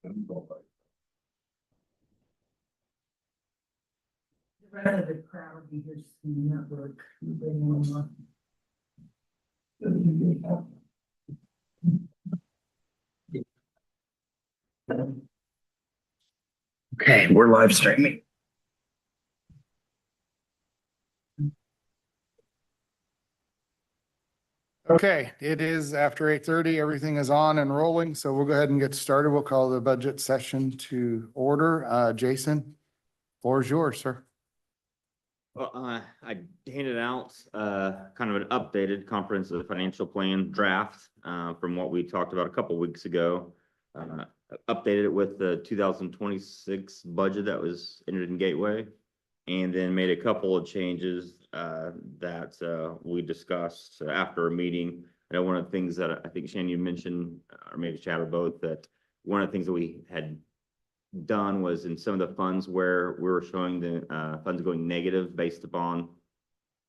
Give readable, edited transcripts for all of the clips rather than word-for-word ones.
The rest of the crowd will be here seeing that work. Bring them up. Okay, we're live streaming. Okay, it is after 8:30. Everything is on and rolling, so we'll go ahead and get started. We'll call the budget session to order. Jason, floor is yours, sir. Well, I handed out kind of an updated comprehensive financial plan draft from what we talked about a couple weeks ago. Updated it with the 2026 budget that was entered in Gateway, and then made a couple of changes that we discussed after a meeting. I know one of the things that I think Shannon, you mentioned, or maybe Chad or both, that one of the things that we had done was in some of the funds where we were showing the funds going negative based upon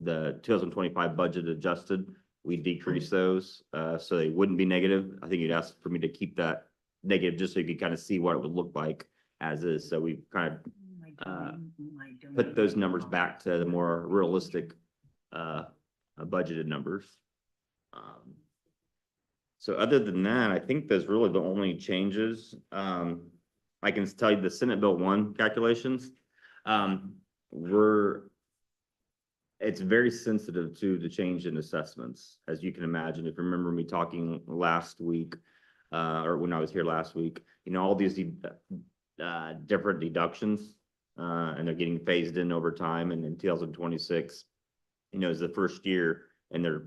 the 2025 budget adjusted, we decreased those so they wouldn't be negative. I think you'd asked for me to keep that negative just so you could kind of see what it would look like as is. So we kind of put those numbers back to the more realistic budgeted numbers. So other than that, I think there's really the only changes. I can tell you the Senate Bill 1 calculations. It's very sensitive to the change in assessments, as you can imagine. If you remember me talking last week, or when I was here last week, you know, all these different deductions, and they're getting phased in over time. And in 2026, you know, is the first year, and they're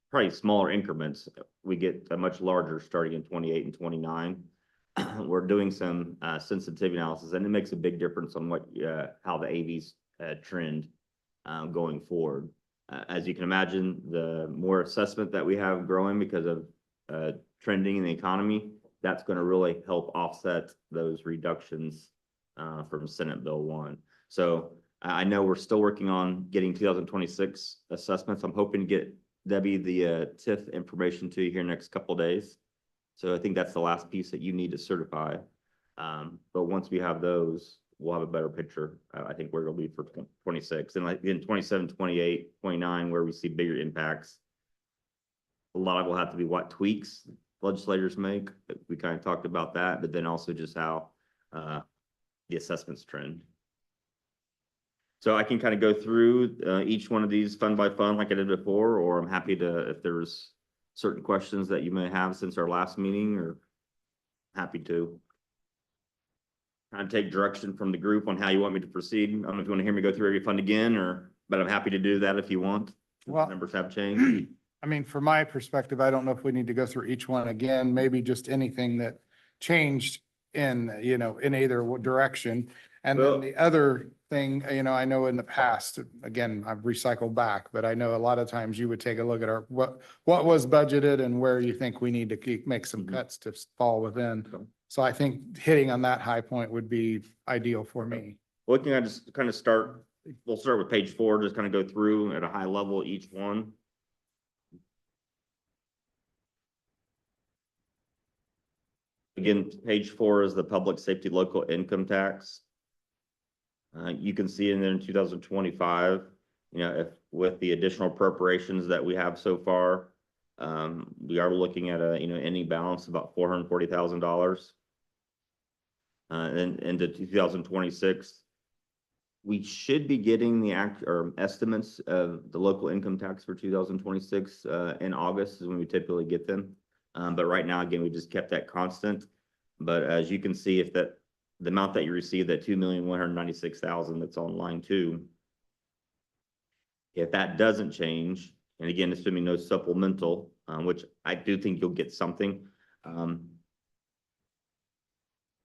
probably smaller increments. We get a much larger starting in 28 and 29. We're doing some sensitivity analysis, and it makes a big difference on what how the AVs trend going forward. As you can imagine, the more assessment that we have growing because of trending in the economy, that's going to really help offset those reductions from Senate Bill 1. So I know we're still working on getting 2026 assessments. I'm hoping to get Debbie the TIF information to you here next couple of days. So I think that's the last piece that you need to certify. But once we have those, we'll have a better picture, I think, where it'll be for 26. And like in 27, 28, 29, where we see bigger impacts, a lot of it will have to be what tweaks legislators make. We kind of talked about that, but then also just how the assessments trend. So I can kind of go through each one of these fund by fund like I did before, or I'm happy to, if there's certain questions that you may have since our last meeting, or happy to kind of take direction from the group on how you want me to proceed. I don't know if you want to hear me go through every fund again, but I'm happy to do that if you want. Well, numbers have changed. I mean, from my perspective, I don't know if we need to go through each one again, maybe just anything that changed in, you know, in either direction. And then the other thing, you know, I know in the past, again, I've recycled back, but I know a lot of times you would take a look at our, what was budgeted and where you think we need to make some cuts to fall within. So I think hitting on that high point would be ideal for me. Well, can I just kind of start? We'll start with page 4, just kind of go through at a high level each one. Again, page 4 is the public safety local income tax. You can see in there in 2025, you know, if with the additional appropriations that we have so far, we are looking at a, you know, ending balance about $440,000. And into 2026, we should be getting the estimates of the local income tax for 2026 in August is when we typically get them. But right now, again, we just kept that constant. But as you can see, if that the amount that you received, that $2,196,000 that's on line 2, if that doesn't change, and again, assuming no supplemental, which I do think you'll get something,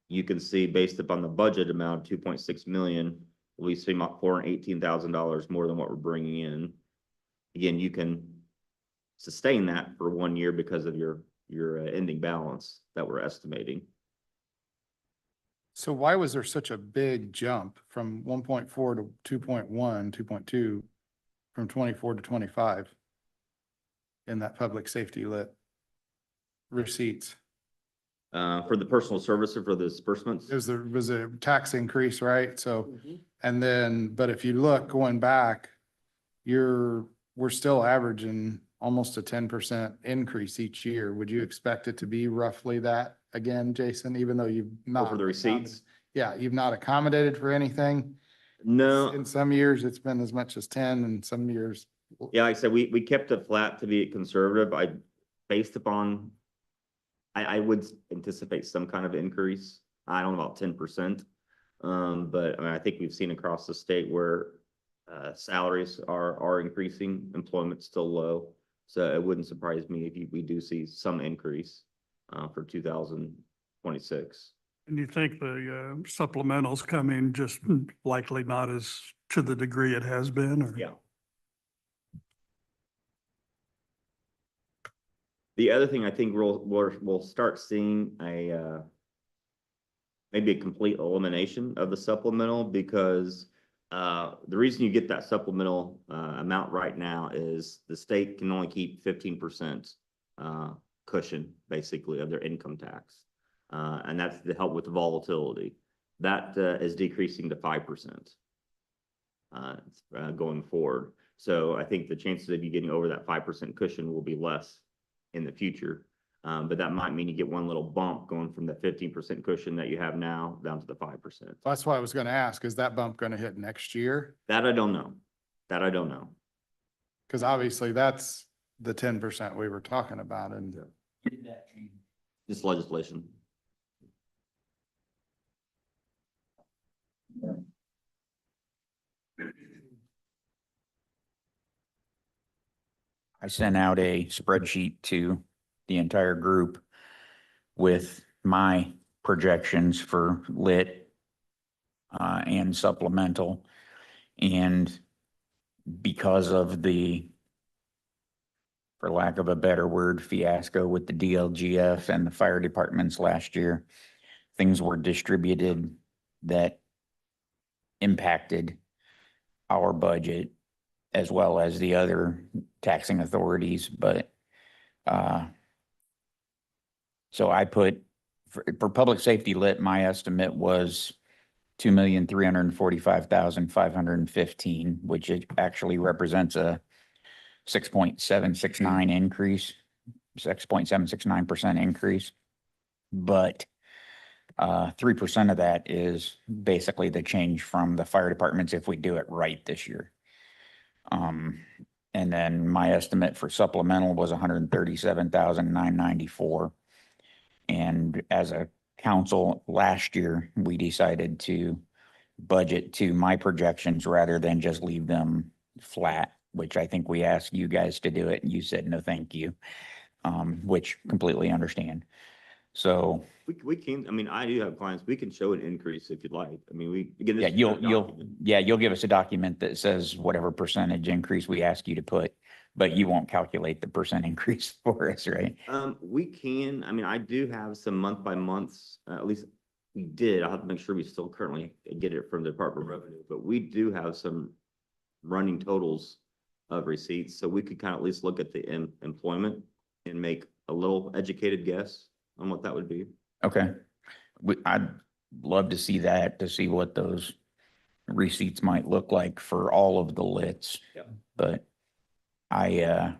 you can see based upon the budget amount, 2.6 million, we see about $418,000 more than what we're bringing in. Again, you can sustain that for 1 year because of your ending balance that we're estimating. So why was there such a big jump from 1.4 to 2.1, 2.2 from 24 to 25 in that public safety lit receipts? For the personal services for the disbursements. Was a tax increase, right? So, and then, but if you look going back, we're still averaging almost a 10% increase each year. Would you expect it to be roughly that again, Jason, even though you've not? For the receipts? Yeah, you've not accommodated for anything. No. In some years, it's been as much as 10, and some years. Yeah, like I said, we kept it flat to be conservative. Based upon, I would anticipate some kind of increase. I don't know about 10%. But I mean, I think we've seen across the state where salaries are increasing, employment's still low. So it wouldn't surprise me if we do see some increase for 2026. And you think the supplementals come in just likely not as to the degree it has been, or? Yeah. The other thing I think we'll start seeing maybe a complete elimination of the supplemental, because the reason you get that supplemental amount right now is the state can only keep 15% cushion basically of their income tax. And that's to help with the volatility. That is decreasing to 5% going forward. So I think the chances of you getting over that 5% cushion will be less in the future. But that might mean you get one little bump going from the 15% cushion that you have now down to the 5%. That's why I was going to ask, is that bump going to hit next year? That I don't know. That I don't know. Because obviously that's the 10% we were talking about, and This legislation. I sent out a spreadsheet to the entire group with my projections for lit and supplemental. And because of the, for lack of a better word, fiasco with the DLGF and the fire departments last year, things were distributed that impacted our budget as well as the other taxing authorities. But so I put for public safety lit, my estimate was 2,345,515, which it actually represents a 6.769 increase, 6.769% increase. But 3% of that is basically the change from the fire departments if we do it right this year. And then my estimate for supplemental was 137,994. And as a council last year, we decided to budget to my projections rather than just leave them flat, which I think we asked you guys to do it and you said no, thank you, which completely understand. So We can, I mean, I do have clients, we can show an increase if you'd like. I mean, we again. yeah, you'll give us a document that says whatever percentage increase we ask you to put, but you won't calculate the percent increase for us, right? We can, I mean, I do have some month by months, at least we did. I'll have to make sure we still currently get it from the Department of Revenue, but we do have some running totals of receipts. So we could kind of at least look at the employment and make a little educated guess on what that would be. Okay. I'd love to see that, to see what those receipts might look like for all of the lits. Yeah. But I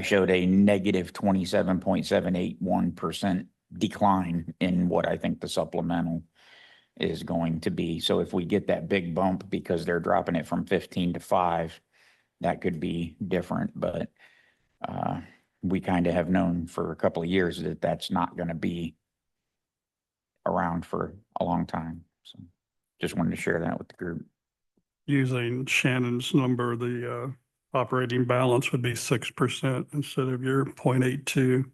showed a negative 27.781% decline in what I think the supplemental is going to be. So if we get that big bump because they're dropping it from 15 to 5, that could be different. But we kind of have known for a couple of years that that's not going to be around for a long time. So just wanted to share that with the group. Using Shannon's number, the operating balance would be 6% instead of your 0.82,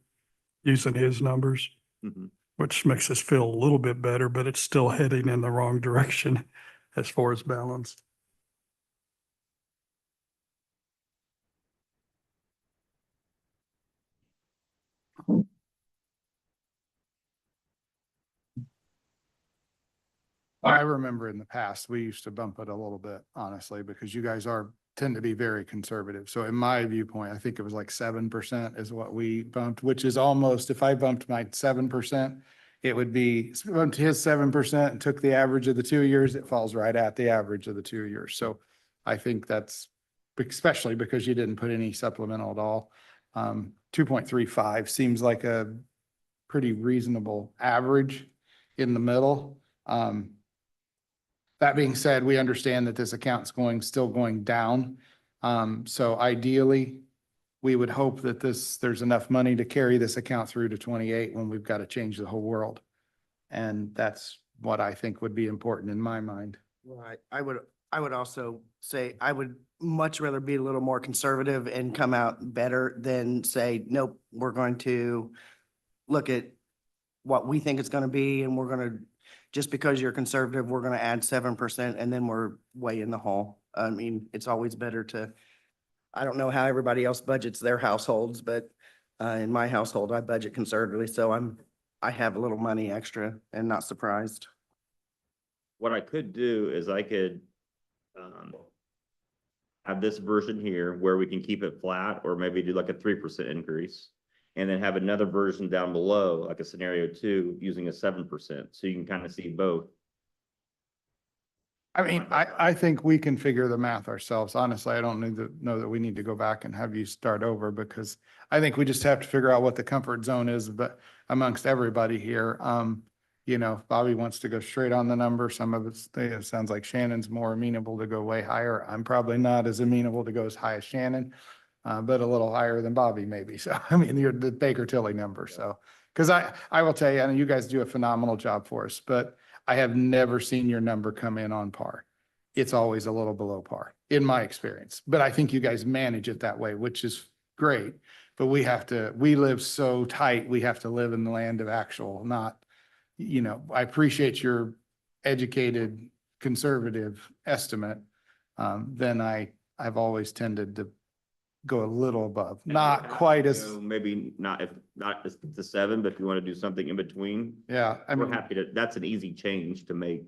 using his numbers, which makes us feel a little bit better, but it's still heading in the wrong direction as far as balance. I remember in the past, we used to bump it a little bit, honestly, because you guys are tend to be very conservative. So in my viewpoint, I think it was like 7% is what we bumped, which is almost, if I bumped my 7%, it would be, bumped his 7% and took the average of the 2 years, it falls right at the average of the 2 years. So I think that's, especially because you didn't put any supplemental at all. 2.35 seems like a pretty reasonable average in the middle. That being said, we understand that this account's still going down. So ideally, we would hope that there's enough money to carry this account through to 28 when we've got to change the whole world. And that's what I think would be important in my mind. Right. I would also say I would much rather be a little more conservative and come out better than say, nope, we're going to look at what we think it's going to be and we're going to, just because you're conservative, we're going to add 7% and then we're way in the hole. I mean, it's always better to, I don't know how everybody else budgets their households, but in my household, I budget conservatively. So I have a little money extra and not surprised. What I could do is I could have this version here where we can keep it flat, or maybe do like a 3% increase. And then have another version down below, like a scenario 2, using a 7%. So you can kind of see both. I mean, I think we can figure the math ourselves. Honestly, I don't know that we need to go back and have you start over, because I think we just have to figure out what the comfort zone is, but amongst everybody here. You know, if Bobby wants to go straight on the number, some of it sounds like Shannon's more amenable to go way higher. I'm probably not as amenable to go as high as Shannon, but a little higher than Bobby maybe. So, I mean, you're the Baker Tilly number. So, because I will tell you, and you guys do a phenomenal job for us, but I have never seen your number come in on par. It's always a little below par in my experience, but I think you guys manage it that way, which is great. But we live so tight. We have to live in the land of actual, not, you know, I appreciate your educated, conservative estimate. Then I've always tended to go a little above, not quite as, Maybe not, if not the 7, but if you want to do something in between, yeah, I we're mean, happy to, that's an easy change to make.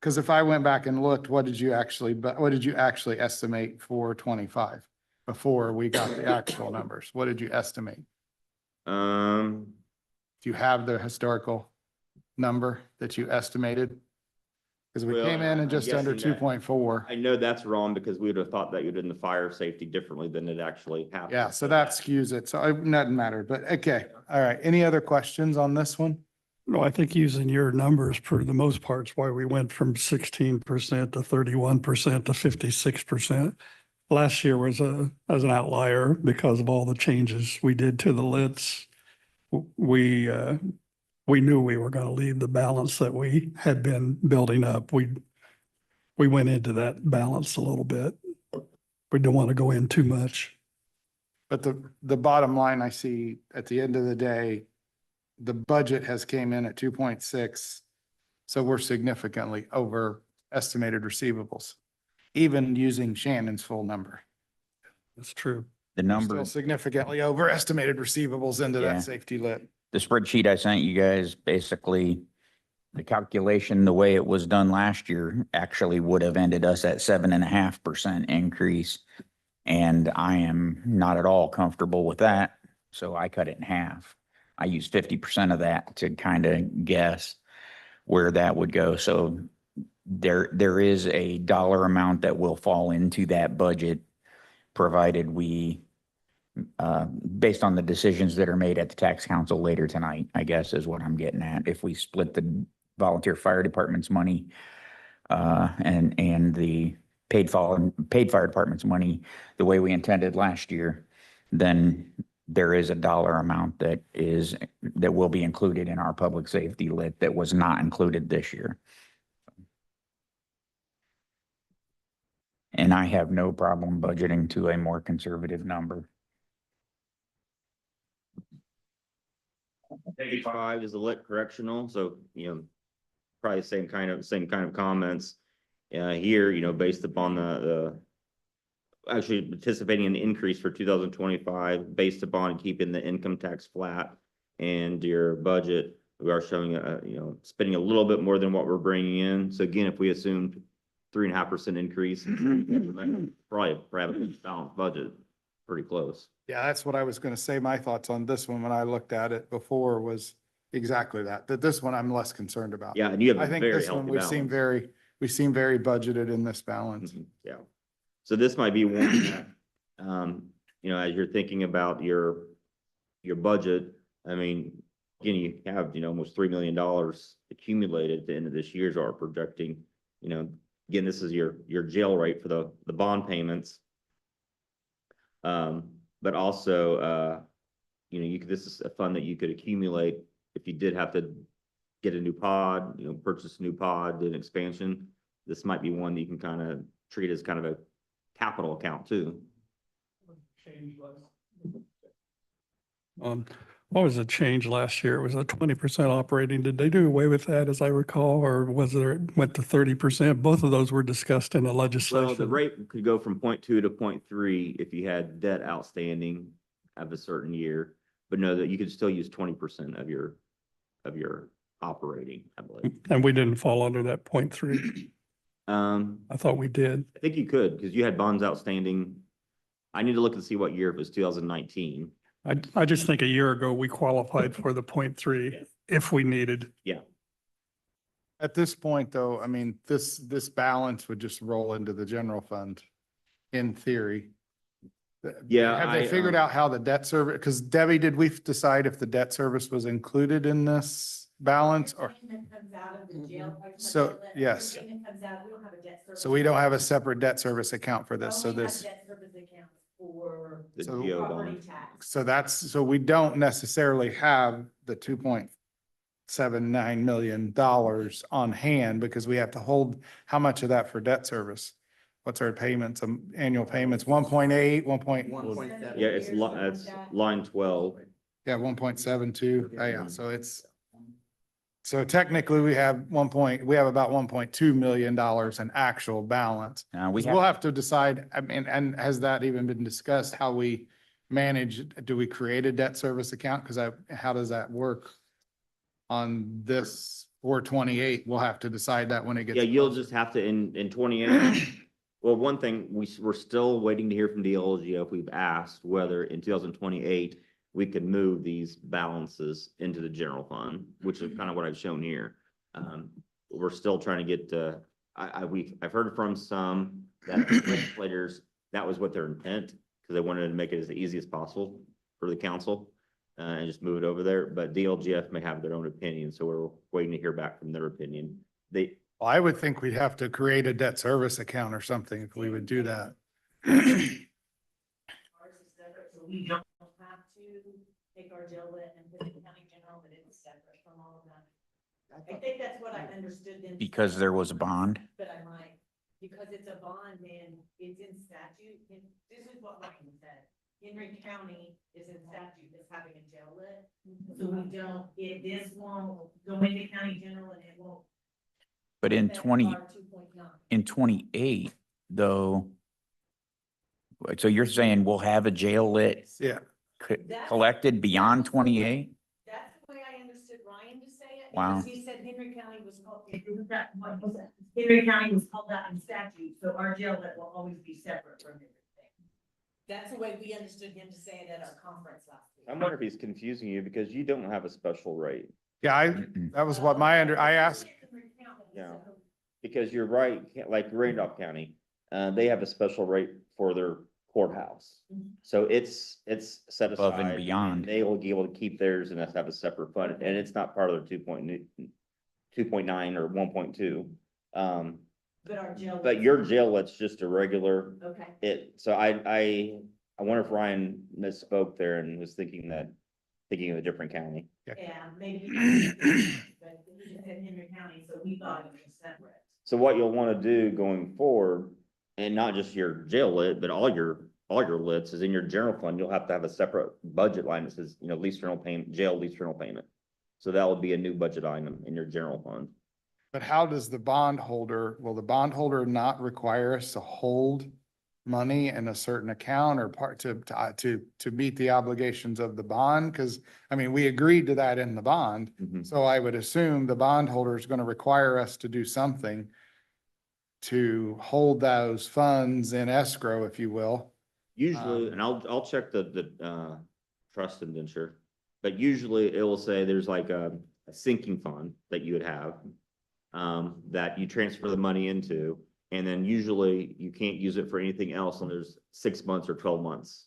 because if I went back and looked, what did you actually estimate for 25 before we got the actual numbers? What did you estimate? Do you have the historical number that you estimated? Because we Well, came in I'm at just under guessing that- 2.4. I know that's wrong, because we would have thought that you did in the fire safety differently than it actually happened. Yeah, so that skews it. So it doesn't matter, but okay. All right. Any other questions on this one? No, I think using your numbers for the most part is why we went from 16% to 31% to 56%. Last year was as an outlier because of all the changes we did to the LITs. We knew we were going to leave the balance that we had been building up. We went into that balance a little bit. We don't want to go in too much. But the bottom line I see at the end of the day, the budget has came in at 2.6. So we're significantly over estimated receivables, even using Shannon's full number. That's true. The We're number, still significantly overestimated receivables into Yeah. that safety lit. the spreadsheet I sent you guys, basically, the calculation, the way it was done last year, actually would have ended us at 7.5% increase. And I am not at all comfortable with that, so I cut it in half. I used 50% of that to kind of guess where that would go. So there is a dollar amount that will fall into that budget, provided we, based on the decisions that are made at the tax council later tonight, I guess is what I'm getting at. If we split the volunteer fire department's money and the paid fire department's money the way we intended last year, then there is a dollar amount that will be included in our public safety lit that was not included this year. And I have no problem budgeting to a more conservative number. Page 5 is the lit correctional, so, probably same kind of comments. Here, based upon the actually anticipating an increase for 2025 based upon keeping the income tax flat and your budget, we are showing spending a little bit more than what we're bringing in. So again, if we assumed 3.5% increase. Probably have a balanced budget, pretty close. Yeah, that's what I was gonna say. My thoughts on this one when I looked at it before was exactly that, this one I'm less concerned about. Yeah, and you have I a think very this one, healthy balance. we seem very budgeted in this balance. Yeah. So this might be one that, you know, as you're thinking about your budget, I mean, again, you have, you know, almost $3 million accumulated at the end of this year, are projecting, you know, again, this is your jail rate for the bond payments. But also, you know, this is a fund that you could accumulate if you did have to get a new pod, you know, purchase a new pod, do an expansion. This might be one that you can kind of treat as kind of a capital account too. What was the change last year? It was a 20% operating. Did they do away with that, as I recall, or was there, went to 30%? Both of those were discussed in the Well, the legislation. rate could go from 0.2 to 0.3 if you had debt outstanding of a certain year, but no, that you could still use 20% of your operating, I believe. And we didn't fall under that 0.3. I thought we did. I think you could, because you had bonds outstanding. I need to look and see what year, if it was 2019. I just think a year ago, we qualified for the 0.3 if we needed. At this point, though, I mean, this balance would just roll into the general fund in theory. Yeah, Have they figured out how the debt service, because Debbie, did we decide if the debt service was included in this balance or? Everything that comes out of the jail, like, So, like, yes. everything that comes out, we don't have a debt service. So we don't have a separate debt service account for this, so We only have this, debt service accounts for The So- GO property bond. tax. so we don't necessarily have the $2.79 million on hand because we have to hold, how much of that for debt service? What's our payments, annual payments, 1.8, 1.7? Yeah, it's line 12. Yeah, 1.72. Yeah, so it's, so technically we have about $1.2 million in actual balance. We We'll have, have to decide, I mean, and has that even been discussed, how we manage, do we create a debt service account? Because how does that work on this 428? We'll have to decide that when it gets. Yeah, you'll closer. just have to, in 28, well, one thing, we're still waiting to hear from DLGF. We've asked whether in 2028, we could move these balances into the general fund, which is kind of what I've shown here. We're still trying to get, I've heard from some that legislators, that was what their intent, because they wanted to make it as easy as possible for the council, and just move it over there. But DLGF may have their own opinion, so we're waiting to hear back from their opinion. Well, I would think we'd have to create a debt service account or something if we would do that. Ours is separate, so we don't have to take our jail lit and put it in county general, but it's separate from all of that. I think that's what I understood them. because there was a bond. But I might, because it's a bond and it's in statute, and this is what Ryan said. Henry County is in statute as having a jail lit, so we don't, this won't go into county general and it won't. But in affect 20, our 2.9. in 28, though, so you're saying we'll have a jail lit Yeah, collected beyond 28? That's the way I understood Ryan to say it. Wow. Because he said Henry County was called, Henry County was called out in statute, so our jail lit will always be separate from everything. That's the way we understood him to say it at our conference last week. I wonder if he's confusing you because you don't have a special rate. yeah, that was what I asked. Yeah. Because you're right, like Randolph County, they have a special rate for their courthouse. So it's set aside. Above and beyond. They will be able to keep theirs and have a separate fund, and it's not part of their 2.9 or 1.2. But our jail. But your jail lit's just a regular, Okay. so I wonder if Ryan misspoke there and was thinking of a different county. Yeah, maybe. But he just said Henry County, so we thought it was separate. So what you'll want to do going forward, and not just your jail lit, but all your lits is in your general fund, you'll have to have a separate budget line that says, you know, lease rental payment, jail lease rental payment. So that will be a new budget item in your general fund. But how does the bondholder, will the bondholder not require us to hold money in a certain account or part to meet the obligations of the bond? Because, I mean, we agreed to that in the bond. So I would assume the bondholder is going to require us to do something to hold those funds in escrow, if you will. Usually, and I'll check trust indenture, but usually it will say there's like a sinking fund that you would have, that you transfer the money into, and then usually you can't use it for anything else and there's 6 months or 12 months.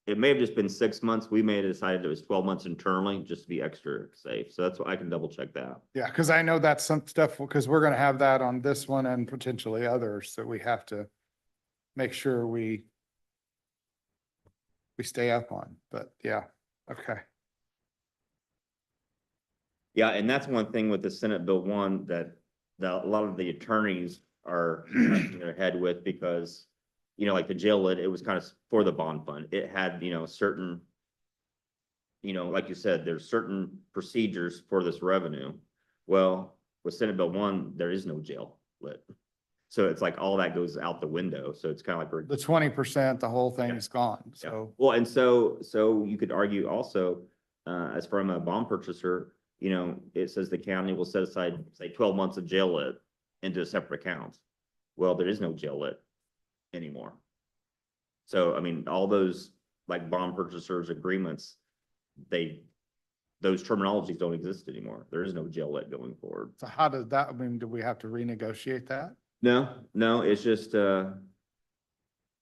It may have just been 6 months. We may have decided it was 12 months internally, just to be extra safe. So that's what I can double check that. Yeah, because I know that's some stuff, because we're gonna have that on this one and potentially others, so we have to make sure we stay up on, but yeah, okay. Yeah, and that's one thing with the Senate Bill 1 that a lot of the attorneys are scratching their head with, because, you know, like the jail lit, it was kind of for the bond fund. It had, you know, certain, you know, like you said, there's certain procedures for this revenue. Well, with Senate Bill 1, there is no jail lit. So it's like all that goes out the window. So it's kind of like we're The 20%, the whole thing is gone, yeah. so. Well, and so you could argue also, as from a bond purchaser, you know, it says the county will set aside, say, 12 months of jail lit into a separate account. Well, there is no jail lit anymore. So, I mean, all those like bond purchasers agreements, those terminologies don't exist anymore. There is no jail lit going forward. So how does that, I mean, do we have to renegotiate that? No, it's just, I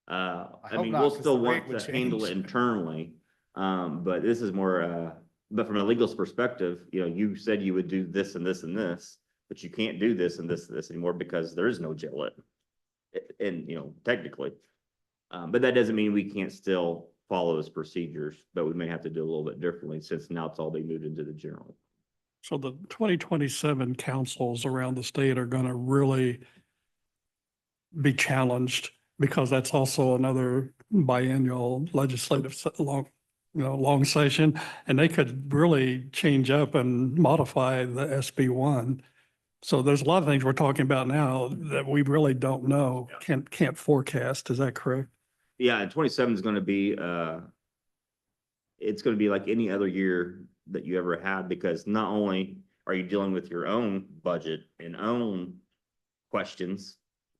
hope mean, not, we'll 'cause still the rate want would to handle it change. internally. But this is more, but from a legal perspective, you know, you said you would do this and this and this, but you can't do this and this anymore because there is no jail lit. And, you know, technically, but that doesn't mean we can't still follow those procedures, but we may have to do a little bit differently since now it's all being moved into the general. So the 2027 councils around the state are going to really be challenged, because that's also another biennial legislative long session, and they could really change up and modify the SB1. So there's a lot of things we're talking about now that we really don't know, can't forecast. Is that correct? Yeah, and 27 is going to be, it's going to be like any other year that you ever had, because not only are you dealing with your own budget and own questions,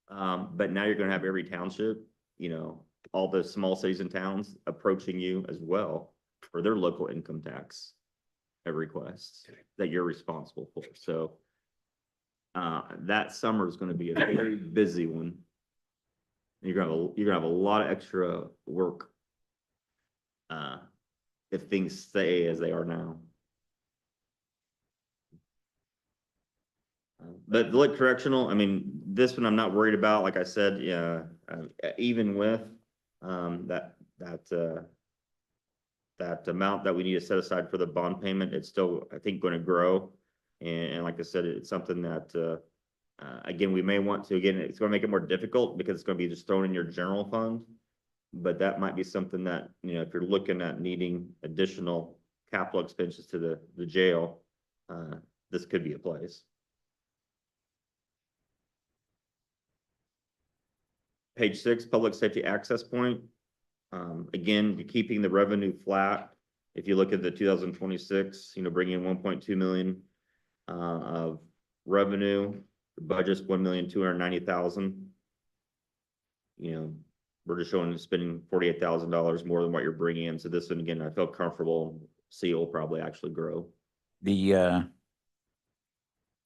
but now you're going to have every township, you know, all the small cities and towns approaching you as well for their local income tax requests that you're responsible for. So that summer is going to be a very busy one. You're gonna have a lot of extra work if things stay as they are now. But the lit correctional, I mean, this one I'm not worried about. Like I said, yeah, even with that amount that we need to set aside for the bond payment, it's still, I think, going to grow. And like I said, it's something that again, we may want to, again, it's going to make it more difficult because it's going to be just thrown in your general fund. But that might be something that, you know, if you're looking at needing additional capital expenses to the jail, this could be a place. Page 6, public safety access point. Again, you're keeping the revenue flat. If you look at the 2026, you know, bringing in 1.2 million of revenue, the budget's 1,290,000. You know, we're just showing spending $48,000 more than what you're bringing in. So this one, again, I felt comfortable. C will probably actually grow. The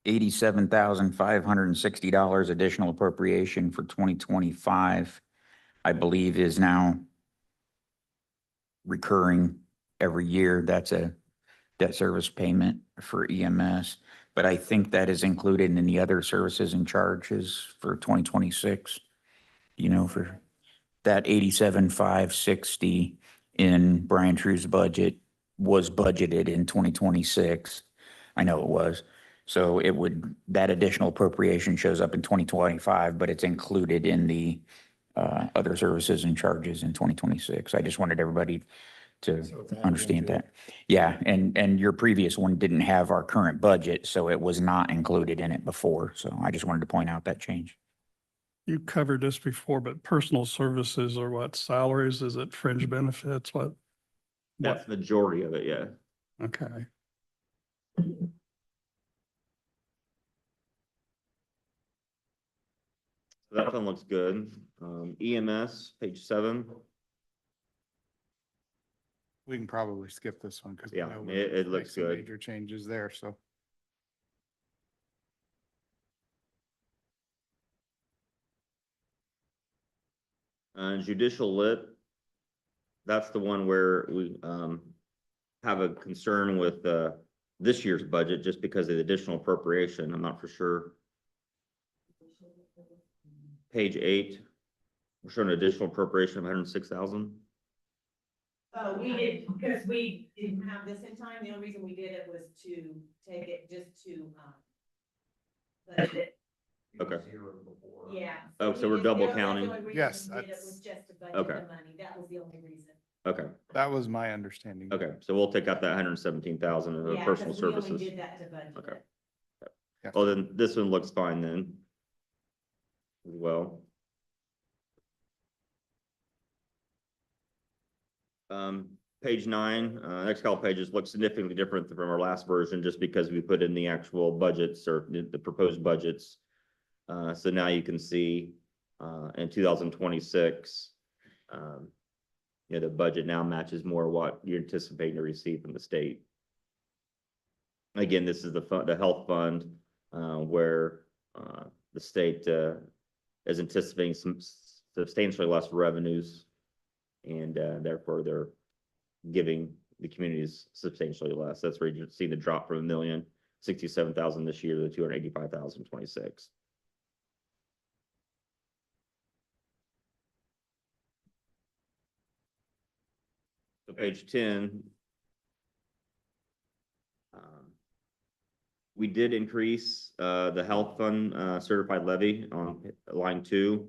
$87,560 additional appropriation for 2025, I believe, is now recurring every year. That's a debt service payment for EMS, but I think that is included in the other services and charges for 2026. You know, for that 87,560 in Brian True's budget was budgeted in 2026. I know it was. So it would, that additional appropriation shows up in 2025, but it's included in the other services and charges in 2026. I just wanted everybody to understand that. Yeah, and your previous one didn't have our current budget, so it was not included in it before. So I just wanted to point out that change. You covered this before, but personal services are what? Salaries? Is it fringe benefits? What? That's the majority of it, yeah. Okay. That one looks good. EMS, page 7. We can probably skip this one because. Yeah, it looks good. Major changes there, so. Judicial lit. That's the one where we, have a concern with, this year's budget just because of the additional appropriation. I'm not for sure. Page 8, we're showing an additional appropriation of 106,000. We did, because we didn't have this in time, the only reason we did it was to take it just to, budget it. Okay. Yeah. Oh, so we we're just- double that's the counting? only reason Yes, we did it that's- was just to budget Okay. the money, that was the only reason. Okay, That was my understanding. okay, so we'll take out that 117,000 of Yeah, personal 'cause we only services. did that to budget Okay. it. Yeah. Well, then this one looks fine then. As well. Page 9, next couple pages look significantly different from our last version, just because we put in the actual budgets or the proposed budgets. So now you can see, in 2026, the budget now matches more what you're anticipating to receive from the state. Again, this is the health fund, where, the state, is anticipating some substantially less revenues. And, therefore they're giving the communities substantially less. That's where you see the drop from 1,067,000 this year to 285,026. So page 10. We did increase the health fund certified levy on line 2.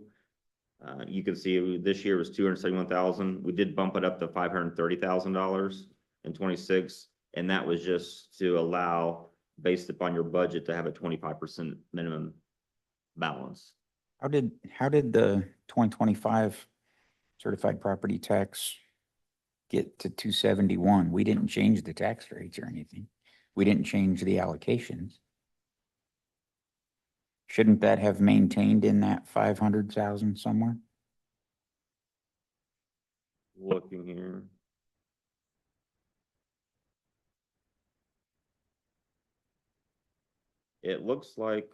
You can see this year was 271,000. We did bump it up to $530,000 in 26, and that was just to allow, based upon your budget, to have a 25% minimum balance. How did the 2025 certified property tax get to 271? We didn't change the tax rates or anything. We didn't change the allocations. Shouldn't that have maintained in that 500,000 somewhere? Looking here. It looks like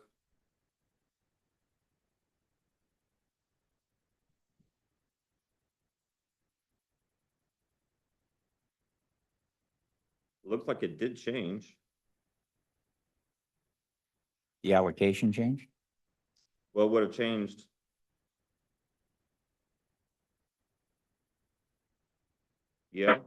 it did change. The allocation changed? Well, it would have changed. Yeah.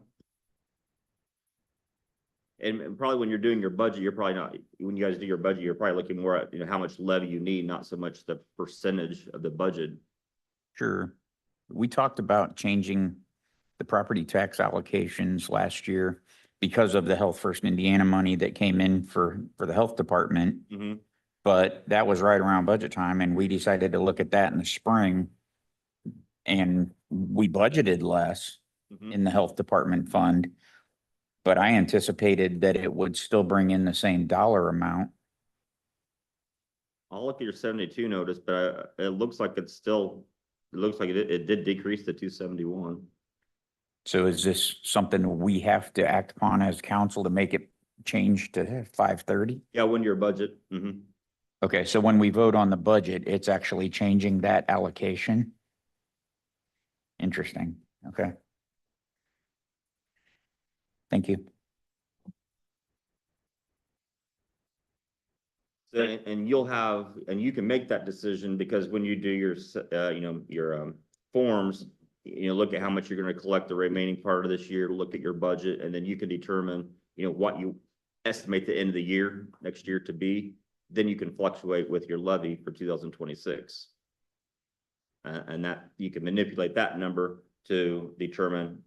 And probably when you're doing your budget, you're probably not, when you guys do your budget, you're probably looking more at, how much levy you need, not so much the percentage of the budget. Sure. We talked about changing the property tax allocations last year because of the Health First Indiana money that came in for the health department. Mm-hmm. But that was right around budget time, and we decided to look at that in the spring. And we budgeted less Mm-hmm. in the health department fund. But I anticipated that it would still bring in the same dollar amount. I'll look at your 72 notice, but it looks like it did decrease to 271. So is this something we have to act upon as council to make it change to 530? Yeah, when your budget. Mm-hmm. Okay, so when we vote on the budget, it's actually changing that allocation? Interesting, okay. Thank you. So, and you can make that decision because when you do your, forms, look at how much you're going to collect the remaining part of this year, look at your budget, and then you can determine, what you estimate the end of the year, next year to be. Then you can fluctuate with your levy for 2026. And that you can manipulate that number to determine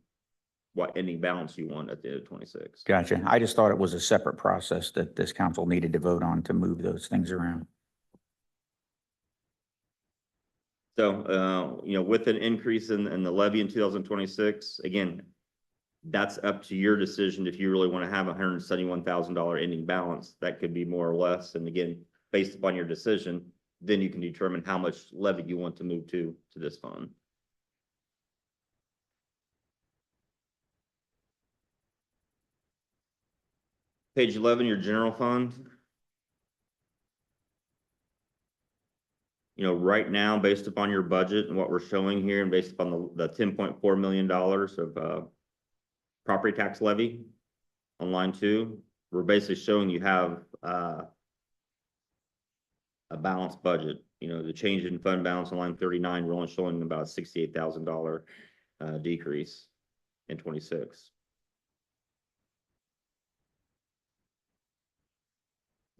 what ending balance you want at the end of 26. Gotcha. I just thought it was a separate process that this council needed to vote on to move those things around. So, with an increase in the levy in 2026, again, that's up to your decision. If you really want to have $171,000 ending balance, that could be more or less. And again, based upon your decision, then you can determine how much levy you want to move to this fund. Page 11, your general fund. You know, right now, based upon your budget and what we're showing here, and based upon the $10.4 million of property tax levy on line 2, we're basically showing you have a balanced budget. You know, the change in fund balance on line 39, we're only showing about a $68,000 decrease in 26.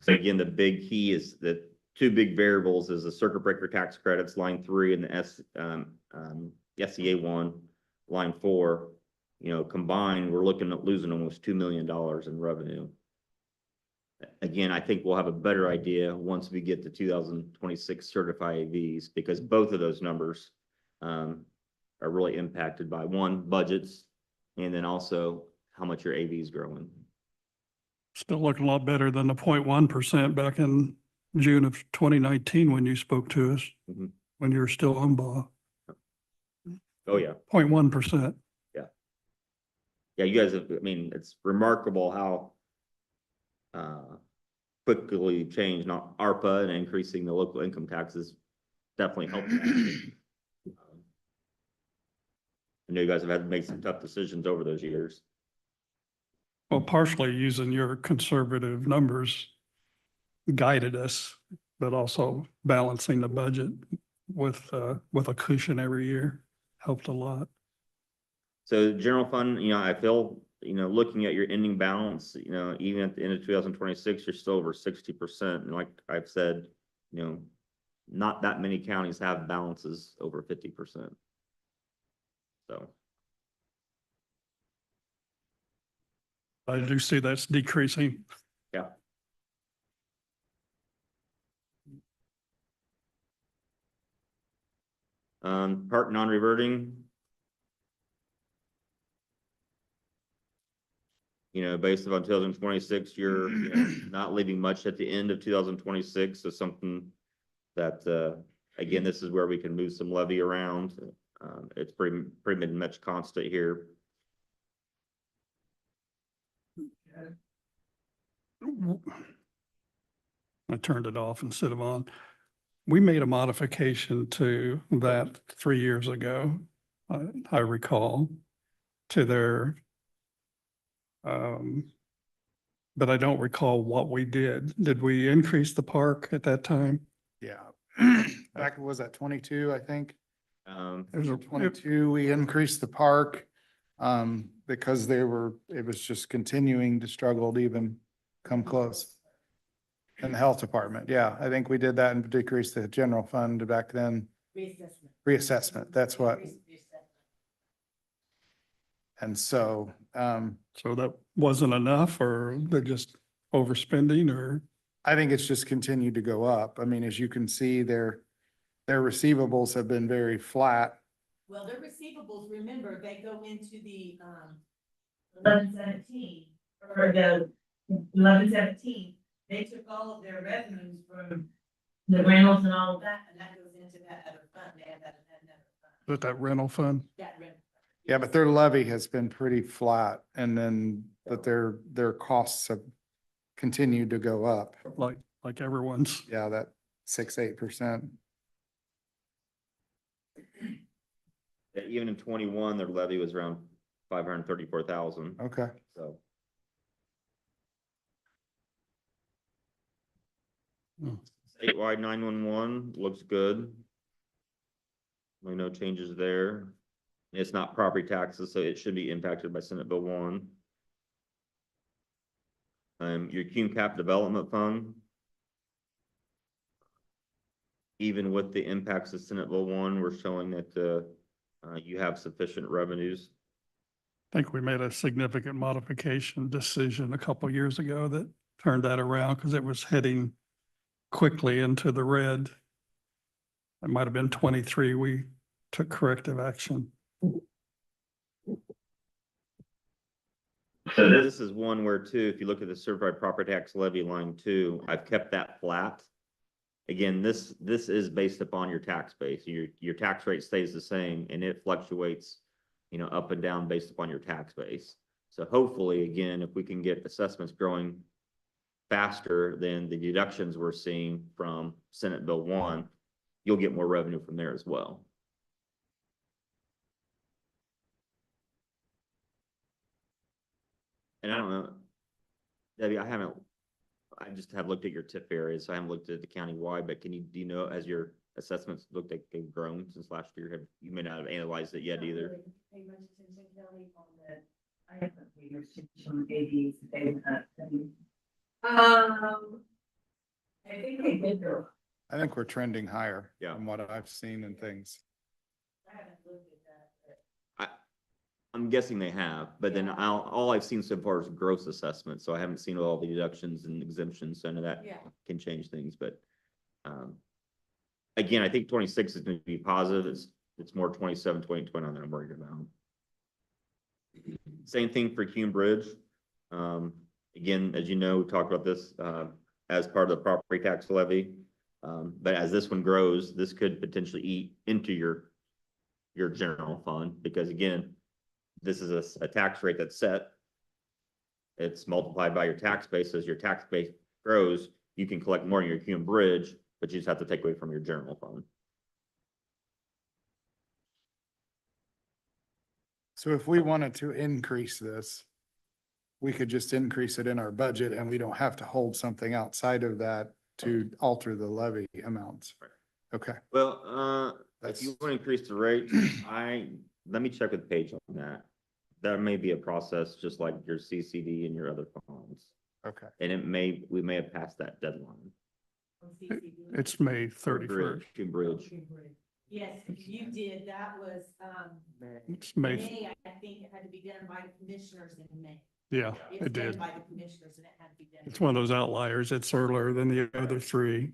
So again, the big key is that two big variables is the circuit breaker tax credits, line 3, and the SCA 1, line 4. You know, combined, we're looking at losing almost $2 million in revenue. Again, I think we'll have a better idea once we get to 2026 certified AVs, because both of those numbers are really impacted by, one, budgets, and then also how much your AV is growing. Still looking a lot better than the 0.1% back in June of 2019 when you spoke to us, Mhm. when you were still on BA. Oh, yeah. 0.1%. Yeah, you guys have, I mean, it's remarkable how quickly changed, not ARPA and increasing the local income taxes definitely helped that. I know you guys have had to make some tough decisions over those years. Well, partially using your conservative numbers guided us, but also balancing the budget with a cushion every year helped a lot. So general fund, you know, I feel, you know, looking at your ending balance, you know, even at the end of 2026, you're still over 60%. And like I've said, you know, not that many counties have balances over 50%. So. I do see that's decreasing. Yeah. Park non-reverting. You know, based upon 2026, you're you know, not leaving much at the end of 2026. So something that, again, this is where we can move some levy around. It's pretty much constant here. I turned it off instead of on. We made a modification to that 3 years ago, I recall, to their, but I don't recall what we did. Did we increase the park at that time? Yeah. Back, was that 22, I think? It was a- 22, we increased the park because it was just continuing to struggle to even come close. In the health department, yeah, I think we did that and decreased the general fund back then. Reassessment, that's what. And so, So that wasn't enough, or they're just overspending, or? I think it's just continued to go up. I mean, as you can see, their receivables have been very flat. Well, their receivables, remember, they go into the 1117, or the 1117. They took all of their revenues from the rentals and all of that, and that goes into that other fund. They have that another fund. With that rental fund? That rental. Yeah, but their levy has been pretty flat, and then, but their costs have continued to go up. Like everyone's. Yeah, that 6-8%. Even in 21, their levy was around 534,000. Okay. So. Hmm. Statewide 911 looks good. No changes there. It's not property taxes, so it should be impacted by Senate Bill 1. Your Cume Cap Development Fund. Even with the impacts of Senate Bill 1, we're showing that you have sufficient revenues. I think we made a significant modification decision a couple of years ago that turned that around because it was heading quickly into the red. It might have been 23. We took corrective action. So this is one where too, if you look at the certified property tax levy line 2, I've kept that flat. again, this is based upon your tax base. Your tax rate stays the same and it fluctuates, up and down based upon your tax base. So hopefully, again, if we can get assessments growing faster than the deductions we're seeing from Senate Bill 1, you'll get more revenue from there as well. And I don't know, Debbie, I just have looked at your TIF areas, so I haven't looked at the county-wide, but do you know, as your assessments looked like they've grown since last year, you may not have analyzed it yet either? Pay much attention, Kelly, on the, I haven't paid much attention on ADs, I think they did go. I think we're trending higher. Yeah. From what I've seen and things. I haven't looked at that, I'm guessing they have, but then all I've seen so far is gross assessment, so I haven't seen all the deductions and exemptions, so I know that Yeah. can change things, but again, I think 26 is going to be positive. It's more 27, 20, 29 that I'm worried about. Same thing for Cume Bridge. Again, as you know, we talked about this as part of the property tax levy. But as this one grows, this could potentially eat into your general fund, because again, this is a tax rate that's set. It's multiplied by your tax base. As your tax base grows, you can collect more in your Cume Bridge, but you just have to take away from your general fund. So if we wanted to increase this, we could just increase it in our budget and we don't have to hold something outside of that to alter the levy amounts. Right. Okay. Well, if you want to increase the rate, let me check with Paige on that. That may be a process just like your CCD and your other funds. Okay. And we may have passed that deadline. on CCD. It's May 31st. Cume Bridge. Yes, you did, that was, It's May, May, I think it had to be done by the commissioners in May. yeah, It's it done did. by the commissioners and it had to be done. It's one of those outliers. It's earlier than the other three.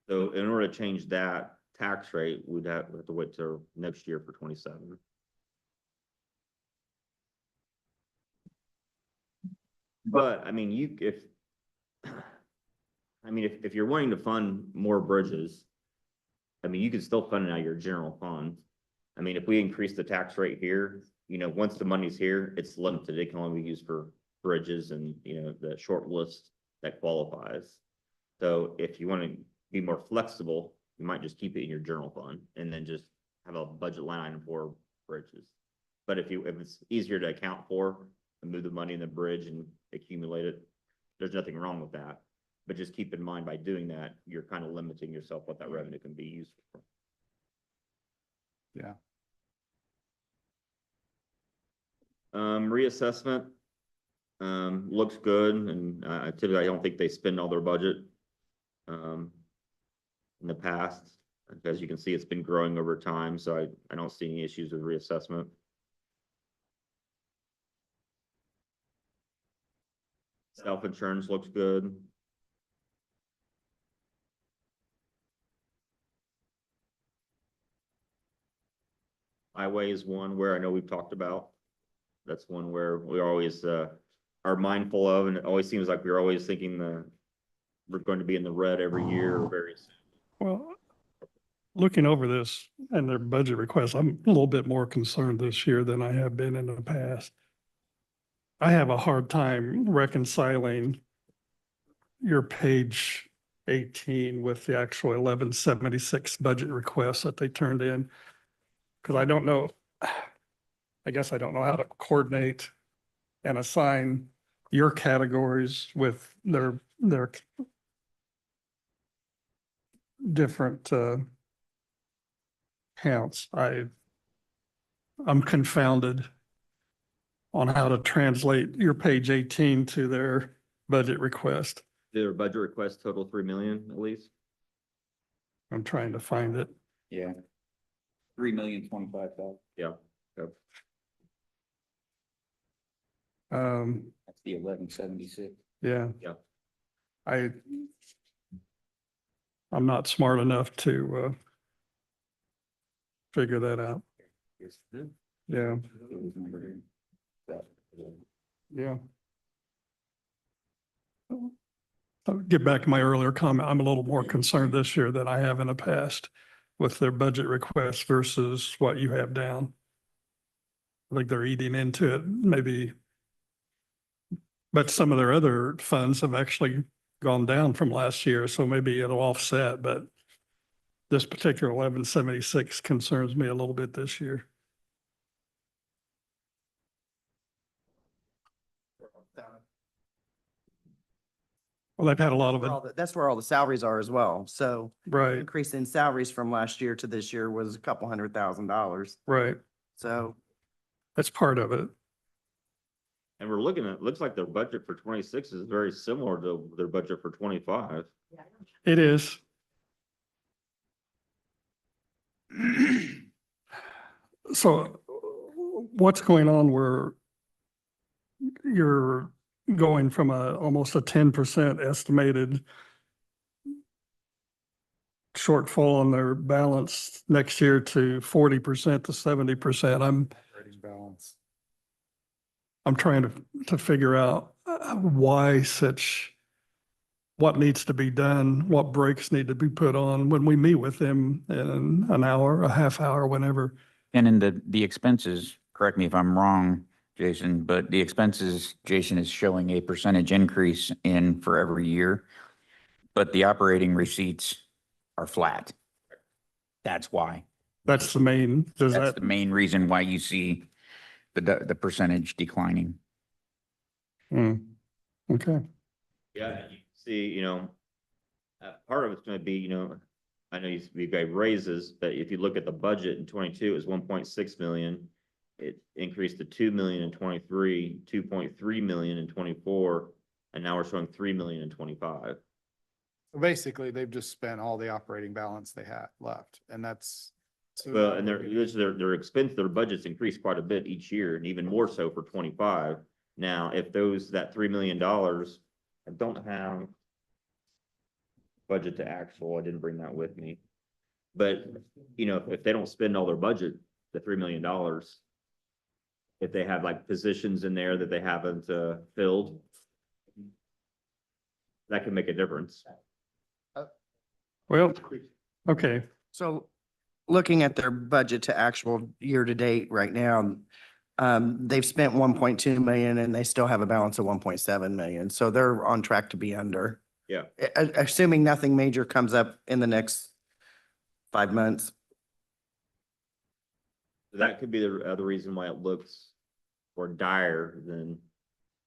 So in order to change that tax rate, we'd have to wait till next year for 27. But I mean, if you're wanting to fund more bridges, I mean, you can still fund it out of your general fund. I mean, if we increase the tax rate here, once the money's here, it's limited. It can only be used for bridges and, the short list that qualifies. So if you want to be more flexible, you might just keep it in your general fund and then just have a budget line item for bridges. But if it's easier to account for and move the money in the bridge and accumulate it, there's nothing wrong with that. But just keep in mind, by doing that, you're kind of limiting yourself what that revenue can be used for. Yeah. Reassessment, looks good, and typically I don't think they spend all their budget, in the past. As you can see, it's been growing over time, so I don't see any issues with reassessment. Self-insurance looks good. Highway is one where I know we've talked about. That's one where we always are mindful of, and it always seems like we're always thinking we're going to be in the red every year or very soon. Well, looking over this and their budget requests, I'm a little bit more concerned this year than I have been in the past. I have a hard time reconciling your page 18 with the actual 1176 budget requests that they turned in. Because I don't know, I guess I don't know how to coordinate and assign your categories with their different counts. I'm confounded on how to translate your page 18 to their budget request. Their budget request total 3 million at least. I'm trying to find it. Yeah. 3,025,000. Yeah. That's the 1176. Yeah. Yeah. I'm not smart enough to figure that out. Yeah, yeah. I'll get back to my earlier comment. I'm a little more concerned this year than I have in the past with their budget requests versus what you have down. I think they're eating into it, maybe. But some of their other funds have actually gone down from last year, so maybe it'll offset, but this particular 1176 concerns me a little bit this year. Well, they've had a lot of it, That's where all the salaries are as well. So right, increase in salaries from last year to this year was a couple $100,000. right. So That's part of it. And we're looking at, looks like their budget for 26 is very similar to their budget for 25. It is. So what's going on where you're going from almost a 10% estimated shortfall on their balance next year to 40% to 70%? Operating balance. I'm trying to figure out why what needs to be done, what brakes need to be put on when we meet with them in an hour, a half hour, whenever. And in the expenses, correct me if I'm wrong, Jason, but the expenses, Jason is showing a percentage increase in for every year, but the operating receipts are flat. That's why. That's the main, does That's that, the main reason why you see the percentage declining. Hmm. Okay, Yeah, you see, part of it's gonna be, I know we gave raises, but if you look at the budget in 22, it was 1.6 million. It increased to 2 million in 23, 2.3 million in 24, and now we're showing 3 million in 25. Basically, they've just spent all the operating balance they had left, and that's. Well, and their expense, their budgets increased quite a bit each year, and even more so for 25. Now, if that $3 million, I don't have budget to actual, I didn't bring that with me. But, if they don't spend all their budget, the $3 million, if they have like positions in there that they haven't filled, that can make a difference. well, okay, So looking at their budget to actual year to date right now, they've spent 1.2 million and they still have a balance of 1.7 million. So they're on track to be under. Yeah. Assuming nothing major comes up in the next 5 months. That could be the other reason why it looks more dire than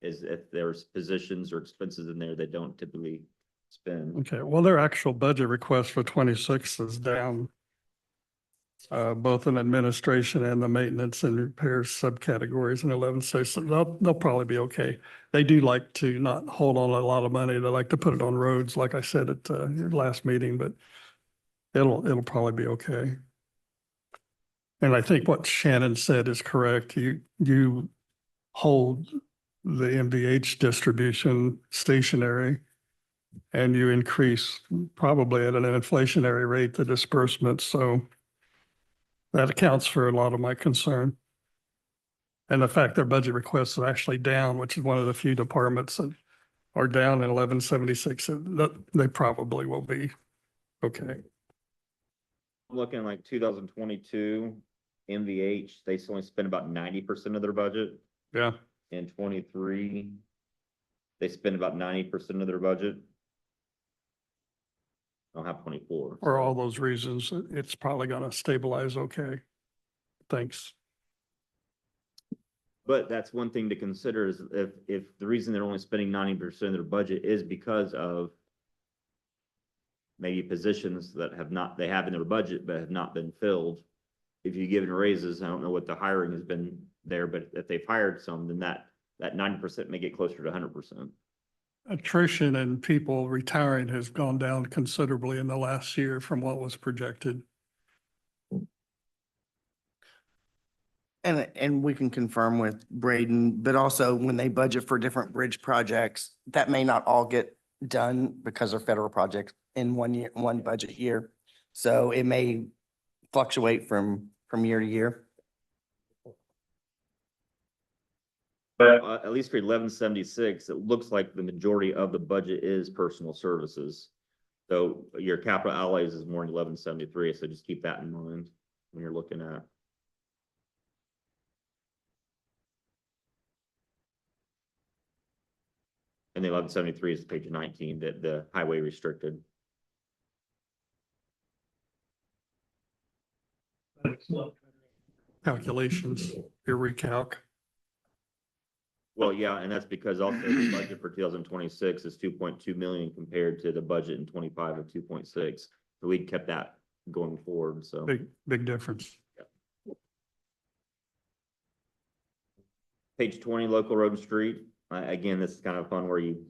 is if there's positions or expenses in there they don't typically spend. okay. Well, their actual budget request for 26 is down, both in administration and the maintenance and repairs subcategories in 11. So they'll probably be okay. They do like to not hold on a lot of money. They like to put it on roads, like I said at your last meeting, but it'll probably be okay. And I think what Shannon said is correct. You hold the MVH distribution stationary and you increase probably at an inflationary rate the disbursement. So that accounts for a lot of my concern. And the fact their budget requests are actually down, which is one of the few departments that are down in 1176, they probably will be okay. Looking like 2022, MVH, they only spend about 90% of their budget. Yeah. In 23, they spend about 90% of their budget. I don't have 24. For all those reasons, it's probably going to stabilize okay. Thanks. But that's one thing to consider is if the reason they're only spending 90% of their budget is because of maybe positions that they have in their budget but have not been filled. If you give it raises, I don't know what the hiring has been there, but if they've hired some, then that 90% may get closer to 100%. Attrition and people retiring has gone down considerably in the last year from what was projected. And we can confirm with Braden, but also when they budget for different bridge projects, that may not all get done because they're federal projects in 1 year, 1 budget year. So it may fluctuate from year to year. But at least for 1176, it looks like the majority of the budget is personal services. So your capital outlays is more in 1173, so just keep that in mind when you're looking at. And the 1173 is page 19, that the highway restricted. Calculations, your recalc. Well, yeah, and that's because also the budget for 2026 is 2.2 million compared to the budget in 25 of 2.6. So we kept that going forward, so. Big difference. Page 20, local road and street. Again, this is kind of fun where you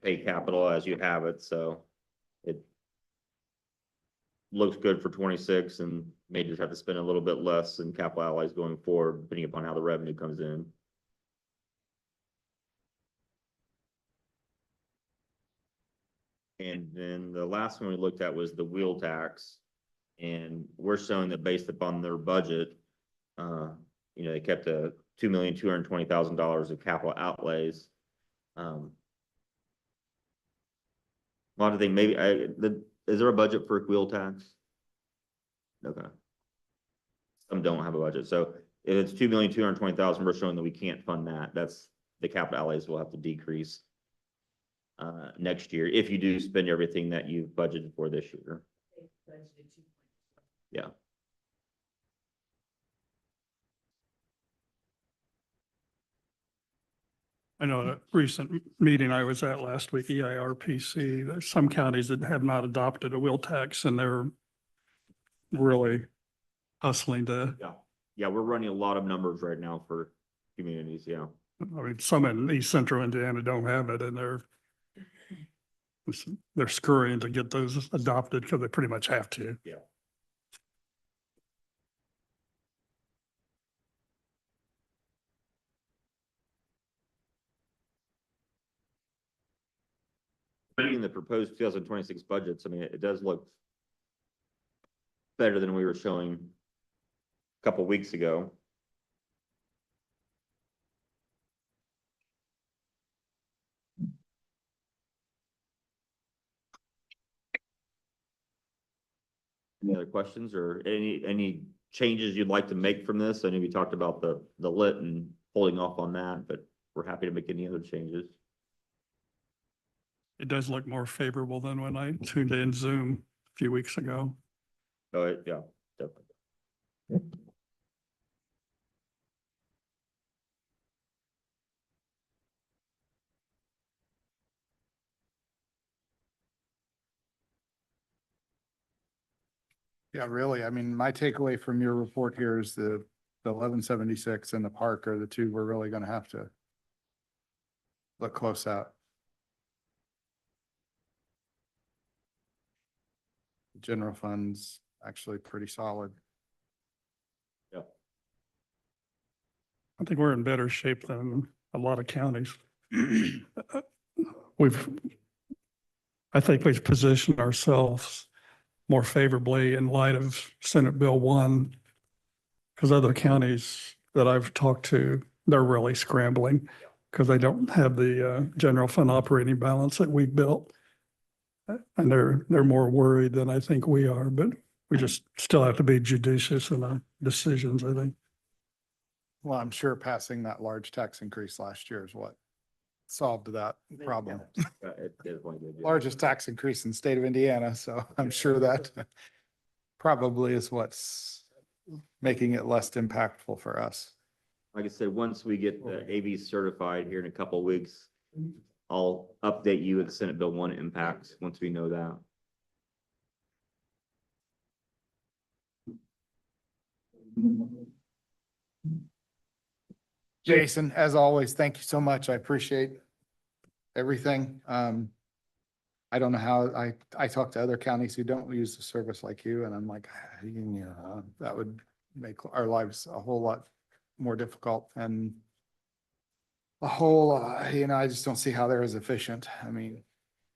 pay capital as you have it, so it looks good for 26 and may just have to spend a little bit less in capital outlays going forward, depending upon how the revenue comes in. And then the last one we looked at was the wheel tax. And we're showing that based upon their budget, they kept a $2,220,000 of capital outlays. A lot of things, maybe, is there a budget for wheel tax? Okay. Some don't have a budget. So if it's 2,220,000, we're showing that we can't fund that. That's the capital outlays will have to decrease next year if you do spend everything that you've budgeted for this year. Yeah. I know at a recent meeting I was at last week, EIRPC, there's some counties that have not adopted a wheel tax and they're really hustling to, Yeah, we're running a lot of numbers right now for communities, yeah. I mean, some in East Central Indiana don't have it and they're scurrying to get those adopted because they pretty much have to. Yeah. Reading the proposed 2026 budgets, I mean, it does look better than we were showing a couple weeks ago. Any other questions or any changes you'd like to make from this? I know we talked about the lit and holding off on that, but we're happy to make any other changes. It does look more favorable than when I tuned in Zoom a few weeks ago. Oh, yeah, definitely. Yeah, really. I mean, my takeaway from your report here is the 1176 and the park are the two we're really gonna have to look close at. General funds actually pretty solid. I think we're in better shape than a lot of counties. I think we've positioned ourselves more favorably in light of Senate Bill 1. Because other counties that I've talked to, they're really scrambling because they don't have the general fund operating balance that we built. And they're more worried than I think we are, but we just still have to be judicious in our decisions, I think. Well, I'm sure passing that large tax increase last year is what solved that problem. It definitely did, yeah. Largest tax increase in the state of Indiana, so I'm sure that probably is what's making it less impactful for us. Like I said, once we get the AV certified here in a couple of weeks, I'll update you with Senate Bill 1 impacts once we know that. Jason, as always, thank you so much. I appreciate everything. I don't know how, I talk to other counties who don't use the service like you, and I'm like, that would make our lives a whole lot more difficult and a whole, I just don't see how they're as efficient. I mean,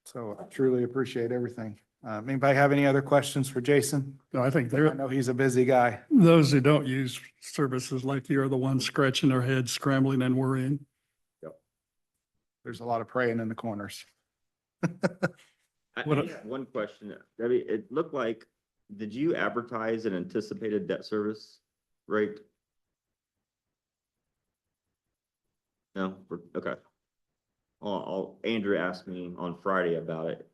so I truly appreciate everything. Anybody have any other questions for Jason? No, I think I they're, know he's a busy guy. those who don't use services like you are the ones scratching their heads, scrambling and worrying. There's a lot of praying in the corners. I What- have one question, Debbie, it looked like, did you advertise an anticipated debt service rate? No, okay. Andrew asked me on Friday about it.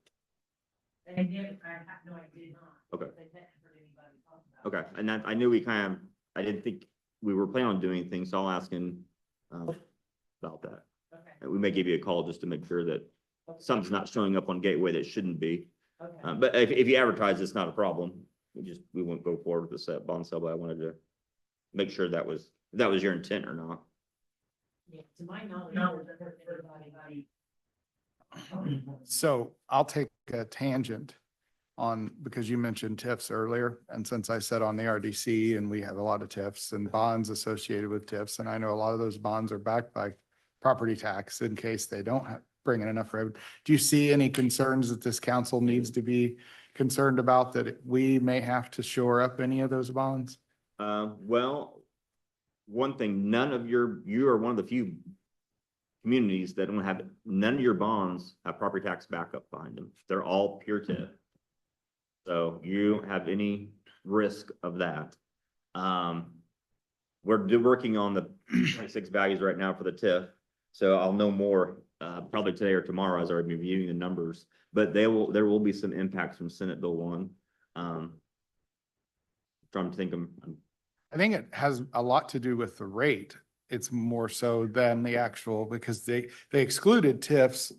And I did, I have, no, I did not. Okay. I hadn't heard anybody talk about it. Okay, and I knew we kind of, I didn't think we were planning on doing things, so I'll ask him about that. Okay, And we may give you a call just to make sure that something's not showing up on Gateway that shouldn't be. okay. But if you advertise, it's not a problem. We won't go forward with the set bond sale, but I wanted to make sure that was your intent or not. Yeah, to my knowledge, everybody. So I'll take a tangent on, because you mentioned TIFs earlier, and since I sat on the RDC and we have a lot of TIFs and bonds associated with TIFs, and I know a lot of those bonds are backed by property tax in case they don't bring in enough revenue. Do you see any concerns that this council needs to be concerned about, that we may have to shore up any of those bonds? Well, one thing, you are one of the few communities that don't have, none of your bonds have property tax backup behind them. They're all pure TIF. So you don't have any risk of that. We're working on the 26 values right now for the TIF. So I'll know more, probably today or tomorrow as I'm reviewing the numbers, but there will be some impacts from Senate Bill 1. Trying to think I think it has a lot to do with the rate. It's more so than the actual, because they excluded TIFs,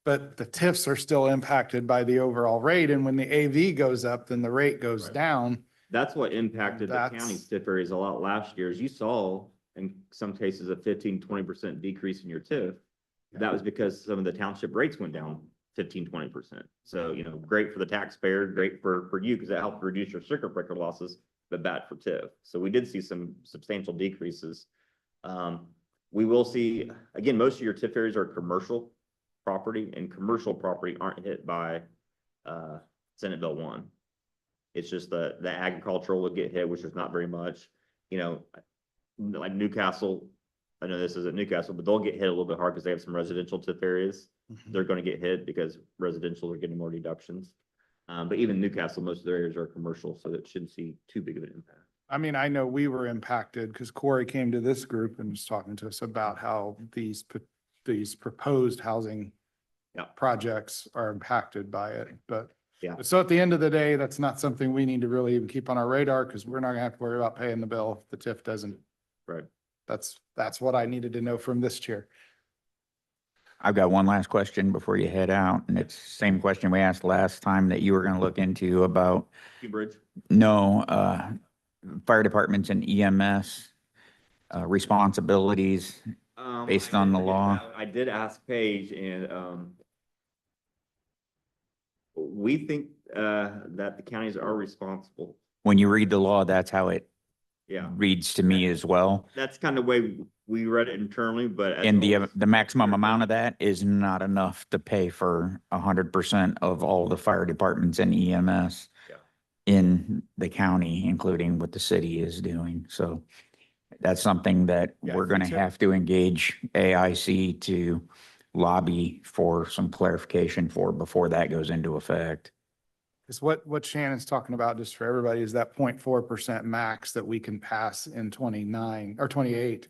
but the TIFs are still impacted by the overall rate. And when the AV goes up, then the rate goes Right. down. that's what impacted the That's- county TIF areas a lot last year, as you saw in some cases a 15-20% decrease in your TIF. That was because some of the township rates went down 15-20%. So, great for the taxpayer, great for you, because that helped reduce your circuit breaker losses, but bad for TIF. So we did see some substantial decreases. We will see, again, most of your TIF areas are commercial property, and commercial property aren't hit by Senate Bill 1. It's just the agricultural will get hit, which is not very much. Like Newcastle, I know this isn't Newcastle, but they'll get hit a little bit hard because they have some residential TIF areas. They're going to get hit because residential are getting more deductions. But even Newcastle, most of their areas are commercial, so that shouldn't see too big of an impact. I mean, I know we were impacted because Corey came to this group and was talking to us about how these proposed housing Yeah. projects are impacted by it, but Yeah. so at the end of the day, that's not something we need to really even keep on our radar, because we're not gonna have to worry about paying the bill if the TIF doesn't. Right. That's what I needed to know from this chair. I've got one last question before you head out, and it's the same question we asked last time that you were gonna look into about, Bridge. fire departments and EMS responsibilities. Based on the law. I did ask Paige, and we think that the counties are responsible. When you read the law, that's how it Yeah, reads to me as well. that's kind of the way we read it internally, but. as And always- the maximum amount of that is not enough to pay for 100% of all the fire departments and EMS Yeah. in the county, including what the city is doing. So that's something that Yeah, I we're think gonna so. have to engage AIC to lobby for some clarification for before that goes into effect. Because what Shannon's talking about, just for everybody, is that 0.4% max that we can pass in 29 or 28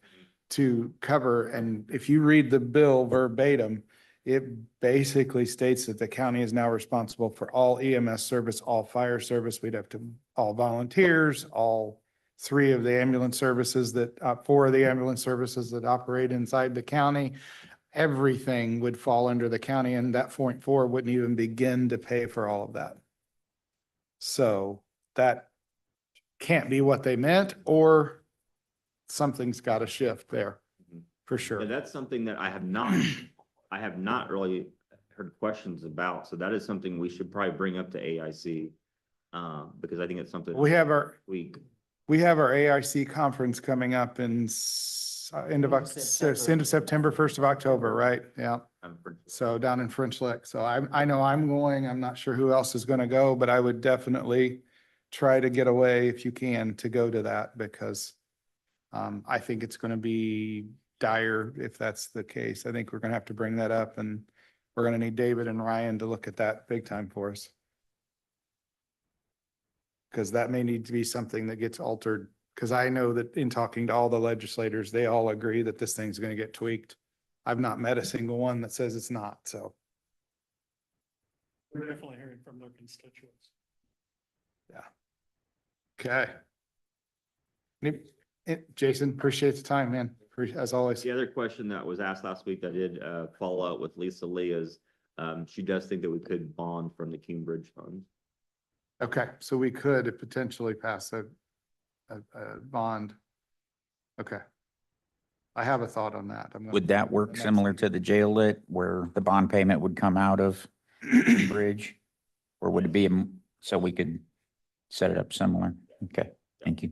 to cover. And if you read the bill verbatim, it basically states that the county is now responsible for all EMS service, all fire service. We'd have to, all volunteers, all three of the ambulance services that, four of the ambulance services that operate inside the county. Everything would fall under the county, and that 0.4 wouldn't even begin to pay for all of that. So that can't be what they meant, or something's got to shift there, for And sure. that's something that I have not really heard questions about. So that is something we should probably bring up to AIC. Because I think it's something. We have our Week. AIC conference coming up in end of September, 1st of October, right? Yeah. For So down in French Lick. So I know I'm going. I'm not sure who else is going to go, but I would definitely try to get away if you can to go to that because I think it's going to be dire if that's the case. I think we're going to have to bring that up and we're going to need David and Ryan to look at that big time for us. Because that may need to be something that gets altered. Because I know that in talking to all the legislators, they all agree that this thing's going to get tweaked. I've not met a single one that says it's not, so. We're definitely hearing from their constituents. Okay. Jason, appreciate the time, man, as always. The other question that was asked last week that I did follow up with Lisa Lee is she does think that we could bond from the Cume Bridge Fund. Okay, so we could potentially pass a bond. Okay. I have a thought on that. Would that work similar to the jail lit where the bond payment would come out of the bridge? Or would it be, so we could set it up similar? Okay, thank you.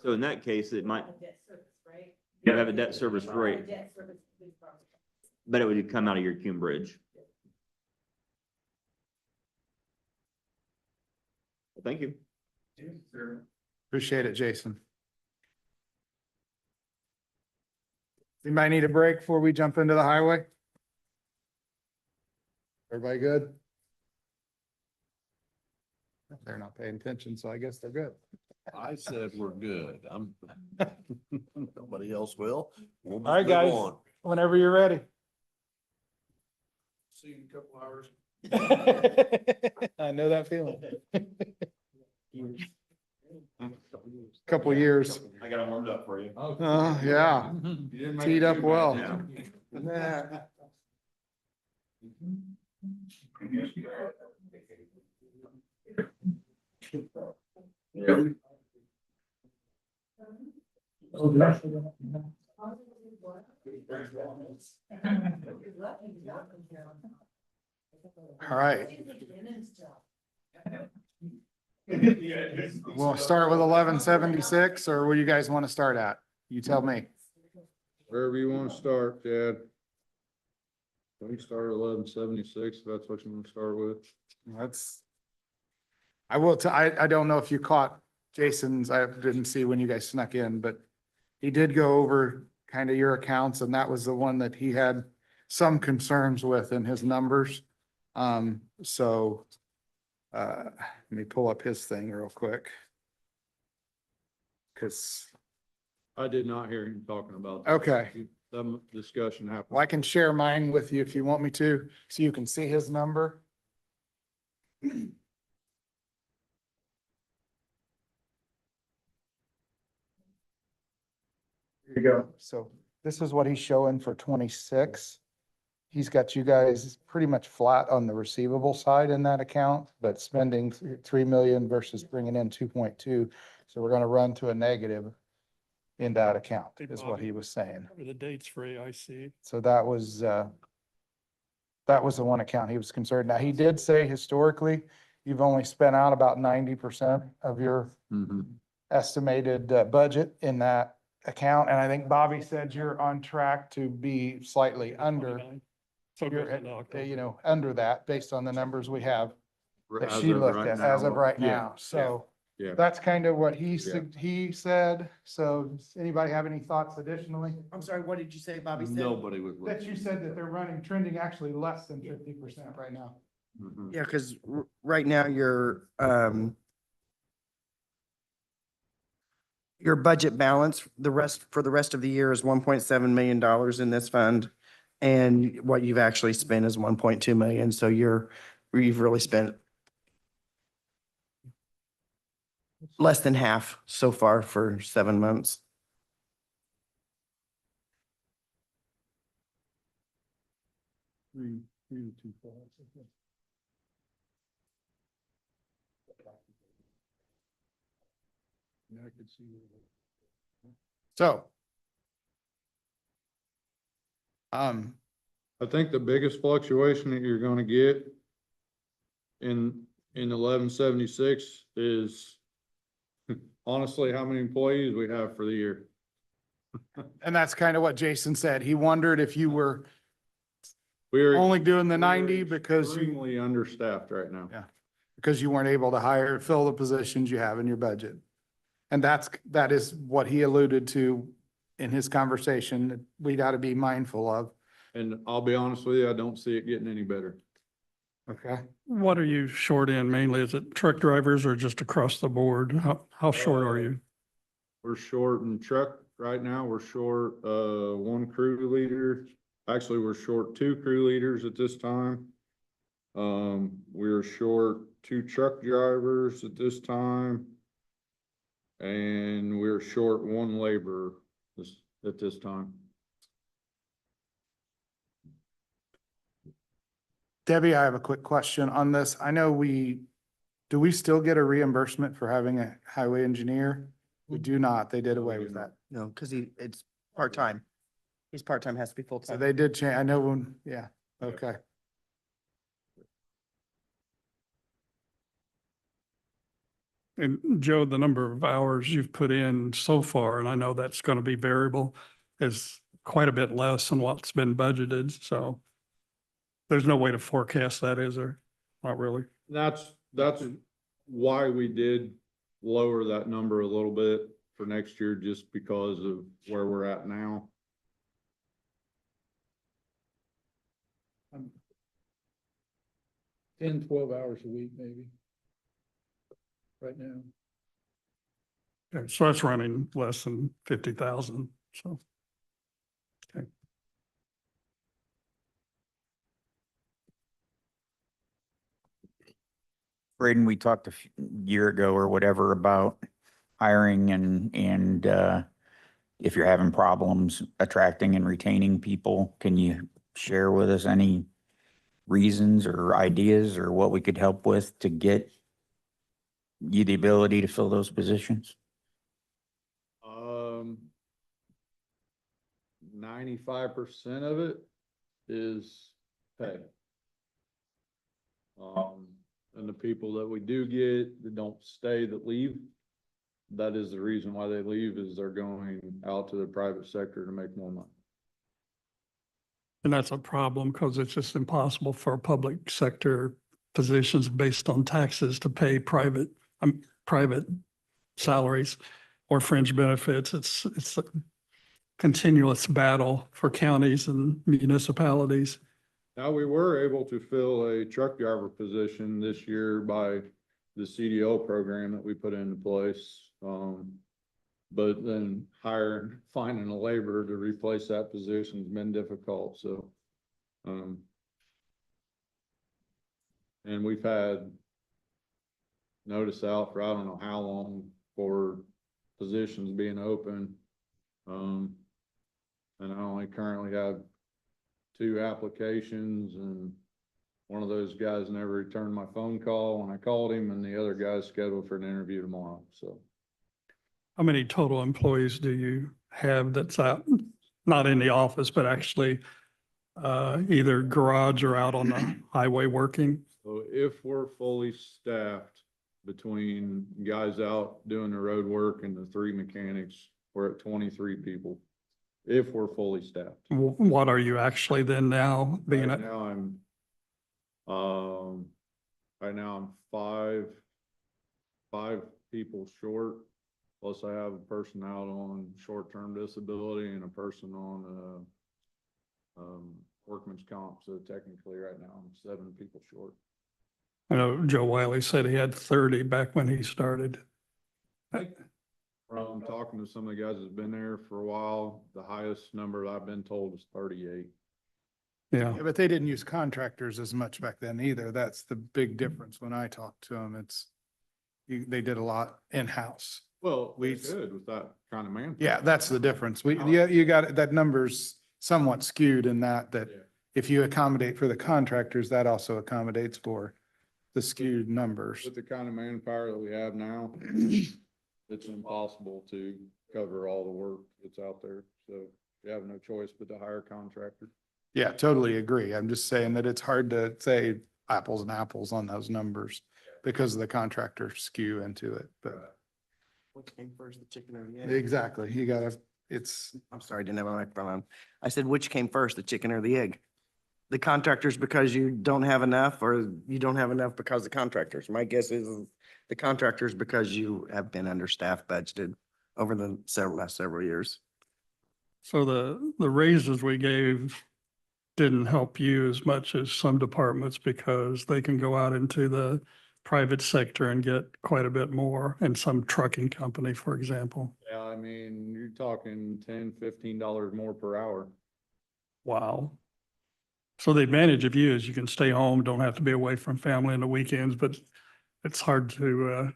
So in that case, it might, Debt service, right? you have a debt service rate, Debt service, please, property. but it would come out of your Cume Bridge. Well, thank you. Appreciate it, Jason. Anybody need a break before we jump into the highway? Everybody good? They're not paying attention, so I guess they're good. I said we're good. Nobody else will. We'll All right, move guys. on. Whenever you're ready. See you in a couple hours. I know that feeling. Couple years. I got them warmed up for you. Oh, yeah. Teed up well. Yeah. All right. We'll start with 1176, or what do you guys want to start at? You tell me. Wherever you want to start, Chad. We can start at 1176, if that's what you want to start with. I don't know if you caught Jason's, I didn't see when you guys snuck in, but he did go over kind of your accounts, and that was the one that he had some concerns with in his numbers. Let me pull up his thing real quick. Cause, I did not hear him talking about. that. okay, Some discussion happened. well, I can share mine with you if you want me to, so you can see his number. Here you go. So this is what he's showing for 26. He's got you guys pretty much flat on the receivable side in that account, but spending 3 million versus bringing in 2.2. So we're gonna run to a negative in that account, is what he was saying. The dates for AIC. So that was the one account he was concerned. Now, he did say historically, you've only spent out about 90% of your estimated budget in that account. And I think Bobby said you're on track to be slightly under, So you're at, under that based on the numbers we have that As she of looked right at as of now, right yeah, now. So yeah. that's kind of what he Yeah. he said. So does anybody have any thoughts additionally? I'm sorry, what did you say, Bobby said? Nobody was. That you said that they're trending actually less than 50% right now. Mhm. Yeah, because right now your budget balance, for the rest of the year is $1.7 million in this fund. And what you've actually spent is 1.2 million. So you've really spent less than half so far for 7 months. So. I think the biggest fluctuation that you're gonna get in 1176 is honestly, how many employees we have for the year. And that's kind of what Jason said. He wondered if you were We're only doing the we're 90 because you, extremely understaffed right now. Yeah. because you weren't able to fill the positions you have in your budget. And that is what he alluded to in his conversation that we got to be mindful of. And I'll be honest with you, I don't see it getting any better. Okay. What are you short in mainly? Is it truck drivers or just across the board? How short are you? We're short in truck right now. We're short, one crew leader. Actually, we're short two crew leaders at this time. We're short two truck drivers at this time. And we're short one laborer at this time. Debbie, I have a quick question on this. I know do we still get a reimbursement for having a highway engineer? We do not. They did away with that. No, because it's part-time. He's part-time, has to be So full-time. they did change. I know when, yeah, okay. And Joe, the number of hours you've put in so far, and I know that's going to be variable, is quite a bit less than what's been budgeted. So there's no way to forecast that, is there? Not really. That's why we did lower that number a little bit for next year, just because of where we're at now. 10, 12 hours a week, maybe. Right now. Okay, so that's running less than 50,000. So. Okay. Braden, we talked year ago or whatever about hiring and if you're having problems attracting and retaining people, can you share with us any reasons or ideas or what we could help with to get you the ability to fill those positions? 95% of it is pay. And the people that we do get that don't stay, that leave, that is the reason why they leave, is they're going out to the private sector to make more money. And that's a problem because it's just impossible for public sector positions based on taxes to pay private salaries or fringe benefits. It's a continuous battle for counties and municipalities. Now, we were able to fill a truck driver position this year by the CDL program that we put into place. But then finding a laborer to replace that position has been difficult, so. And we've had notice out for I don't know how long for positions being open. And I only currently have 2 applications, and one of those guys never returned my phone call when I called him, and the other guy's scheduled for an interview tomorrow, so. How many total employees do you have that's out, not in the office, but actually either garage or out on the highway working? So if we're fully staffed between guys out doing the road work and the 3 mechanics, we're at 23 people. If we're fully staffed. What are you actually then now being Right at? now I'm 5 people short. Plus I have a person out on short-term disability and a person on, workman's comp. So technically right now I'm 7 people short. I know Joe Wiley said he had 30 back when he started. From talking to some of the guys that's been there for a while, the highest number I've been told is 38. Yeah. Yeah, but they didn't use contractors as much back then either. That's the big difference when I talked to them. They did a lot in-house. Well, we We- could with that kind of manpower. Yeah, that's the difference. You got it. That number's somewhat skewed in that Yeah. if you accommodate for the contractors, that also accommodates for the skewed numbers. With the kind of manpower that we have now, it's impossible to cover all the work that's out there. So you have no choice but to hire a contractor. Yeah, totally agree. I'm just saying that it's hard to say apples and apples on those numbers because of the contractor skew into it, but Which came first, the chicken or the egg? exactly, you gotta, it's, I'm sorry, I didn't have my microphone on. I said, which came first, the chicken or the egg? the contractors because you don't have enough, or you don't have enough because the contractors? My guess is the contractors because you have been understaffed budgeted over the last several years. So the raises we gave didn't help you as much as some departments because they can go out into the private sector and get quite a bit more, and some trucking company, for example. Yeah, I mean, you're talking $10, $15 more per hour. Wow. So the advantage of you is you can stay home, don't have to be away from family on the weekends, but it's hard to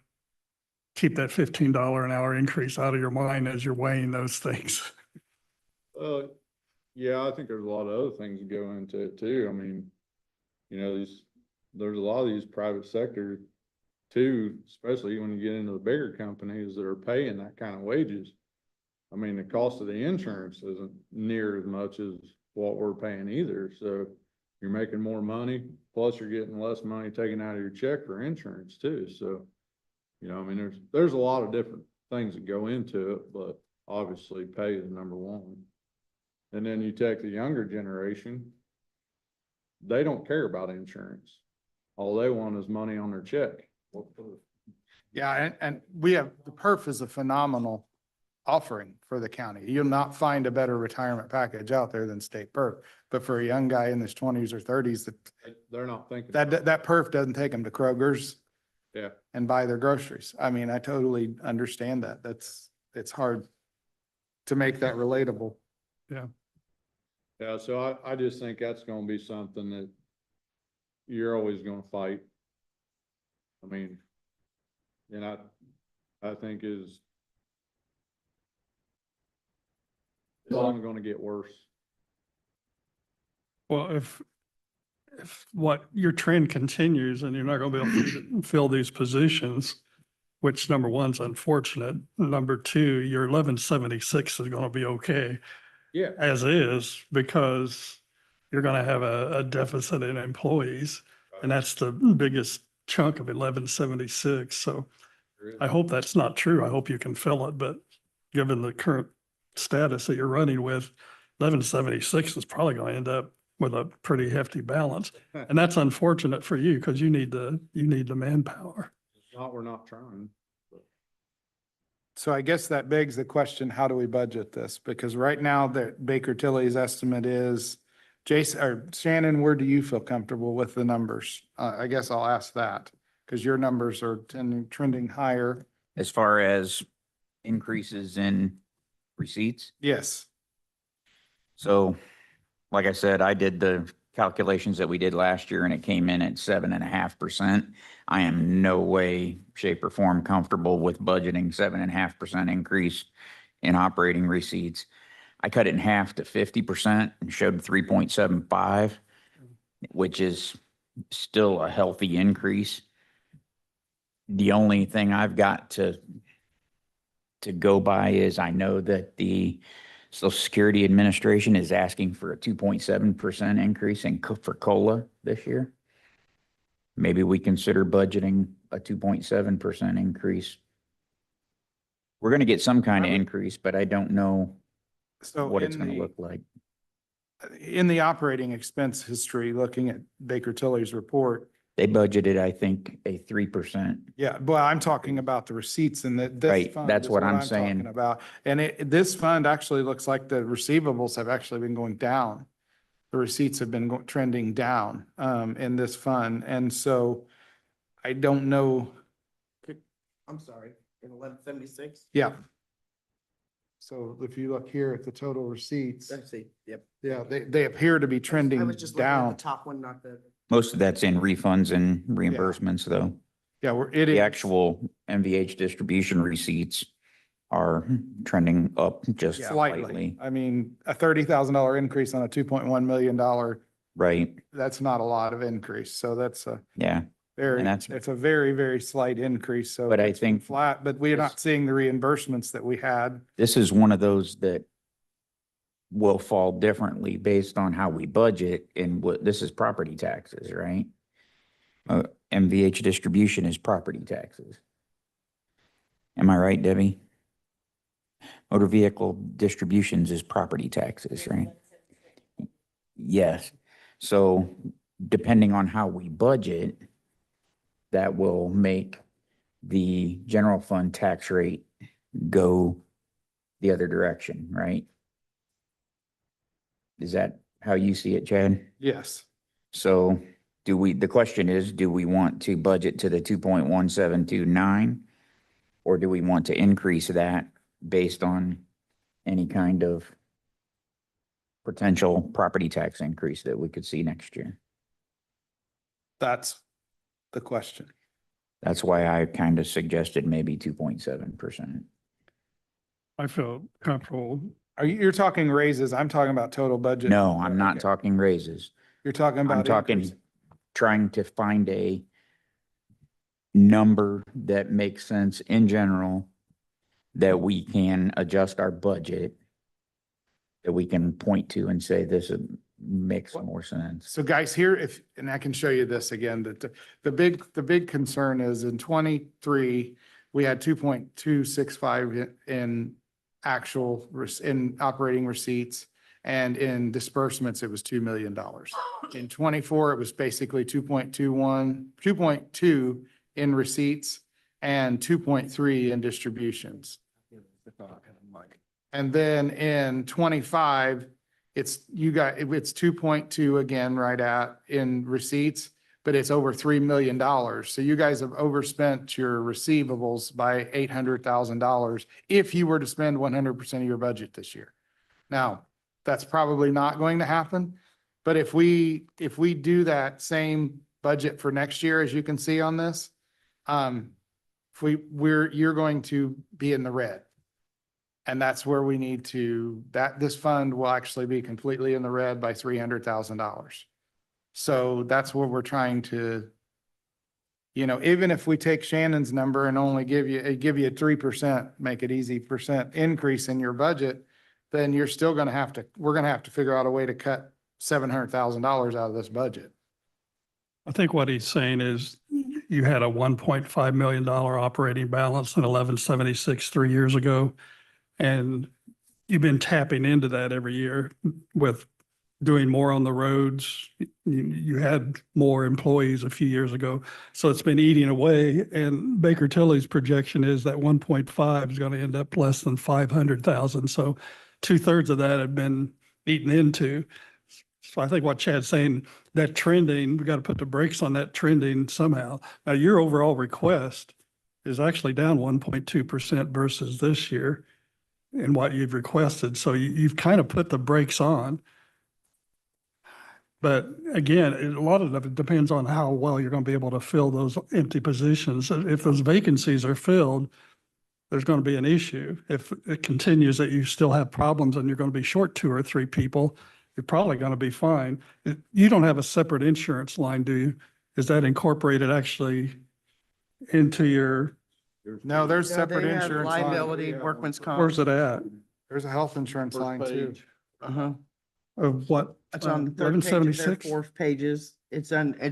keep that $15 an hour increase out of your mind as you're weighing those things. Yeah, I think there's a lot of other things that go into it too. I mean, there's a lot of these private sector too, especially when you get into the bigger companies that are paying that kind of wages. I mean, the cost of the insurance isn't near as much as what we're paying either. So you're making more money, plus you're getting less money taken out of your check for insurance too. So, I mean, there's a lot of different things that go into it, but obviously pay is number one. And then you take the younger generation, they don't care about insurance. All they want is money on their check. Yeah, and we have, the perf is a phenomenal offering for the county. You'll not find a better retirement package out there than state perf. But for a young guy in his 20s or 30s, They're not thinking. that perf doesn't take them to Kroger's Yeah. and buy their groceries. I mean, I totally understand that. It's hard to make that relatable. Yeah, so I just think that's gonna be something that you're always gonna fight. I mean, and I think it's only gonna get worse. Well, if what your trend continues and you're not going to be able to fill these positions, which number one's unfortunate. Number two, your 1176 is going to be okay Yeah. as is, because you're going to have a deficit in employees, and that's the biggest chunk of 1176. So I hope that's not true. I hope you can fill it, but given the current status that you're running with, 1176 is probably going to end up with a pretty hefty balance. And that's unfortunate for you because you need the manpower. Not, we're not trying. So I guess that begs the question, how do we budget this? Because right now the Baker Tilly's estimate is, Jason or Shannon, where do you feel comfortable with the numbers? I guess I'll ask that because your numbers are trending higher. As far as increases in receipts. Yes. So, like I said, I did the calculations that we did last year and it came in at 7.5%. I am no way, shape or form comfortable with budgeting 7.5% increase in operating receipts. I cut it in half to 50% and showed 3.75, which is still a healthy increase. The only thing I've got to go by is I know that the Social Security Administration is asking for a 2.7% increase for COLA this year. Maybe we consider budgeting a 2.7% increase. We're going to get some kind of increase, but I don't know So what it's in going to the, look like. in the operating expense history, looking at Baker Tilly's report, They budgeted, I think, a 3%. yeah, well, I'm talking about the receipts and that this Right, fund that's is what I'm talking saying. about. And this fund actually looks like the receivables have actually been going down. The receipts have been trending down in this fund. And so I don't know. I'm sorry, in 1176? Yeah. So if you look here at the total receipts, Let's see, yep. yeah, they appear to be I trending was just looking at down. the top one, not the. Most of that's in refunds and reimbursements, though. Yeah, it is. The actual MVH distribution receipts are trending up just Slightly. slightly. I mean, a $30,000 increase on a $2.1 million, Right, that's not a lot of increase. So that's a yeah. very, And that's- it's a very, very slight increase. So But I it's been think flat, but we're not seeing the reimbursements that we had. this is one of those that will fall differently based on how we budget, and what, this is property taxes, right? MVH distribution is property taxes. Am I right, Debbie? Motor vehicle distributions is property taxes, right? Yes. So depending on how we budget, that will make the general fund tax rate go the other direction, right? Is that how you see it, Chad? Yes. So the question is, do we want to budget to the 2.1729? Or do we want to increase that based on any kind of potential property tax increase that we could see next year? That's the question. That's why I kind of suggested maybe 2.7%. I feel comfortable. You're talking raises. I'm talking about total budget. No, I'm not Okay. talking raises. You're talking I'm about talking, increase. trying to find a number that makes sense in general, that we can adjust our budget, that we can point to and say, this makes more sense. So guys, here, and I can show you this again, that the big concern is in 23, we had 2.265 in actual, in operating receipts. And in disbursements, it was $2 million. In 24, it was basically 2.2 in receipts and 2.3 in distributions. And then in 25, it's 2.2 again, right in receipts, but it's over $3 million. So you guys have overspent your receivables by $800,000 if you were to spend 100% of your budget this year. Now, that's probably not going to happen, but if we do that same budget for next year, as you can see on this, you're going to be in the red. And that's where we need to, this fund will actually be completely in the red by $300,000. So that's what we're trying to, even if we take Shannon's number and only give you a 3%, make it easy, percent increase in your budget, then you're still going to have to, we're going to have to figure out a way to cut $700,000 out of this budget. I think what he's saying is you had a $1.5 million operating balance in 1176 3 years ago. And you've been tapping into that every year with doing more on the roads. You had more employees a few years ago. So it's been eating away. And Baker Tilly's projection is that 1.5 is going to end up less than 500,000. So 2/3 of that had been eaten into. So I think what Chad's saying, that trending, we got to put the brakes on that trending somehow. Now, your overall request is actually down 1.2% versus this year in what you've requested. So you've kind of put the brakes on. But again, a lot of it depends on how well you're going to be able to fill those empty positions. If those vacancies are filled, there's going to be an issue. If it continues that you still have problems and you're going to be short 2 or 3 people, you're probably going to be fine. You don't have a separate insurance line, do you? Is that incorporated actually into your, No, there's Yeah, separate they have insurance line. liability, workman's comp. where's it at? There's a health insurance First line too. page. Uh-huh. Of what? It's on the third page of their 1176? 4 pages. It's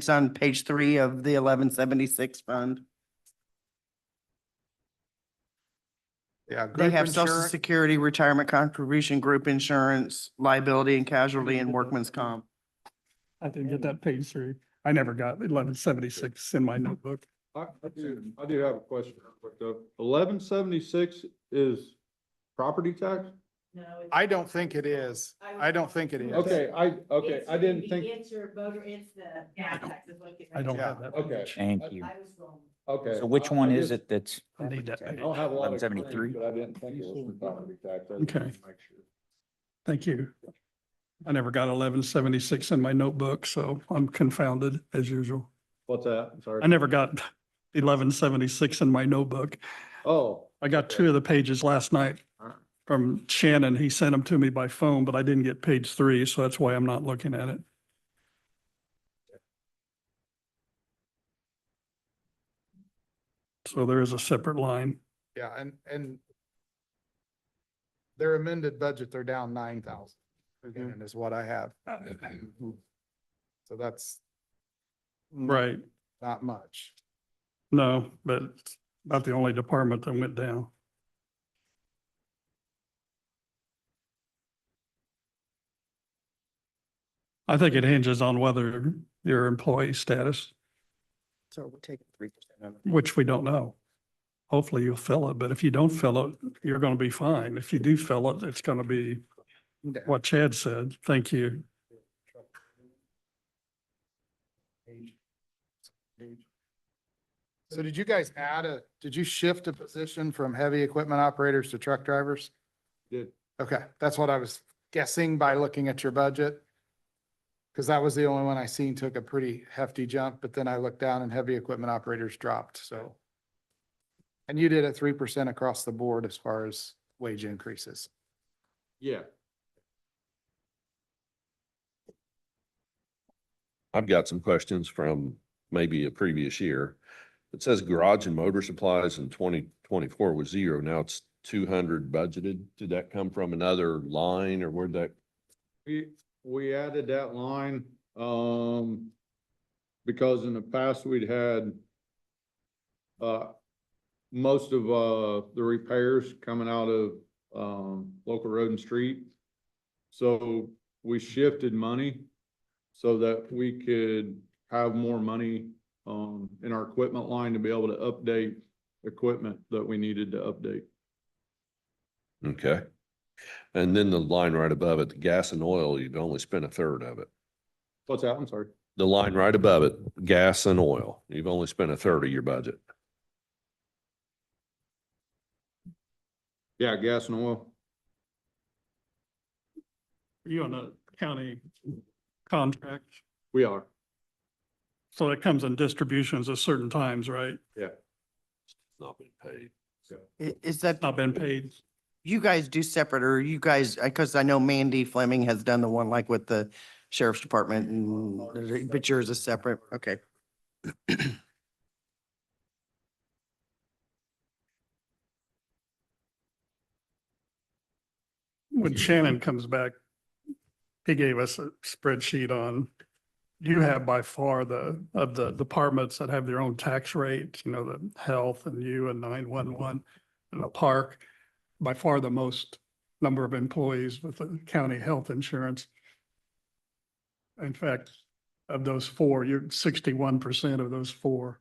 on page 3 of the 1176 fund. Yeah. They group have social insurance. security, retirement contribution, group insurance, liability and casualty, and workman's comp. I didn't get that page 3. I never got 1176 in my notebook. I do have a question real quick though. 1176 is property tax? No. I don't think it is. I don't think it is. Okay, I didn't think, It's your voter, it's the gas tax is what. I don't have that. okay, page. Thank you. I was wrong. okay. So which one is it that's? I need that I page. don't have a lot of. 1173? But I didn't think it was for property tax. I just Okay. wanted to make sure. Thank you. I never got 1176 in my notebook, so I'm confounded as usual. What's that? I'm sorry. I never got 1176 in my notebook. Oh, I got 2 of the pages last night from Shannon. He sent them to me by phone, but I didn't get page 3, so that's why I'm not looking at it. So there is a separate line. Yeah, and their amended budget, they're down 9,000. Again, is what I have. So that's Right. not much. No, but it's not the only department that went down. I think it hinges on whether your employee status, So we're taking 3%. which we don't know. Hopefully you'll fill it, but if you don't fill it, you're going to be fine. If you do fill it, it's going to be what Chad said. Thank you. So did you guys did you shift a position from heavy equipment operators to truck drivers? Did. Okay, that's what I was guessing by looking at your budget. Because that was the only one I seen took a pretty hefty jump, but then I looked down and heavy equipment operators dropped, so. And you did a 3% across the board as far as wage increases. Yeah. I've got some questions from maybe a previous year. It says garage and motor supplies in 2024 was 0. Now it's 200 budgeted. Did that come from another line or where'd that? We added that line, because in the past we'd had, most of, the repairs coming out of, local road and street. So we shifted money so that we could have more money, in our equipment line to be able to update equipment that we needed to update. Okay. And then the line right above it, the gas and oil, you've only spent a third of it. What's that? I'm sorry. The line right above it, gas and oil, you've only spent a third of your budget. Yeah, gas and oil. Are you on a county contract? We are. So it comes in distributions at certain times, right? Yeah. It's not been paid. Is that, Not been paid. you guys do separate or you guys, because I know Mandy Fleming has done the one like with the sheriff's department and, but yours is separate. Okay. When Shannon comes back, he gave us a spreadsheet on, you have by far of the departments that have their own tax rate, you know, the health and you and 911 and the park, by far the most number of employees with the county health insurance. In fact, of those four, you're 61% of those four.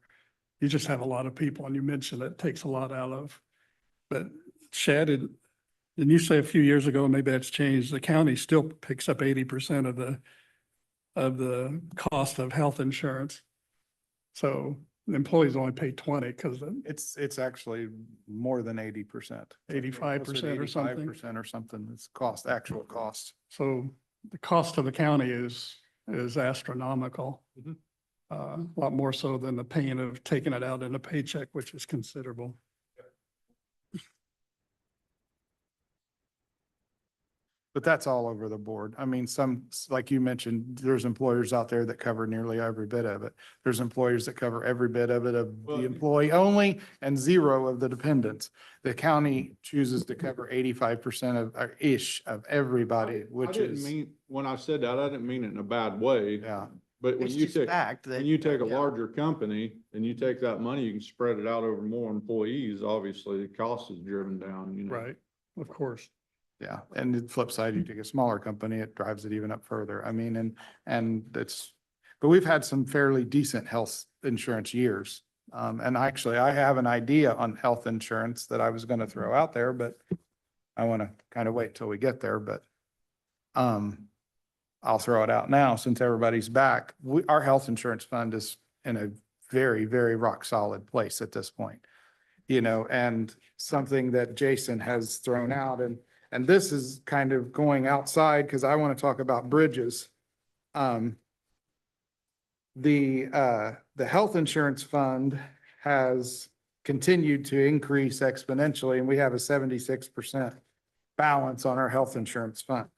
You just have a lot of people, and you mentioned it takes a lot out of. But Chad, didn't you say a few years ago, maybe that's changed, the county still picks up 80% of the cost of health insurance. So the employees only pay 20 because It's actually more than 80%. 85% or something. 85% or something. It's cost, actual cost. So the cost to the county is astronomical. Mhm. A lot more so than the pain of taking it out in a paycheck, which is considerable. But that's all over the board. I mean, like you mentioned, there's employers out there that cover nearly every bit of it. There's employers that cover every bit of it of Well- the employee only and 0 of the dependents. The county chooses to cover 85% of, or ish of everybody, I which didn't is, mean, when I said that, I didn't mean it in a bad way. yeah. But when It's you just take, fact that. when you take a yeah. larger company and you take that money, you can spread it out over more employees, obviously, the cost is driven down, you know. Right, of course. Yeah, and the flip side, you take a smaller company, it drives it even up further. I mean, and but we've had some fairly decent health insurance years. And actually, I have an idea on health insurance that I was gonna throw out there, but I want to kind of wait till we get there, but I'll throw it out now since everybody's back. Our health insurance fund is in a very, very rock solid place at this point. You know, and something that Jason has thrown out and this is kind of going outside because I want to talk about bridges. The health insurance fund has continued to increase exponentially, and we have a 76% balance on our health insurance fund.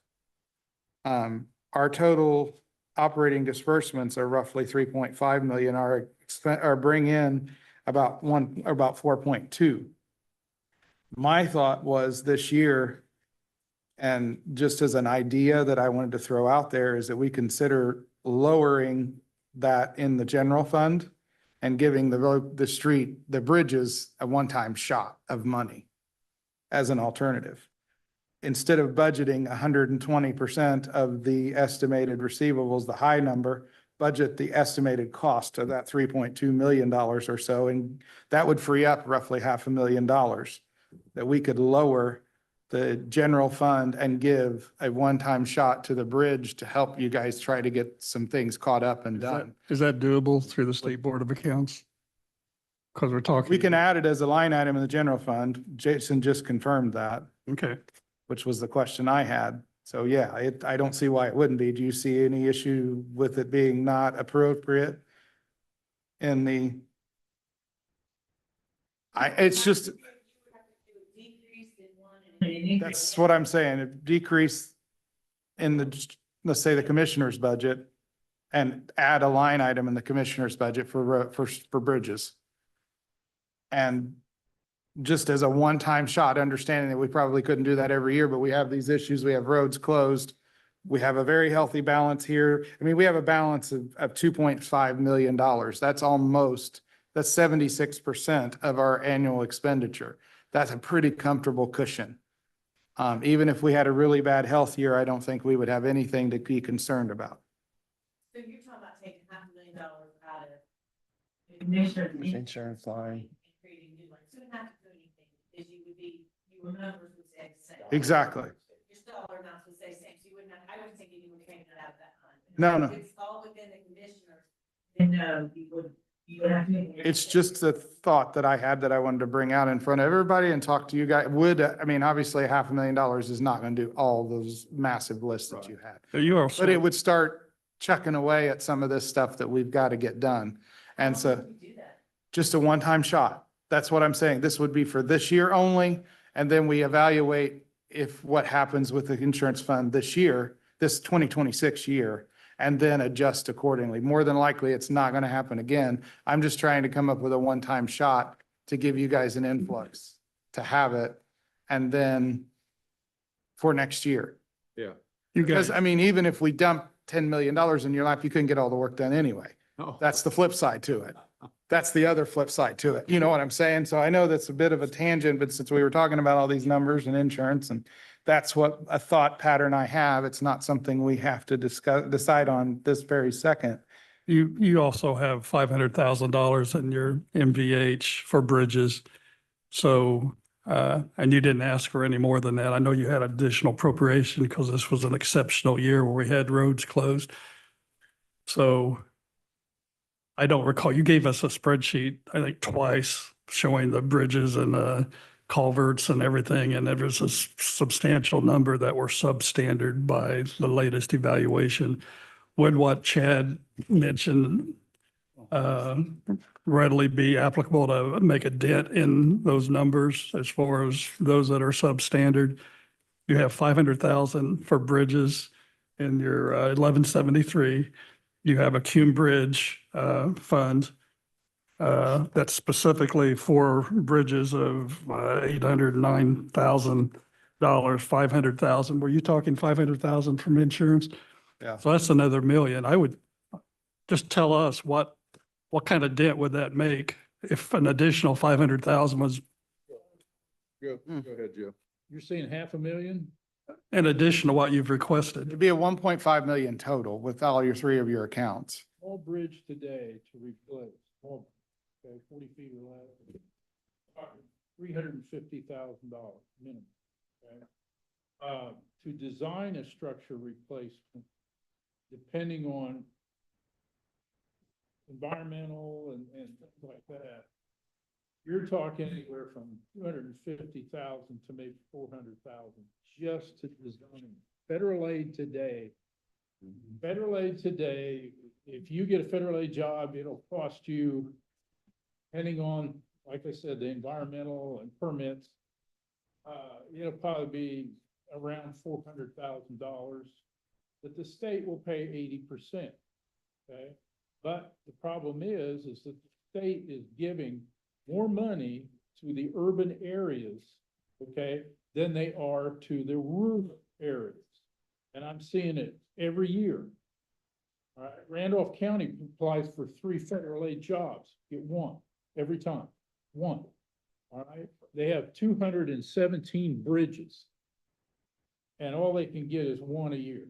Our total operating disbursements are roughly 3.5 million, our bring in about 4.2. My thought was this year, and just as an idea that I wanted to throw out there, is that we consider lowering that in the general fund and giving the bridges a one-time shot of money as an alternative. instead of budgeting 120% of the estimated receivables, the high number, budget the estimated cost of that $3.2 million or so, and that would free up roughly $500,000 that we could lower the general fund and give a one-time shot to the bridge to help you guys try to get some things caught up and done. Is that doable through the State Board of Accounts? Because we're talking. We can add it as a line item in the general fund. Jason just confirmed that, Okay. which was the question I had. So yeah, I don't see why it wouldn't be. Do you see any issue with it being not appropriate in the? It's just, Decrease in one and an increase. that's what I'm saying. It decrease in the, let's say the commissioner's budget and add a line item in the commissioner's budget for bridges. And just as a one-time shot, understanding that we probably couldn't do that every year, but we have these issues. We have roads closed. We have a very healthy balance here. I mean, we have a balance of $2.5 million. That's 76% of our annual expenditure. That's a pretty comfortable cushion. Even if we had a really bad health year, I don't think we would have anything to be concerned about. So you're talking about taking $500,000 out of the commissioner's. Insurance line. And creating new ones. So you don't have to do anything, because you would be, your numbers would stay the same. Exactly. Your dollar amounts would stay the same, so you wouldn't have, I was thinking you would take it out of that fund. No, no. If it's all within the commissioners, then no, you would have to. make it- It's just a thought that I had that I wanted to bring out in front of everybody and talk to you guys. I mean, obviously $500,000 is not going to do all those massive lists that you had. You also. But it would start chucking away at some of this stuff that we've got to get done. And How so would you do that? just a one-time shot. That's what I'm saying. This would be for this year only. And then we evaluate if what happens with the insurance fund this year, this 2026 year, and then adjust accordingly. More than likely, it's not going to happen again. I'm just trying to come up with a one-time shot to give you guys an influx to have it. And then for next year. Yeah. You Because guys, I mean, even if we dump $10 million in your lap, you couldn't get all the work done anyway. Oh. That's the flip side to it. That's the other flip side to it. You know what I'm saying? So I know that's a bit of a tangent, but since we were talking about all these numbers and insurance, and that's what a thought pattern I have, it's not something we have to decide on this very second. you also have $500,000 in your MVH for bridges. So, and you didn't ask for any more than that. I know you had additional appropriation because this was an exceptional year where we had roads closed. So I don't recall, you gave us a spreadsheet, I think twice, showing the bridges and culverts and everything, and there was a substantial number that were substandard by the latest evaluation. Would what Chad mentioned readily be applicable to make a dent in those numbers as far as those that are substandard? You have 500,000 for bridges in your 1173. You have a Cume Bridge fund that's specifically for bridges of $809,000, 500,000. Were you talking 500,000 from insurance? Yeah. So that's another million. I would just tell us what kind of dent would that make if an additional 500,000 was Go ahead, Joe. You're saying 500,000? in addition to what you've requested? It'd be a 1.5 million total with all your three of your accounts. Small bridge today to replace, small, okay, 40 feet or less. $350,000 minimum, okay? To design a structure replacement, depending on environmental and things like that, you're talking anywhere from 250,000 to maybe 400,000 just to design. Federal aid today, if you get a federal aid job, it'll cost you, depending on, like I said, the environmental and permits, it'll probably be around $400,000, but the state will pay 80%. Okay, but the problem is that the state is giving more money to the urban areas, okay, than they are to the rural areas. And I'm seeing it every year. All right, Randolph County applies for 3 federal aid jobs, get 1 every time, 1. All right, they have 217 bridges. and all they can get is one a year.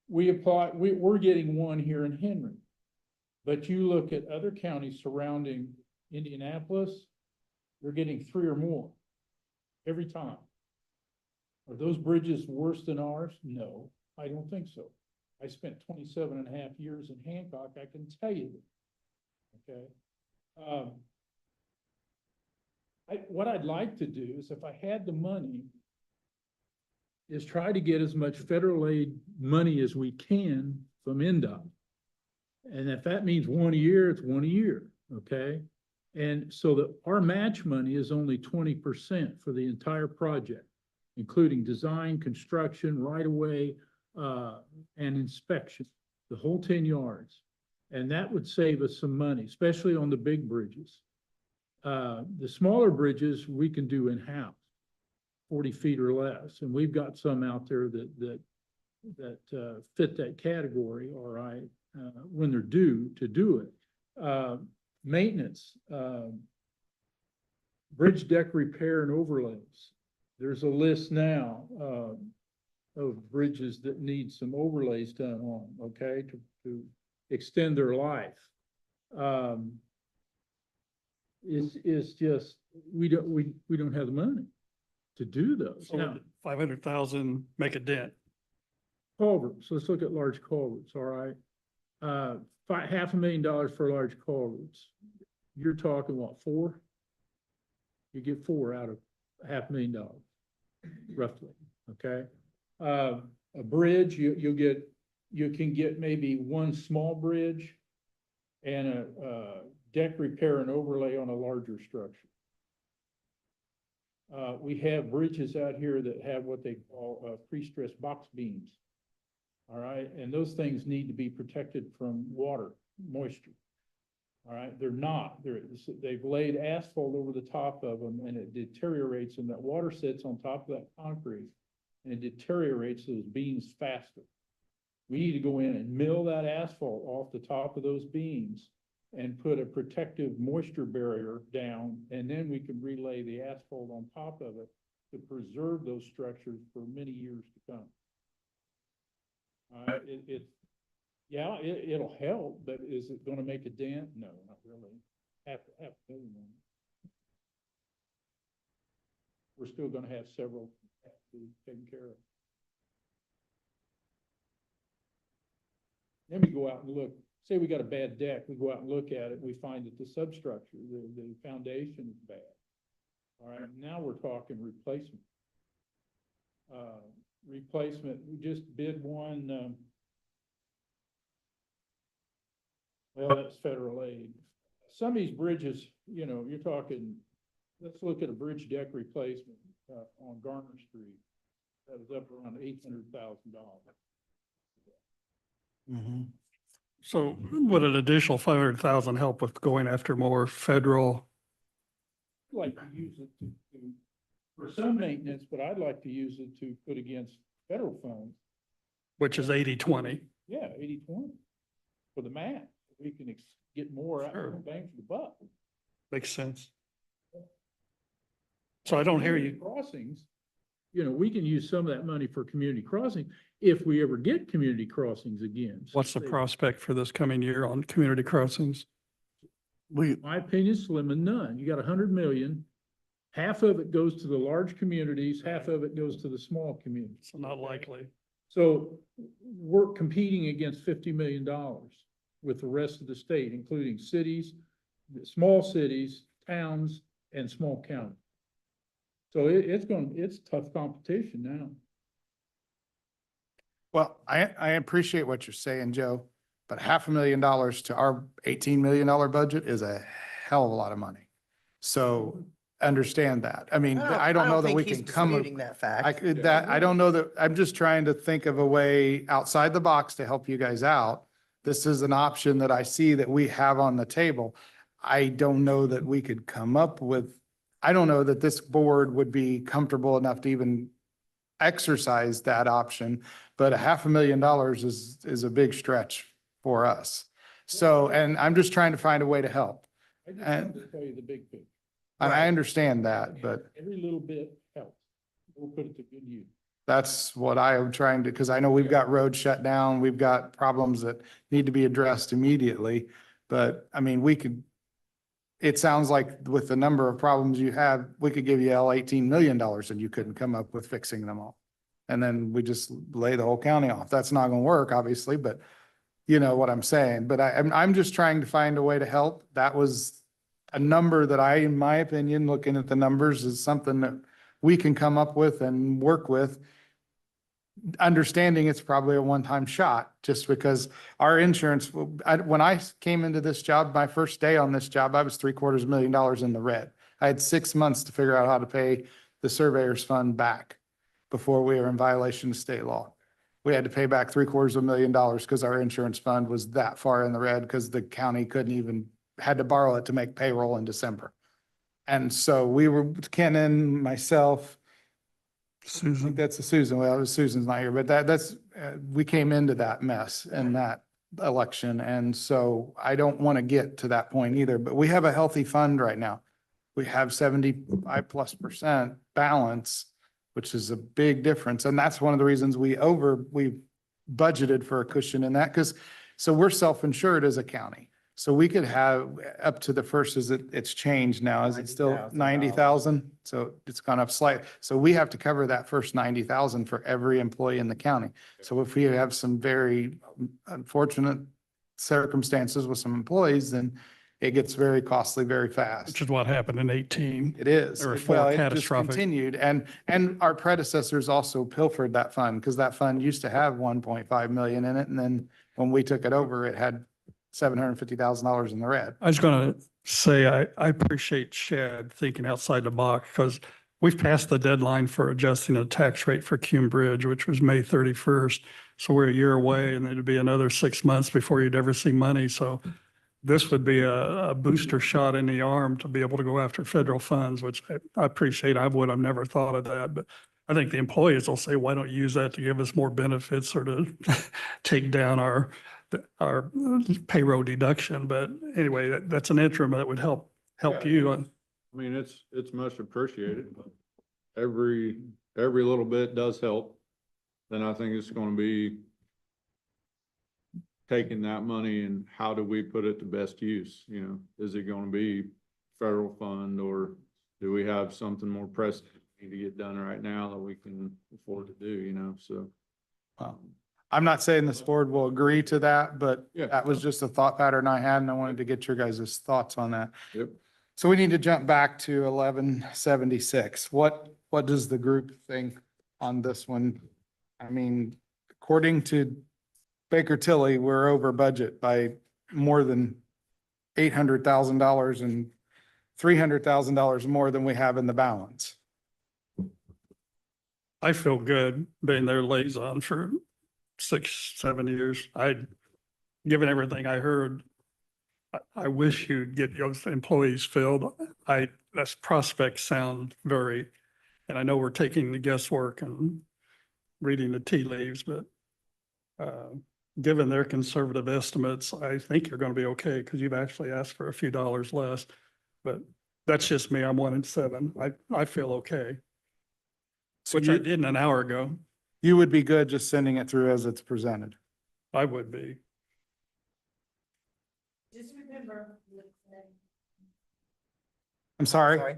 We're getting one here in Henry. But you look at other counties surrounding Indianapolis, they're getting 3 or more every time. Are those bridges worse than ours? No, I don't think so. I spent 27.5 years in Hancock, I can tell you that. Okay. What I'd like to do is if I had the money, is try to get as much federal aid money as we can from NDOT. And if that means one a year, it's one a year, okay? And so that our match money is only 20% for the entire project, including design, construction, right-of-way, and inspection, the whole 10 yards. And that would save us some money, especially on the big bridges. The smaller bridges, we can do in-house, 40 feet or less. And we've got some out there that fit that category, all right, when they're due to do it. Maintenance, bridge deck repair and overlays. There's a list now of bridges that need some overlays done on, okay, to extend their life. It's just, we don't have the money to do those. So Now, 500,000 make a dent. culverts, let's look at large culverts, all right? $500,000 for large culverts. You're talking what, 4? You get 4 out of $500,000, roughly, okay? A bridge, you can get maybe one small bridge and a deck repair and overlay on a larger structure. We have bridges out here that have what they call pre-stressed box beams. All right, and those things need to be protected from water, moisture. All right, they've laid asphalt over the top of them and it deteriorates, and that water sits on top of that concrete and it deteriorates those beams faster. We need to go in and mill that asphalt off the top of those beams and put a protective moisture barrier down, and then we can relay the asphalt on top of it to preserve those structures for many years to come. It'll help, but is it gonna make a dent? No, not really. Half a million. We're still gonna have several to be taken care of. Then we go out and look, say we got a bad deck, we go out and look at it, we find that the substructure, the foundation is bad. All right, now we're talking replacement. Replacement, we just bid one, well, that's federal aid. Some of these bridges, you know, you're talking, let's look at a bridge deck replacement, on Garner Street. That was up around $800,000. So would an additional 500,000 help with going after more federal? Like to use it for some maintenance, but I'd like to use it to put against federal funds. Which is 80-20. Yeah, 80-20 for the match. We can get more out of the bang for the buck. Makes sense. So I don't hear you. Crossings, you know, we can use some of that money for community crossing if we ever get community crossings again. What's the prospect for this coming year on community crossings? My opinion, slim and none. You got 100 million. Half of it goes to the large communities, half of it goes to the small communities. So not likely. So we're competing against $50 million with the rest of the state, including cities, small cities, towns, and small counties. So it's tough competition now. Well, I appreciate what you're saying, Joe, but $500,000 to our $18 million budget is a hell of a lot of money. So understand that. I mean, I don't know that think we he's can come. disputing that fact. I don't know that, I'm just trying to think of a way outside the box to help you guys out. This is an option that I see that we have on the table. I don't know that we could come up with, I don't know that this board would be comfortable enough to even exercise that option, but $500,000 is a big stretch for us. So, and I'm just trying to find a way to help. I just wanted to tell you the big picture. And I understand that, but Every little bit helps. we'll put it to good use. That's what I am trying to, because I know we've got roads shut down, we've got problems that need to be addressed immediately. But I mean, it sounds like with the number of problems you have, we could give you all $18 million and you couldn't come up with fixing them all. And then we just lay the whole county off. That's not gonna work, obviously, but you know what I'm saying. But I'm just trying to find a way to help. That was a number that in my opinion, looking at the numbers, is something that we can come up with and work with. Understanding it's probably a one-time shot, just because our insurance, when I came into this job, my first day on this job, I was $750,000 in the red. I had 6 months to figure out how to pay the surveyor's fund back before we were in violation of state law. We had to pay back $750,000 because our insurance fund was that far in the red because the county had to borrow it to make payroll in December. And so we were, Ken and myself, I think Susan, that's a Susan. Well, Susan's not here, but we came into that mess and that election. And so I don't want to get to that point either, but we have a healthy fund right now. We have 75+% balance, which is a big difference. And that's one of the reasons we budgeted for a cushion in that, so we're self-insured as a county. So we could have up to the first, it's changed now. Is it still 90,000? So it's gone up slightly. So we have to cover that first 90,000 for every employee in the county. So if we have some very unfortunate circumstances with some employees, then it gets very costly very fast. which is what happened in 18. It is. There were Well, four it just catastrophic. continued. And our predecessors also pilfered that fund because that fund used to have 1.5 million in it. And then when we took it over, it had $750,000 in the red. I was going to say, I appreciate Shad thinking outside the box because we've passed the deadline for adjusting the tax rate for Cume Bridge, which was May 31st. So we're a year away and it'd be another 6 months before you'd ever see money. So this would be a booster shot in the arm to be able to go after federal funds, which I appreciate. I've never thought of that, but I think the employees will say, why don't you use that to give us more benefits or to take down our payroll deduction? But anyway, that's an interim that would help Yeah. you. I mean, it's much appreciated. Every little bit does help. Then I think it's gonna be taking that money and how do we put it to best use, you know? Is it gonna be federal fund or do we have something more pressing we need to get done right now that we can afford to do, you know, so. I'm not saying this board will agree to that, but Yeah. that was just a thought pattern I had and I wanted to get your guys' thoughts on that. Yep. So we need to jump back to 1176. What does the group think on this one? I mean, according to Baker Tilly, we're over budget by more than $800,000 and $300,000 more than we have in the balance. I feel good being their liaison for 6-7 years. Given everything I heard, I wish you'd get those employees filled. That's prospects sound and I know we're taking the guesswork and reading the tea leaves, but given their conservative estimates, I think you're going to be okay because you've actually asked for a few dollars less. But that's just me. I'm 1 in 7. I feel okay, So which I didn't an hour ago. you would be good just sending it through as it's presented. I would be. Just remember. I'm sorry.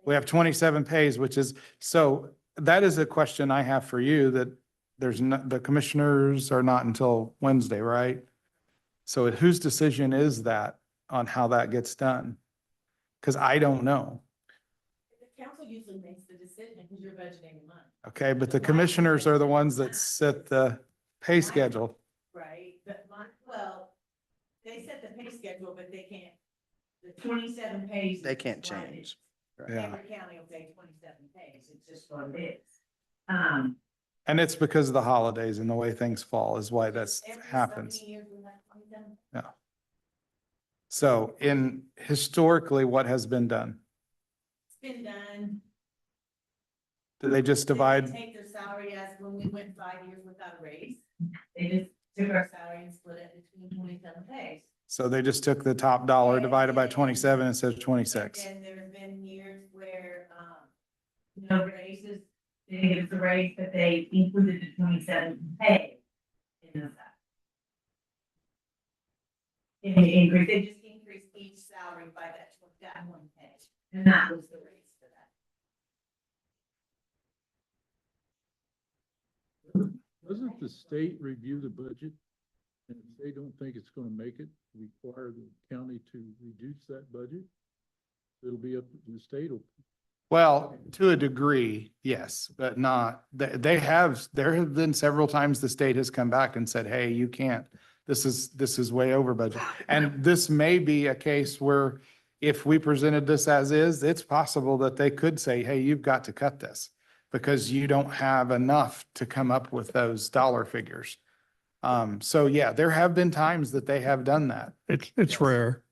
We have 27 pays, so that is a question I have for you that the commissioners are not until Wednesday, right? So whose decision is that on how that gets done? Because I don't know. The council usually makes the decision because you're budgeting the money. Okay, but the commissioners are the ones that set the pay schedule. Right, but they set the pay schedule, but they can't, the 27 pays. They can't is what it change. is. Yeah. Every county will pay 27 pays, it's just what it is. And it's because of the holidays and the way things fall is why that's Every so happens. many years we have 27. So historically, what has been done? It's been done. Do they just They divide? Take their salary as when we went 5 years without a raise. They just took our salary and split it between 27 pays. So they just took the top dollar divided by 27 instead of 26. And there's been years where, no raises, think it was the raise, but they included the 27 pay in the in the increase. They just increased each salary by that one pay, and that was the raise for that. Doesn't the state review the budget? And if they don't think it's gonna make it, require the county to reduce that budget? It'll be up to the state. Well, to a degree, yes, but not, there have been several times the state has come back and said, hey, you can't. This is way over budget. And this may be a case where if we presented this as is, it's possible that they could say, hey, you've got to cut this because you don't have enough to come up with those dollar figures. So yeah, there have been times that they have done that. It's Yes. rare,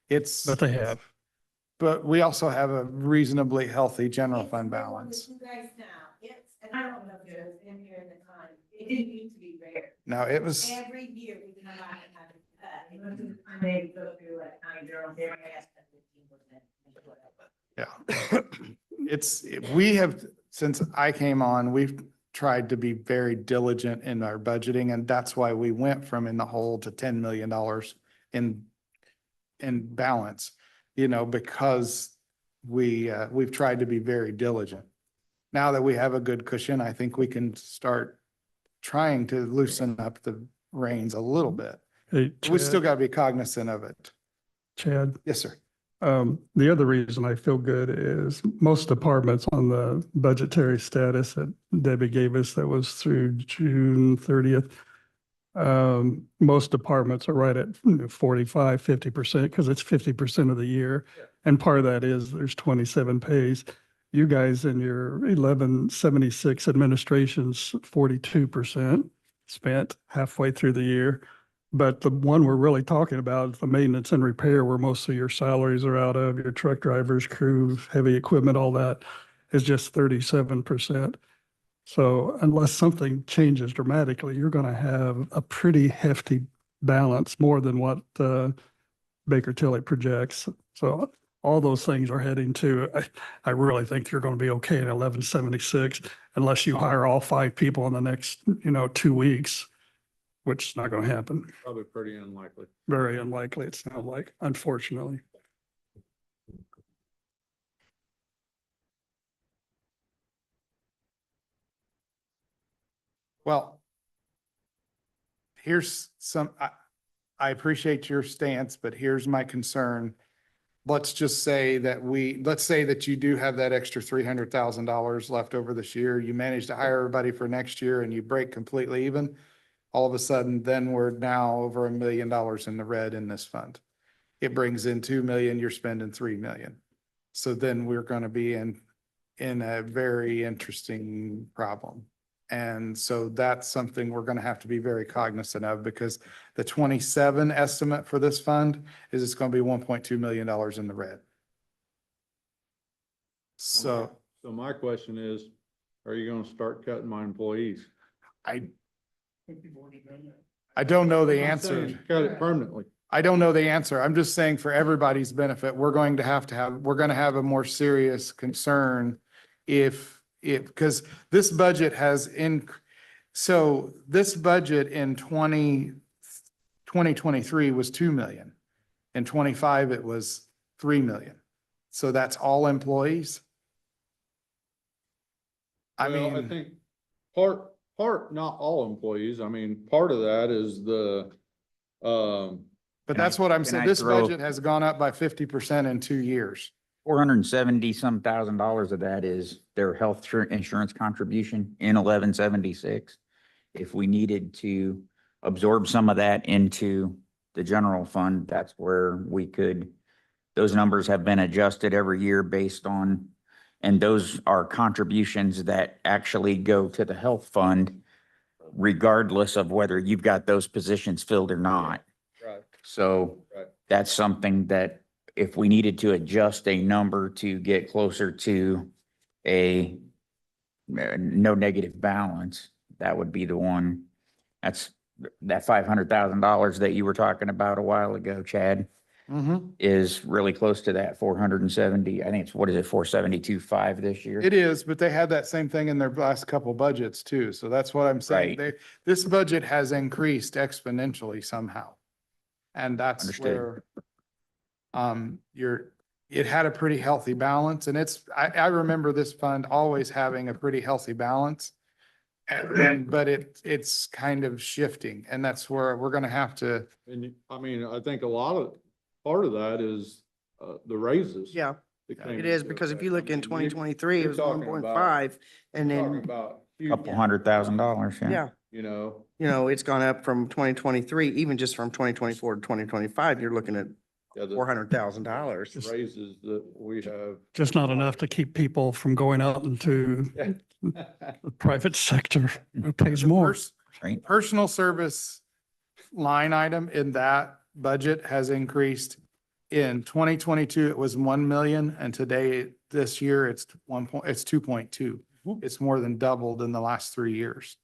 It's, but they have. but we also have a reasonably healthy general It's fund rare balance. with you guys now, and I don't know if it was in here in the time, it didn't used to be rare. Now, it was, Every year we come back and have it cut, and most of the time they go through like county journal, they're asked at 15%. yeah. We have, since I came on, we've tried to be very diligent in our budgeting, and that's why we went from in the hole to $10 million in balance, because we've tried to be very diligent. Now that we have a good cushion, I think we can start trying to loosen up the reins a little bit. Hey, We still Chad, got to be cognizant of it. Chad, Yes, sir. the other reason I feel good is most departments on the budgetary status that Debbie gave us that was through June 30th. Most departments are right at 45, 50% because it's 50% of the year. And part of that is there's 27 pays. You guys in your 1176 administration's 42% spent halfway through the year. But the one we're really talking about is the maintenance and repair, where most of your salaries are out of, your truck drivers, crew, heavy equipment, all that is just 37%. So unless something changes dramatically, you're going to have a pretty hefty balance, more than what Baker Tilly projects. So all those things are heading to, I really think you're going to be okay at 1176 unless you hire all 5 people in the next, 2 weeks, which is not going to happen. Probably pretty unlikely. Very unlikely, it sounds like, unfortunately. Well, here's I appreciate your stance, but here's my concern. Let's just say that let's say that you do have that extra $300,000 left over this year. You manage to hire everybody for next year and you break completely even. All of a sudden, then we're now over $1 million in the red in this fund. It brings in 2 million, you're spending 3 million. So then we're going to be in a very interesting problem. And so that's something we're going to have to be very cognizant of, because the 27 estimate for this fund is it's going to be $1.2 million in the red. So So my question is, are you gonna start cutting my employees? I don't know the I'm answer. saying cut it permanently. I don't know the answer. I'm just saying for everybody's benefit, we're going to have a more serious concern because this budget so this budget in 2023 was 2 million. In 25, it was 3 million. So that's all employees? I Well, I mean, think part, not all employees. I mean, part of that is the, but that's what I'm can saying. I This throw- budget has gone up by 50% in 2 years. 470 some thousand dollars of that is their health insurance contribution in 1176. If we needed to absorb some of that into the general fund, that's where we could, those numbers have been adjusted every year based on, and those are contributions that actually go to the health fund regardless of whether you've got those positions filled or not. right, So right. that's something that if we needed to adjust a number to get closer to a no negative balance, that would be the one. That's that $500,000 that you were talking about a while ago, Chad. is really close to that 470. I think it's, what is it, 472.5 this year? It is, but they had that same thing in their last couple budgets too. So that's what I'm saying. Right. This budget has increased exponentially somehow. And that's Understood. where it had a pretty healthy balance, and I remember this fund always having a pretty healthy balance. But it's kind of shifting, and that's where we're gonna have to, And I mean, I think part of that is, the raises. Yeah, that came it is, into because if effect. you look I in mean, 2023, it you're was talking 1.5, and talking then, about huge, Couple $100,000, yeah. yeah, you know, it's gone up from 2023, even just from 2024 to 2025, you're looking at yeah, the $400,000. raises that we have. Just not enough to keep people from going out into the private sector. It pays more. Right. personal service line item in that budget has increased. In 2022, it was 1 million, and today, this year, it's 2.2. It's more than doubled in the last 3 years.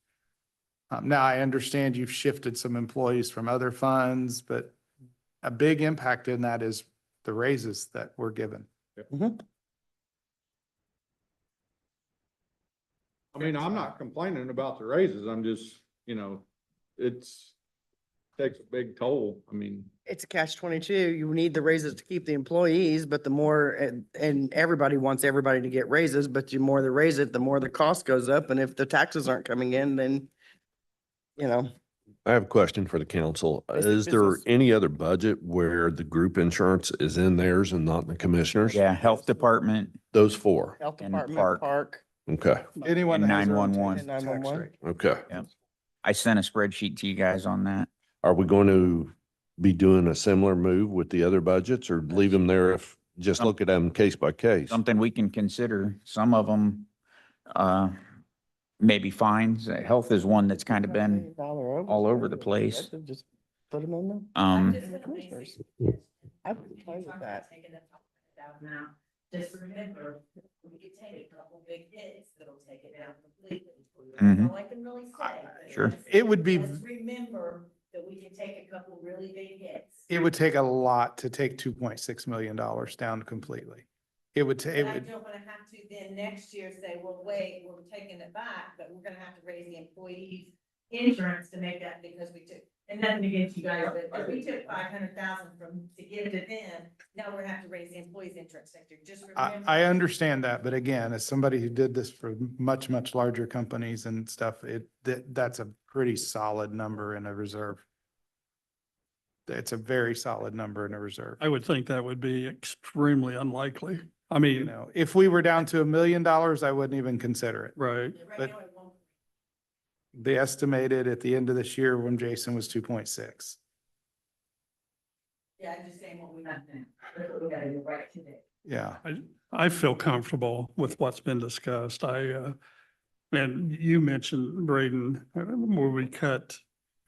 Now I understand you've shifted some employees from other funds, but a big impact in that is the raises that were given. I mean, I'm not complaining about the raises. I'm just, takes a big toll. I mean, It's a catch-22. You need the raises to keep the employees, but the more, and everybody wants everybody to get raises, but the more they raise it, the more the cost goes up. And if the taxes aren't coming in, then, I have a question for the council. It's Is there business. any other budget where the group insurance is in theirs and not the commissioners? Yeah, health department Those four. health And the department, park. Okay, Anyone that has their own 911. tax 911. rate. okay. I sent a spreadsheet to you guys on that. Are we going to be doing a similar move with the other budgets or leave them there if, just look at them case by case? Something we can consider. Some of them, maybe fines. Health is one that's kind of been all over the place. Just put them in there. I'm Um, just gonna Commissioners. basically- I would play with Talk about that. taking the top down now. Just remember, we could take a couple big hits that'll take it down completely. That's Mhm. all I can really say. Sure. It would be, Just remember that we can take a couple really big hits. it would take a lot to take $2.6 million down completely. It would, But it I would, don't wanna have to then next year say, well, wait, we're taking it back, but we're gonna have to raise the employees' insurance to make that because we took, and nothing against you guys, but if we took 500,000 to give to them, now we're gonna have to raise the employees' insurance sector, just remember. I understand that, but again, as somebody who did this for much, much larger companies and stuff, that's a pretty solid number in a reserve. It's a very solid number in a reserve. I would think that would be extremely unlikely. I You mean, know, if we were down to $1 million, I wouldn't even consider it. right. Right but- now it won't. They estimated at the end of this year when Jason was 2.6. Yeah, I'm just saying what we have now. That's what we gotta do right today. Yeah. I feel comfortable with what's been discussed. And you mentioned, Braden, where we cut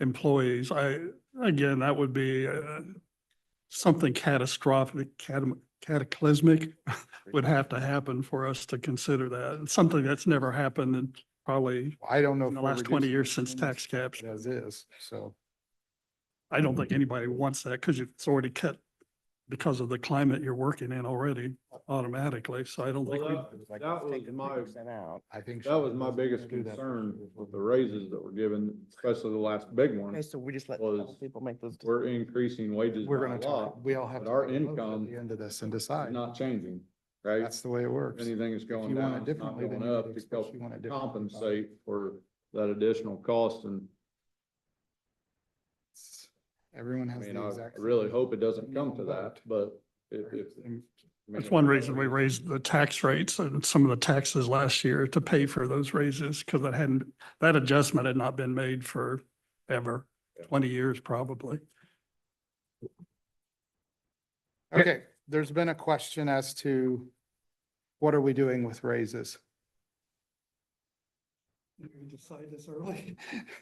employees. Again, that would be something catastrophic, cataclysmic would have to happen for us to consider that. It's something that's never happened in probably, I don't know. In the if we're last 20 reducing years since it tax caps. As is, so. I don't think anybody wants that because it's already cut because of the climate you're working in already automatically. So I don't think we. Well, that was my, Out. I think. that was my biggest concern with the raises that were given, especially the last big one. Okay, so we just let Was- people make those. We're increasing wages We're by gonna a talk, lot, we all have. but to our take a vote income At the end of this and it's decide. not changing, right? That's the way it works. Anything is If going you want down, it it's not differently, then going you up would to express help you want it differently. compensate for that additional cost. And Everyone I has mean, the I exact. really same hope it doesn't come to vote. that, but if. That's one reason we raised the tax rates and some of the taxes last year to pay for those raises, because that adjustment had not been made for ever, 20 years probably. Okay, there's been a question as to what are we doing with raises? We decide this early.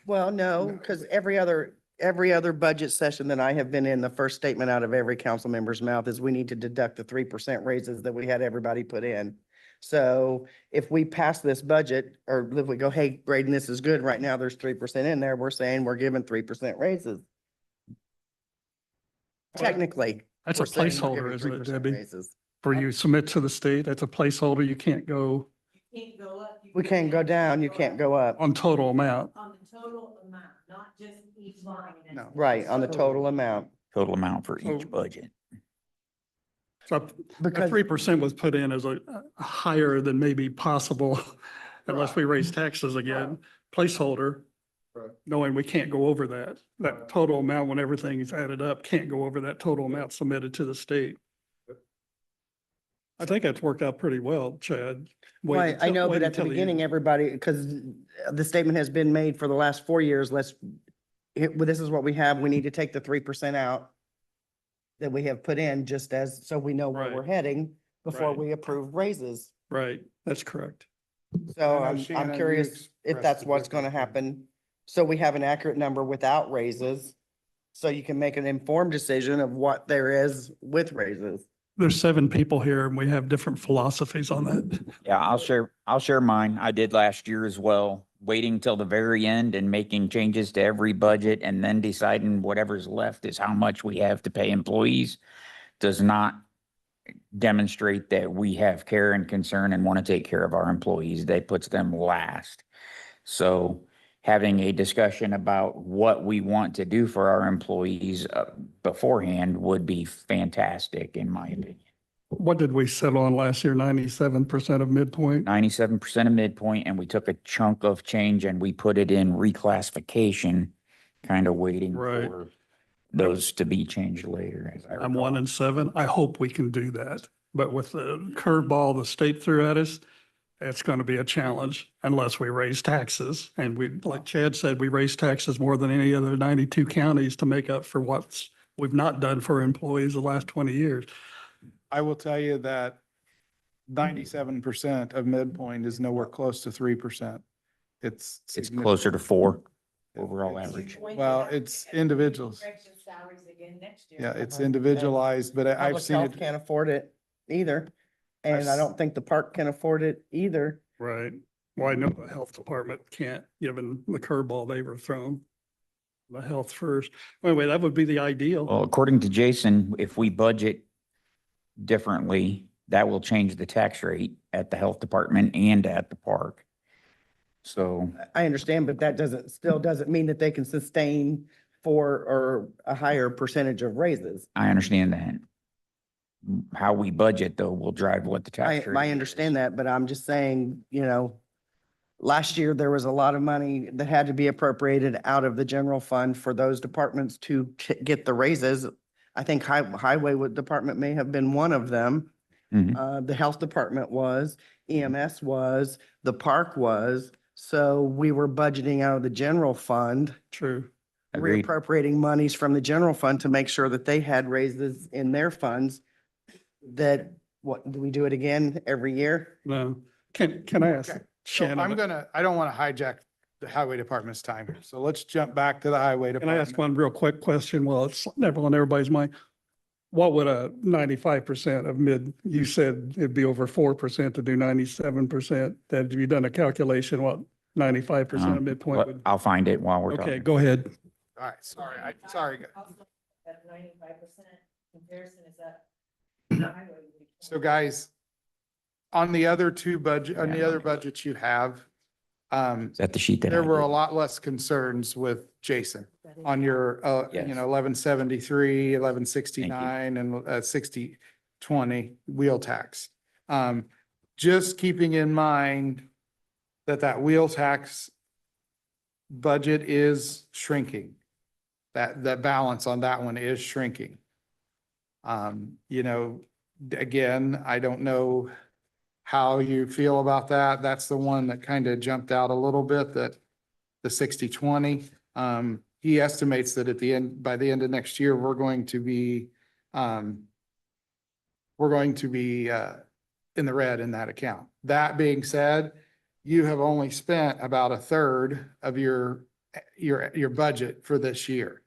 Well, no, because every other budget session that I have been in, the first statement out of every council member's mouth is we need to deduct the 3% raises that we had everybody put in. So if we pass this budget, or if we go, hey, Braden, this is good, right now there's 3% in there, we're saying we're giving 3% raises. Technically, That's a we're saying we're placeholder, giving isn't it, 3% Debbie? raises. For you submit to the state, that's a placeholder. You can't go You can't go up. We can't go down, you can't go up. on total amount. On the total amount, not just each line. No. Right, on the total amount. Total amount for So- each budget. So the Because- 3% was put in as a higher than maybe possible unless we raise taxes again, placeholder. Right. Knowing we can't go over that, that total amount when everything is added up, can't go over that total amount submitted to the state. I think that's worked out pretty well, Chad. Wait Right, I until- know, wait but at the until beginning, everybody, because the statement has been made for the last 4 years, this is what we have, we need to take the 3% out that we have put in, just as, so we know where Right. we're heading before Right. we approve raises. Right, that's correct. So I know, I'm Shannon, you curious if expressed that's a what's gonna different opinion. happen. So we have an accurate number without raises, so you can make an informed decision of what there is with raises. There's 7 people here and we have different philosophies on that. Yeah, I'll share mine. I did last year as well, waiting till the very end and making changes to every budget and then deciding whatever's left is how much we have to pay employees does not demonstrate that we have care and concern and want to take care of our employees. That puts them last. So having a discussion about what we want to do for our employees beforehand would be fantastic, in my opinion. What did we settle on last year? 97% of midpoint? 97% of midpoint, and we took a chunk of change and we put it in reclassification, kind of waiting Right. for those to be changed later. As I I'm recall. 1 and 7. I hope we can do that. But with the curveball the state threw at us, it's going to be a challenge unless we raise taxes. And we, like Chad said, we raise taxes more than any other 92 counties to make up for we've not done for employees the last 20 years. I will tell you that 97% of midpoint is nowhere close to 3%. It's. It's significant. closer to 4 overall average. Well, it's individuals. Correction salaries again next year. Yeah, it's Uh-huh. individualized, but I've Public seen health it. can't afford it either. And I don't think the park can afford it either. Right. Well, I know the health department can't, given the curveball they were thrown. The health first. Anyway, that would be the ideal. Well, according to Jason, if we budget differently, that will change the tax rate at the health department and at the park. So I understand, but that still doesn't mean that they can sustain or a higher percentage of raises. I understand that. How we budget though will drive what the tax rate. I understand that, but I'm just saying, last year there was a lot of money that had to be appropriated out of the general fund for those departments to get the raises. I think highway department may have been one of them. Mhm. The health department was, EMS was, the park was. So we were budgeting out of the general fund, True. Agreed. reappropriating monies from the general fund to make sure that they had raises in their funds. Do we do it again every year? No. Can I ask Okay. So Shannon? I don't want to hijack the highway department's time here. So let's jump back to the highway Can I ask department. one real quick question? Well, it's never on everybody's mind. What would a 95% of you said it'd be over 4% to do 97%. Have you done a calculation what 95% of midpoint But would? I'll find it while we're Okay, talking. go ahead. All right, sorry. That 95% comparison is that. So guys, on the other budgets you have, Is that the sheet that I there were a did? lot less concerns with Jason on your, Yes. 1173, 1169 and 6020 wheel tax. Just keeping in mind that wheel tax budget is shrinking. That balance on that one is shrinking. Again, I don't know how you feel about that. That's the one that kind of jumped out a little bit, that the 6020. He estimates that by the end of next year, we're going to be in the red in that account. That being said, you have only spent about a third of your budget for this year.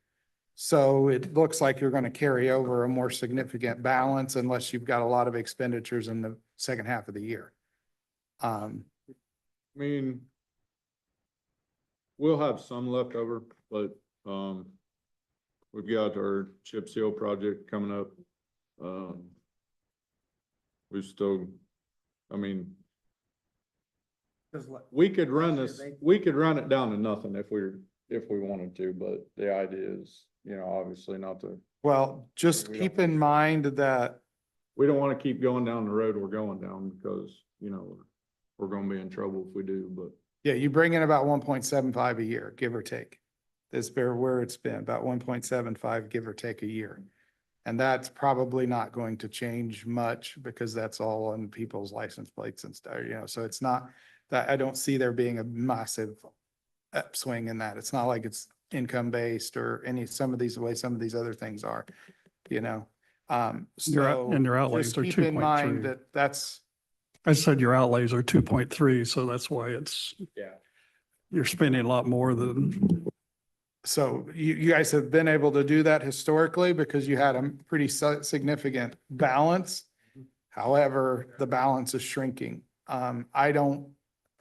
So it looks like you're going to carry over a more significant balance unless you've got a lot of expenditures in the second half of the year. I mean, we'll have some left over, but, we've got our chip seal project coming up We still, I mean, 'Cause like- we could run this, They- we could run it down to nothing if we wanted to, but the idea is, obviously not to, Well, just We keep don't- in mind that, we don't want to keep going down the road we're going down because, we're gonna be in trouble if we do, but yeah, you bring in about 1.75 a year, give or take. That's where it's been, about 1.75, give or take a year. And that's probably not going to change much because that's all on people's license plates and stuff, so it's not that, I don't see there being a massive upswing in that. It's not like it's income based or some of these other things are, Your so. and your outlays just are keep in mind 2.3. that's, I said your outlays are 2.3, so that's why yeah. you're spending a lot more than, so you guys have been able to do that historically because you had a pretty significant balance. However, the balance is shrinking. I don't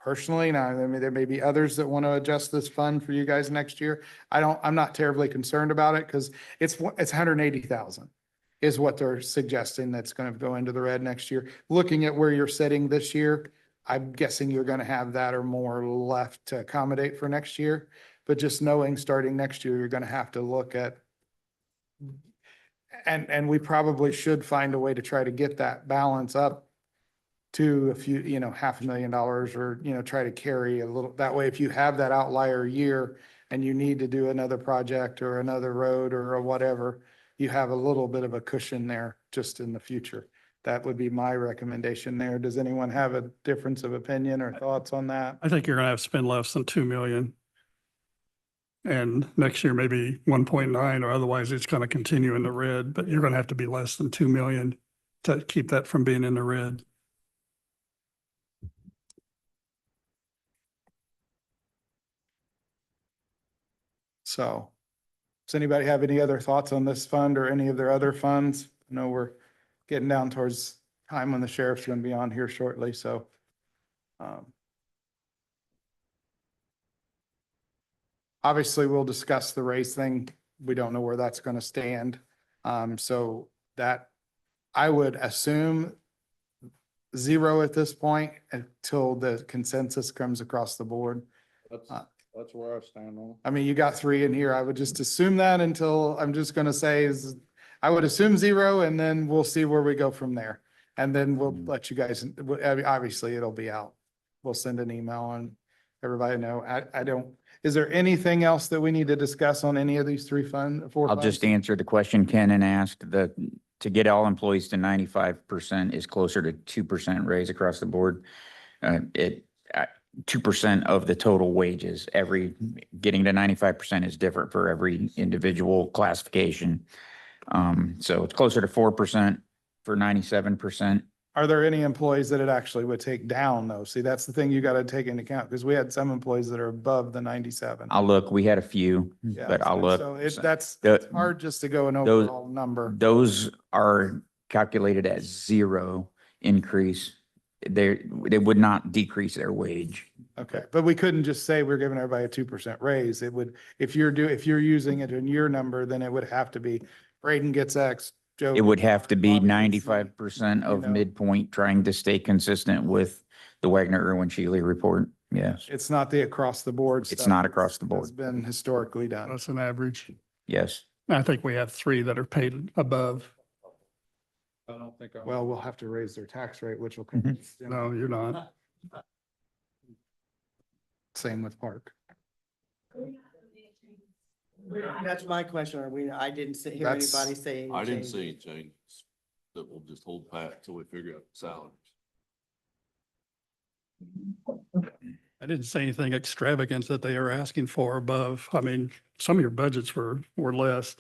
personally, now, I mean, there may be others that want to adjust this fund for you guys next year. I'm not terribly concerned about it because it's 180,000 is what they're suggesting that's going to go into the red next year. Looking at where you're sitting this year, I'm guessing you're going to have that or more left to accommodate for next year. But just knowing starting next year, you're going to have to look at, and we probably should find a way to try to get that balance up to a few, $500,000 or, try to carry a little, that way, if you have that outlier year and you need to do another project or another road or whatever, you have a little bit of a cushion there just in the future. That would be my recommendation there. Does anyone have a difference of opinion or thoughts on that? I think you're gonna have to spend less than 2 million. And next year, maybe 1.9, or otherwise it's gonna continue in the red, but you're gonna have to be less than 2 million to keep that from being in the red. So, does anybody have any other thoughts on this fund or any of their other funds? I know we're getting down towards time when the sheriff's gonna be on here shortly, so. Obviously, we'll discuss the race thing. We don't know where that's gonna stand. So that, I would assume 0 at this point until the consensus comes across the board. That's where I stand on it. I mean, you got 3 in here. I would just assume that until, I'm just gonna say I would assume 0 and then we'll see where we go from there. And then we'll let you guys, obviously it'll be out. We'll send an email and everybody know. I don't, is there anything else that we need to discuss on any of these 4 I'll just funds? answer the question Kenan asked, to get all employees to 95% is closer to 2% raise across the board. 2% of the total wages, getting to 95% is different for every individual classification. So it's closer to 4% for 97%. Are there any employees that it actually would take down though? See, that's the thing you gotta take into account because we had some employees that are above the 97. I'll look, we had a few, Yeah, but I'll look. So it's The- hard just to go an those- overall number. Those are calculated at 0 increase. They would not decrease their wage. Okay, but we couldn't just say we're giving everybody a 2% raise. It would, if you're using it in your number, then it would have to be Braden gets X, Joe. It would have to be Bobby gets Z, 95% of you know. midpoint, trying to stay consistent with the Wagner-Irwin-Shealy report. Yes, It's not the across the board it's stuff not across the that's board. been historically done. That's an average. Yes. I think we have 3 that are paid above. I don't think. Well, we'll have to raise their tax rate, which will. No, you're not. Same with Park. That's my question. I didn't hear That's- anybody say. any I didn't changes. see any changes, that we'll just hold pat until we figure out salaries. I didn't say anything extravagant that they are asking for above. I mean, some of your budgets were less.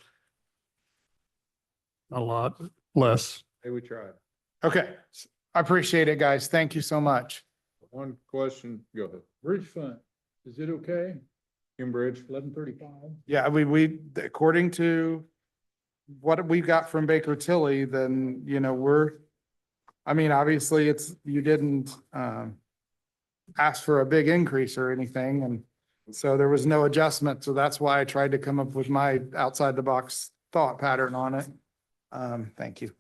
A lot less. Hey, we tried. Okay, I appreciate it, guys. Thank you so much. One question, go ahead. Bridge fund, is it okay? Cambridge. 1135? Yeah, we, according to what we got from Baker Tilly, then, I mean, obviously you didn't, ask for a big increase or anything. And so there was no adjustment. So that's why I tried to come up with my outside the box thought pattern on it. Thank you.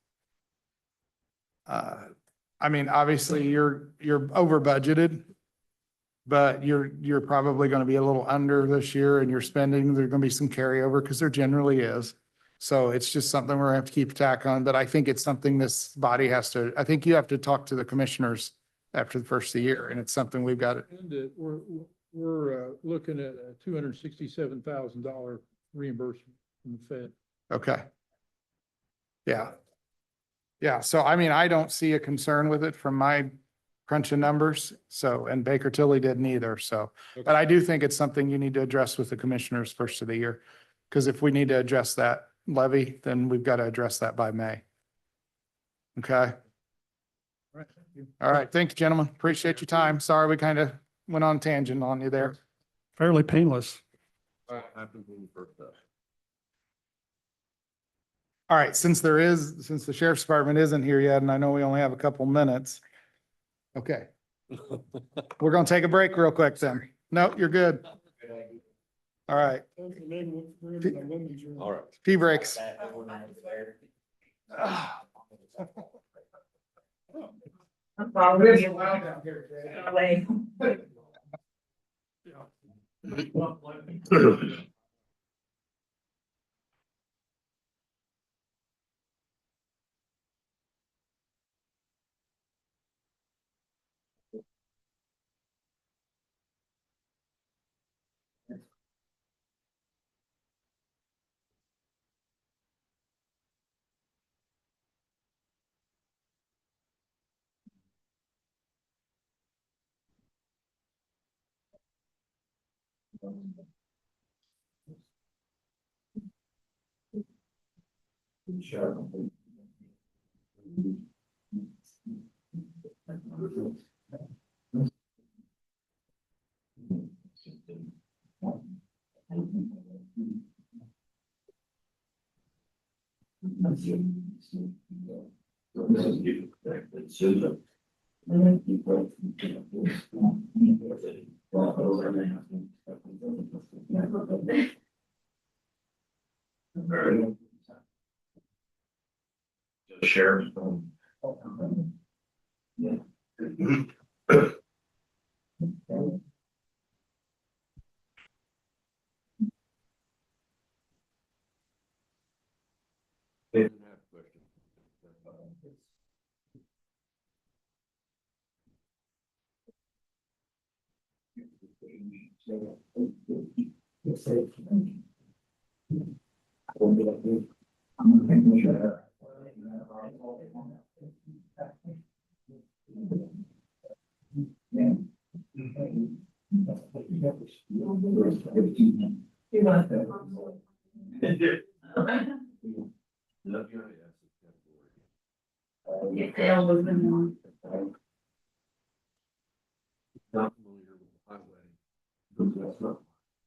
I mean, obviously you're over budgeted, but you're probably going to be a little under this year and you're spending, there's going to be some carryover because there generally is. So it's just something we're gonna have to keep track on, but I think it's something this body has to, I think you have to talk to the commissioners after the first of the year, and it's something we've got to, And we're looking at a $267,000 reimbursement from the Fed. okay. Yeah. Yeah, so I mean, I don't see a concern with it from my crunching numbers, so, and Baker Tilly didn't either, so. But I do think it's something you need to address with the commissioners first of the year. Because if we need to address that levy, then we've got to address that by May. Okay, Right, thank you. all right, thanks, gentlemen. Appreciate your time. Sorry, we kind of went on tangent on you there. Fairly painless. All right, since the sheriff's department isn't here yet, and I know we only have a couple minutes. Okay, we're gonna take a break real quick then. No, you're good. All right, All right. pee breaks. Sheriff.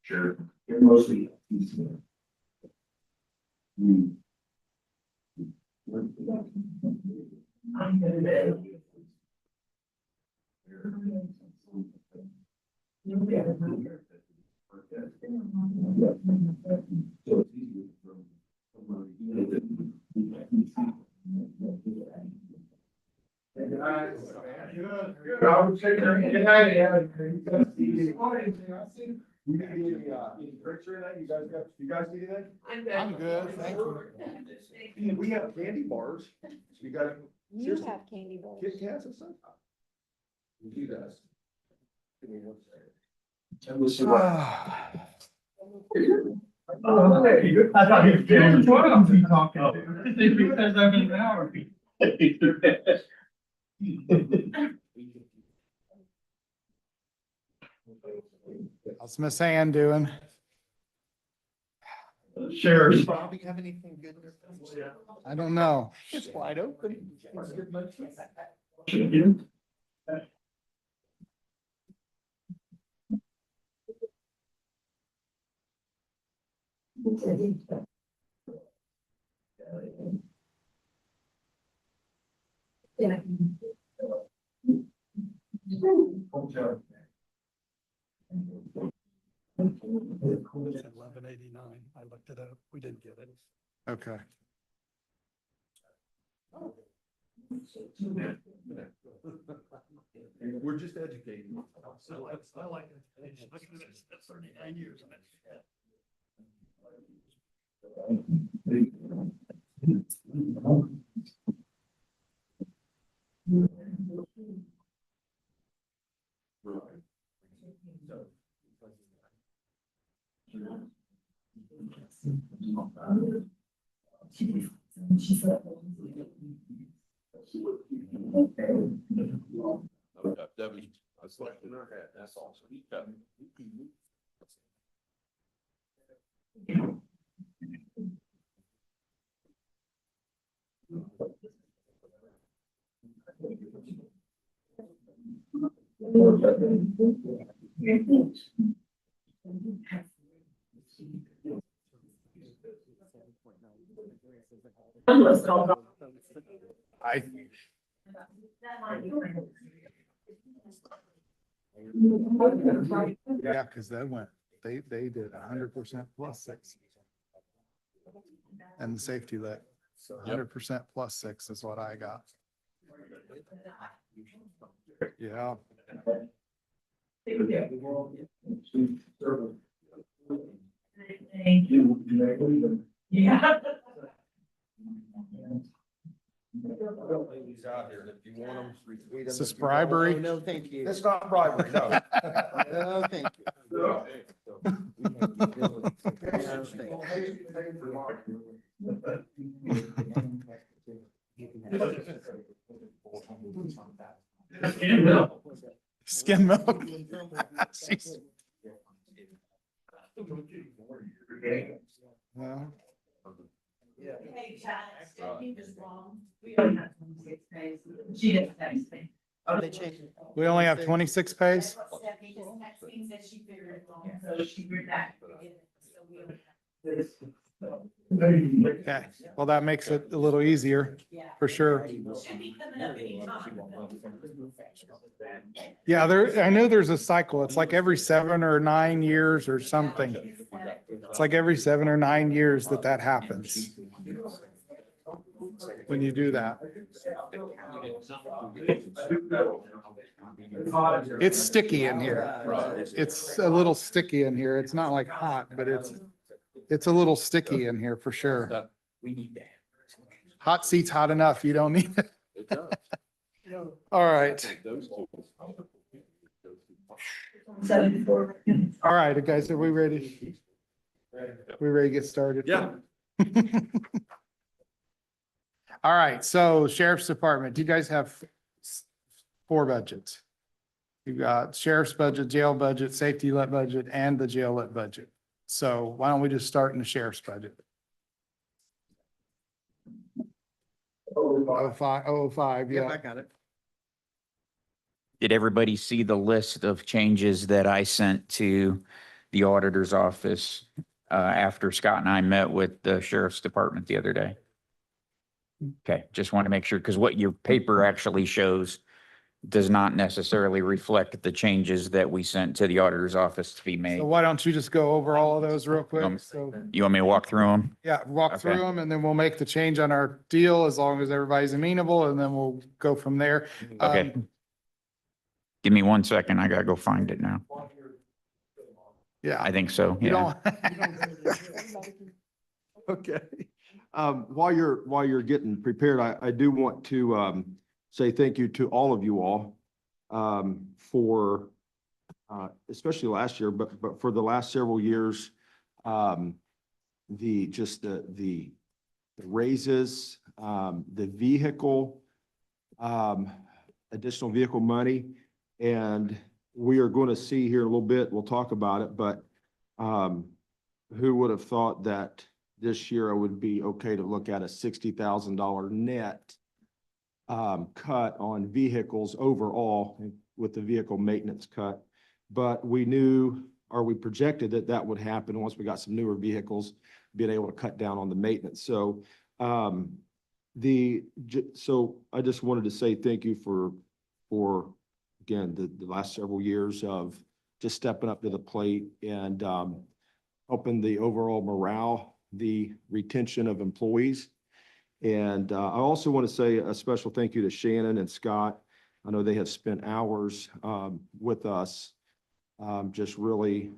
Sure, you're mostly. I'm good, thank you. We have candy bars. You got You have candy bars. Kit Kats and stuff? You guys. And we'll see what. Oh, hey, I thought he was kidding. Which one of them he talking to? Because I'm an hour. How's Miss Ann doing? Sheriff. Bobby, have anything good? I don't know. It's wide open. It's 1189. I looked it up. We didn't get it. Okay. We're just educating. I like it. Look at this, that's 39 years. That was a selection I had, that's awesome. Yeah. I, yeah, because they did 100% plus 6. And the safety lit, 100% plus 6 is what I got. Yeah. Thank you. Yeah. He's out here, if you want them. Is this bribery? Oh, no, thank you. It's not bribery, no. No, thank you. No, Skim milk. Jeez. Well, Hey, Chad, Stephanie was wrong. We don't only have have 26 days. She didn't text me. Oh, they changed it. we only have 26 pays? That's what Stephanie just texted me, said she figured it wrong. So she redacted. So we only have, Okay, well, that makes it a little easier, yeah. for sure. Should be coming up anytime. Yeah, I know there's a cycle. It's like every 7 or 9 years or something. It's like every 7 or 9 years that happens. When you do that. It's sticky in here. It's a little sticky in here. It's not like hot, but it's a little sticky in here for sure. Hot seat's hot enough. You don't need it. All right. All right, guys, are we ready? We ready to get started? Yeah. All right, so Sheriff's Department, you guys have 4 budgets. You've got sheriff's budget, jail budget, safety lit budget, and the jail lit budget. So why don't we just start in the sheriff's budget? 05, Yep, I yeah. got it. Did everybody see the list of changes that I sent to the auditor's office after Scott and I met with the sheriff's department the other day? Okay, just want to make sure, because what your paper actually shows does not necessarily reflect the changes that we sent to the auditor's office to be made. So why don't you just go over all of those real quick? Um, So, You want me to walk through them? yeah, walk Okay. through them and then we'll make the change on our deal as long as everybody's amenable and then we'll go from there. Okay. Give me 1 second. I gotta go find it now. Yeah. I think so, You yeah. don't. Okay. While you're getting prepared, I do want to, say thank you to all of you all, for, especially last year, but for the last several years, the raises, the vehicle, additional vehicle money. And we are going to see here in a little bit, we'll talk about it, but, who would have thought that this year it would be okay to look at a $60,000 net cut on vehicles overall with the vehicle maintenance cut. But we knew, or we projected that would happen once we got some newer vehicles, being able to cut down on the maintenance. So so I just wanted to say thank you for again, the last several years of just stepping up to the plate and helping the overall morale, the retention of employees. And I also want to say a special thank you to Shannon and Scott. I know they have spent hours with us, just really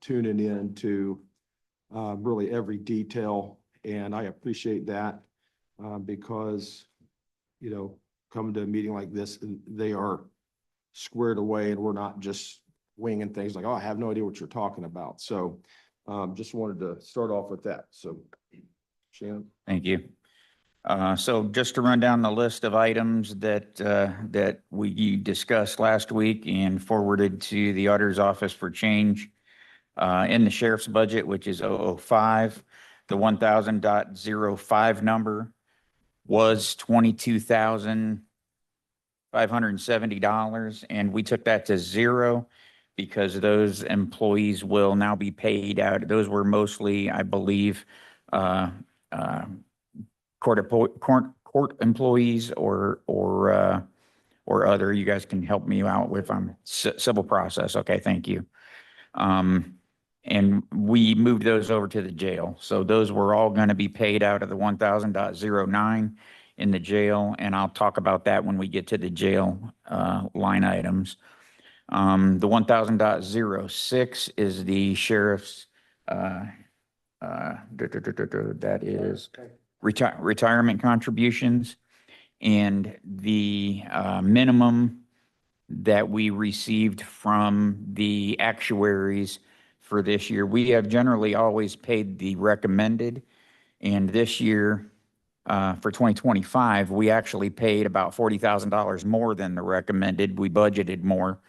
tuning in to really every detail. And I appreciate that because, you know, coming to a meeting like this, they are squared away and we're not just winging things like, oh, I have no idea what you're talking about. So just wanted to start off with that. So Shannon. Thank you. So just to run down the list of items that we discussed last week and forwarded to the auditor's office for change. In the sheriff's budget, which is 005, the 1,000.05 number was $22,570, and we took that to zero because those employees will now be paid out. Those were mostly, I believe, court employees or other. You guys can help me out with civil process. Okay, thank you. And we moved those over to the jail. So those were all going to be paid out of the 1,000.09 in the jail. And I'll talk about that when we get to the jail line items. The 1,000.06 is the sheriff's, that is retirement contributions. And the minimum that we received from the actuaries for this year. We have generally always paid the recommended, and this year, for 2025, we actually paid about $40,000 more than the recommended. We budgeted more,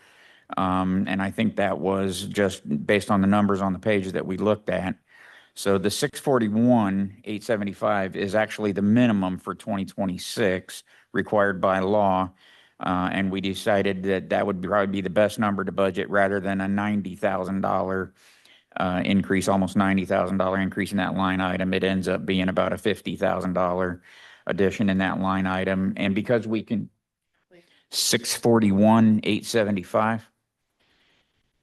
and I think that was just based on the numbers on the page that we looked at. So the 641,875 is actually the minimum for 2026 required by law. And we decided that that would probably be the best number to budget rather than a $90,000 increase, almost $90,000 increase in that line item. It ends up being about a $50,000 addition in that line item. And because we can, 641,875.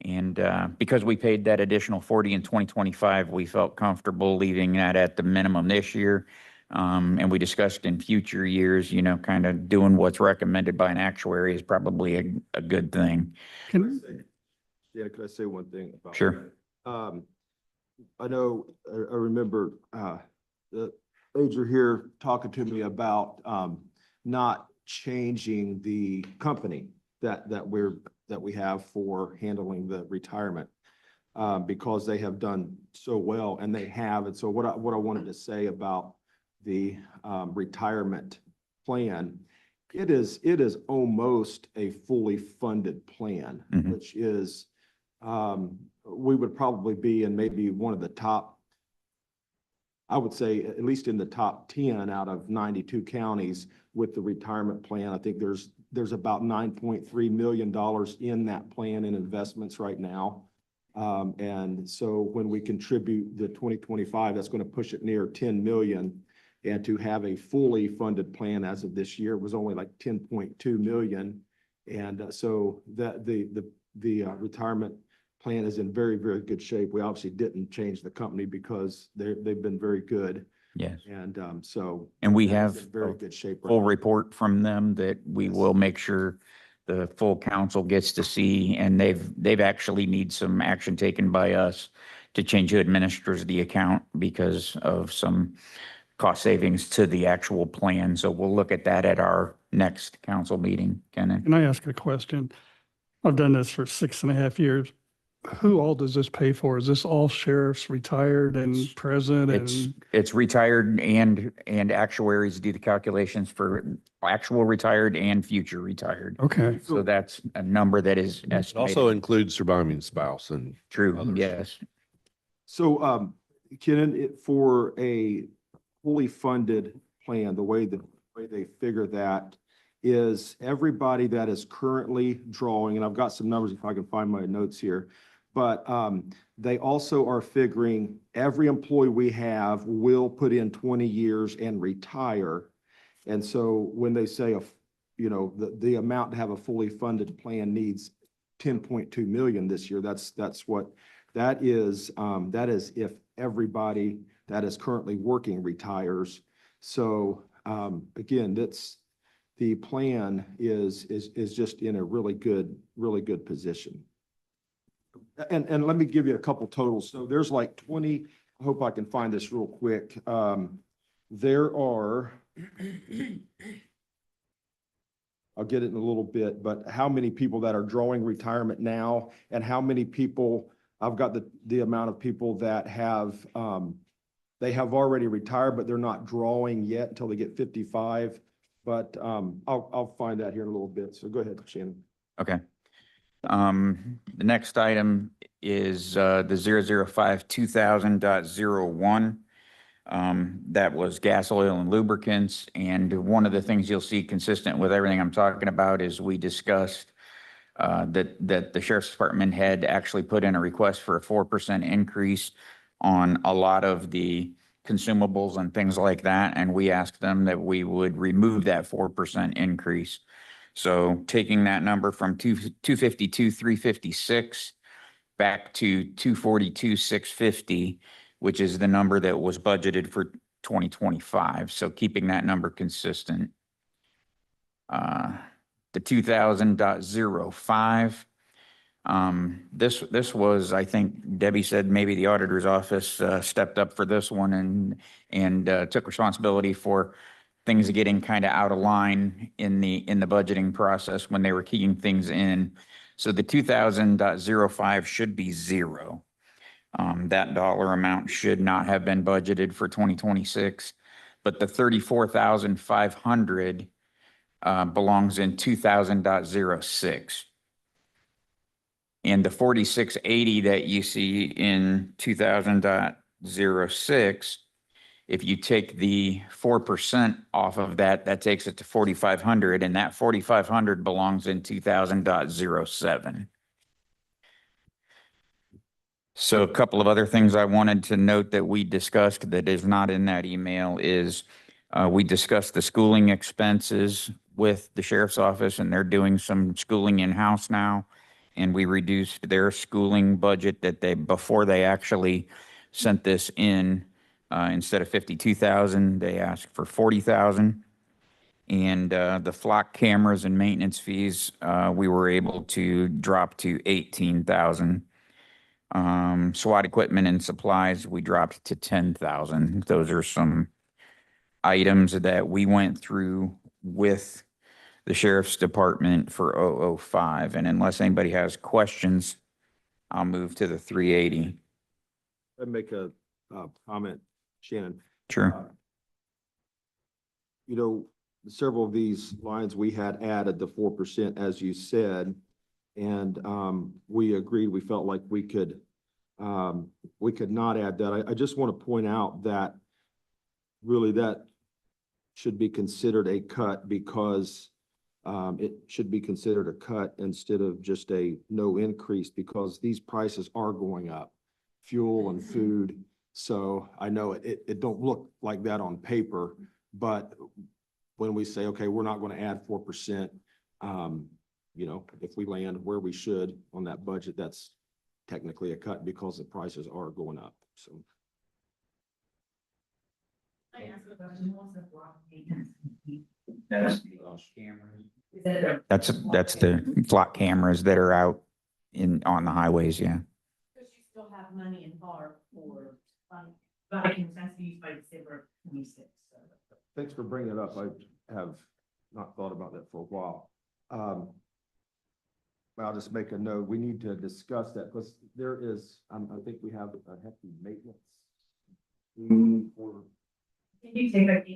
And because we paid that additional 40 in 2025, we felt comfortable leaving that at the minimum this year. And we discussed in future years, you know, kind of doing what's recommended by an actuary is probably a good thing. Yeah, could I say one thing about that? Sure. I know, I remember the major here talking to me about not changing the company that we have for handling the retirement because they have done so well, and they have. And so what I wanted to say about the retirement plan, it is almost a fully funded plan, Mhm. which is we would probably be in maybe one of the top, I would say at least in the top 10 out of 92 counties with the retirement plan. I think there's about $9.3 million in that plan in investments right now. And so when we contribute the 2025, that's going to push it near 10 million. And to have a fully funded plan as of this year was only like 10.2 million. And so that the retirement plan is in very, very good shape. We obviously didn't change the company because they've been very good. Yes. And so. And we that is have in very good shape. right full now. report from them that we Yes. will make sure the full council gets to see. And they've actually need some action taken by us to change who administers the account because of some cost savings to the actual plan. So we'll look at that at our next council meeting, Kenneth. Can I ask a question? I've done this for 6.5 years. Who all does this pay for? Is this all sheriffs retired and present and? It's retired and actuaries do the calculations for actual retired and future retired. Okay, So that's a number that is It estimated. also includes surviving spouse and True, others. yes. So, Kenan, for a fully funded plan, the way they figure that is everybody that is currently drawing, and I've got some numbers if I can find my notes here, but they also are figuring every employee we have will put in 20 years and retire. And so when they say, the amount to have a fully funded plan needs 10.2 million this year, that is if everybody that is currently working retires. So, again, the plan is just in a really good position. And let me give you a couple totals. So there's like 20, I hope I can find this real quick. There are, I'll get it in a little bit, but how many people that are drawing retirement now and how many people, I've got the amount of people that have, they have already retired, but they're not drawing yet until they get 55. But I'll find that here in a little bit. So go ahead, Shannon. Okay. The next item is the 005-2000.01. That was gas, oil, and lubricants. And one of the things you'll see consistent with everything I'm talking about is we discussed that the sheriff's department had actually put in a request for a 4% increase on a lot of the consumables and things like that. And we asked them that we would remove that 4% increase. So taking that number from 252,356 back to 242,650, which is the number that was budgeted for 2025. So keeping that number consistent. The 2000.05. This was, I think Debbie said maybe the auditor's office stepped up for this one and took responsibility for things getting kind of out of line in the budgeting process when they were keying things in. So the 2000.05 should be zero. That dollar amount should not have been budgeted for 2026, but the 34,500 belongs in 2000.06. And the 4680 that you see in 2000.06, if you take the 4% off of that, that takes it to 4,500, and that 4,500 belongs in 2000.07. So a couple of other things I wanted to note that we discussed that is not in that email is we discussed the schooling expenses with the sheriff's office, and they're doing some schooling in-house now. And we reduced their schooling budget that before they actually sent this in, instead of 52,000, they asked for 40,000. And the flock cameras and maintenance fees, we were able to drop to 18,000. SWAT equipment and supplies, we dropped to 10,000. Those are some items that we went through with the sheriff's department for 005. And unless anybody has questions, I'll move to the 380. I'd make a comment, Shannon. Sure. You know, several of these lines we had added the 4%, as you said, and we agreed, we felt like we could not add that. I just want to point out that really that should be considered a cut because it should be considered a cut instead of just a no increase because these prices are going up, fuel and food. So I know it don't look like that on paper, but when we say, okay, we're not going to add 4%, you know, if we land where we should on that budget, that's technically a cut because the prices are going up. So. I ask a question, what's the block maintenance? That's the flock cameras that are out on the highways, yeah. Because you still have money in bar for, buying that's used by December 26th. Thanks for bringing it up. I have not thought about that for a while. I'll just make a note. We need to discuss that because there is, I think we have a hefty maintenance. For, Can you take like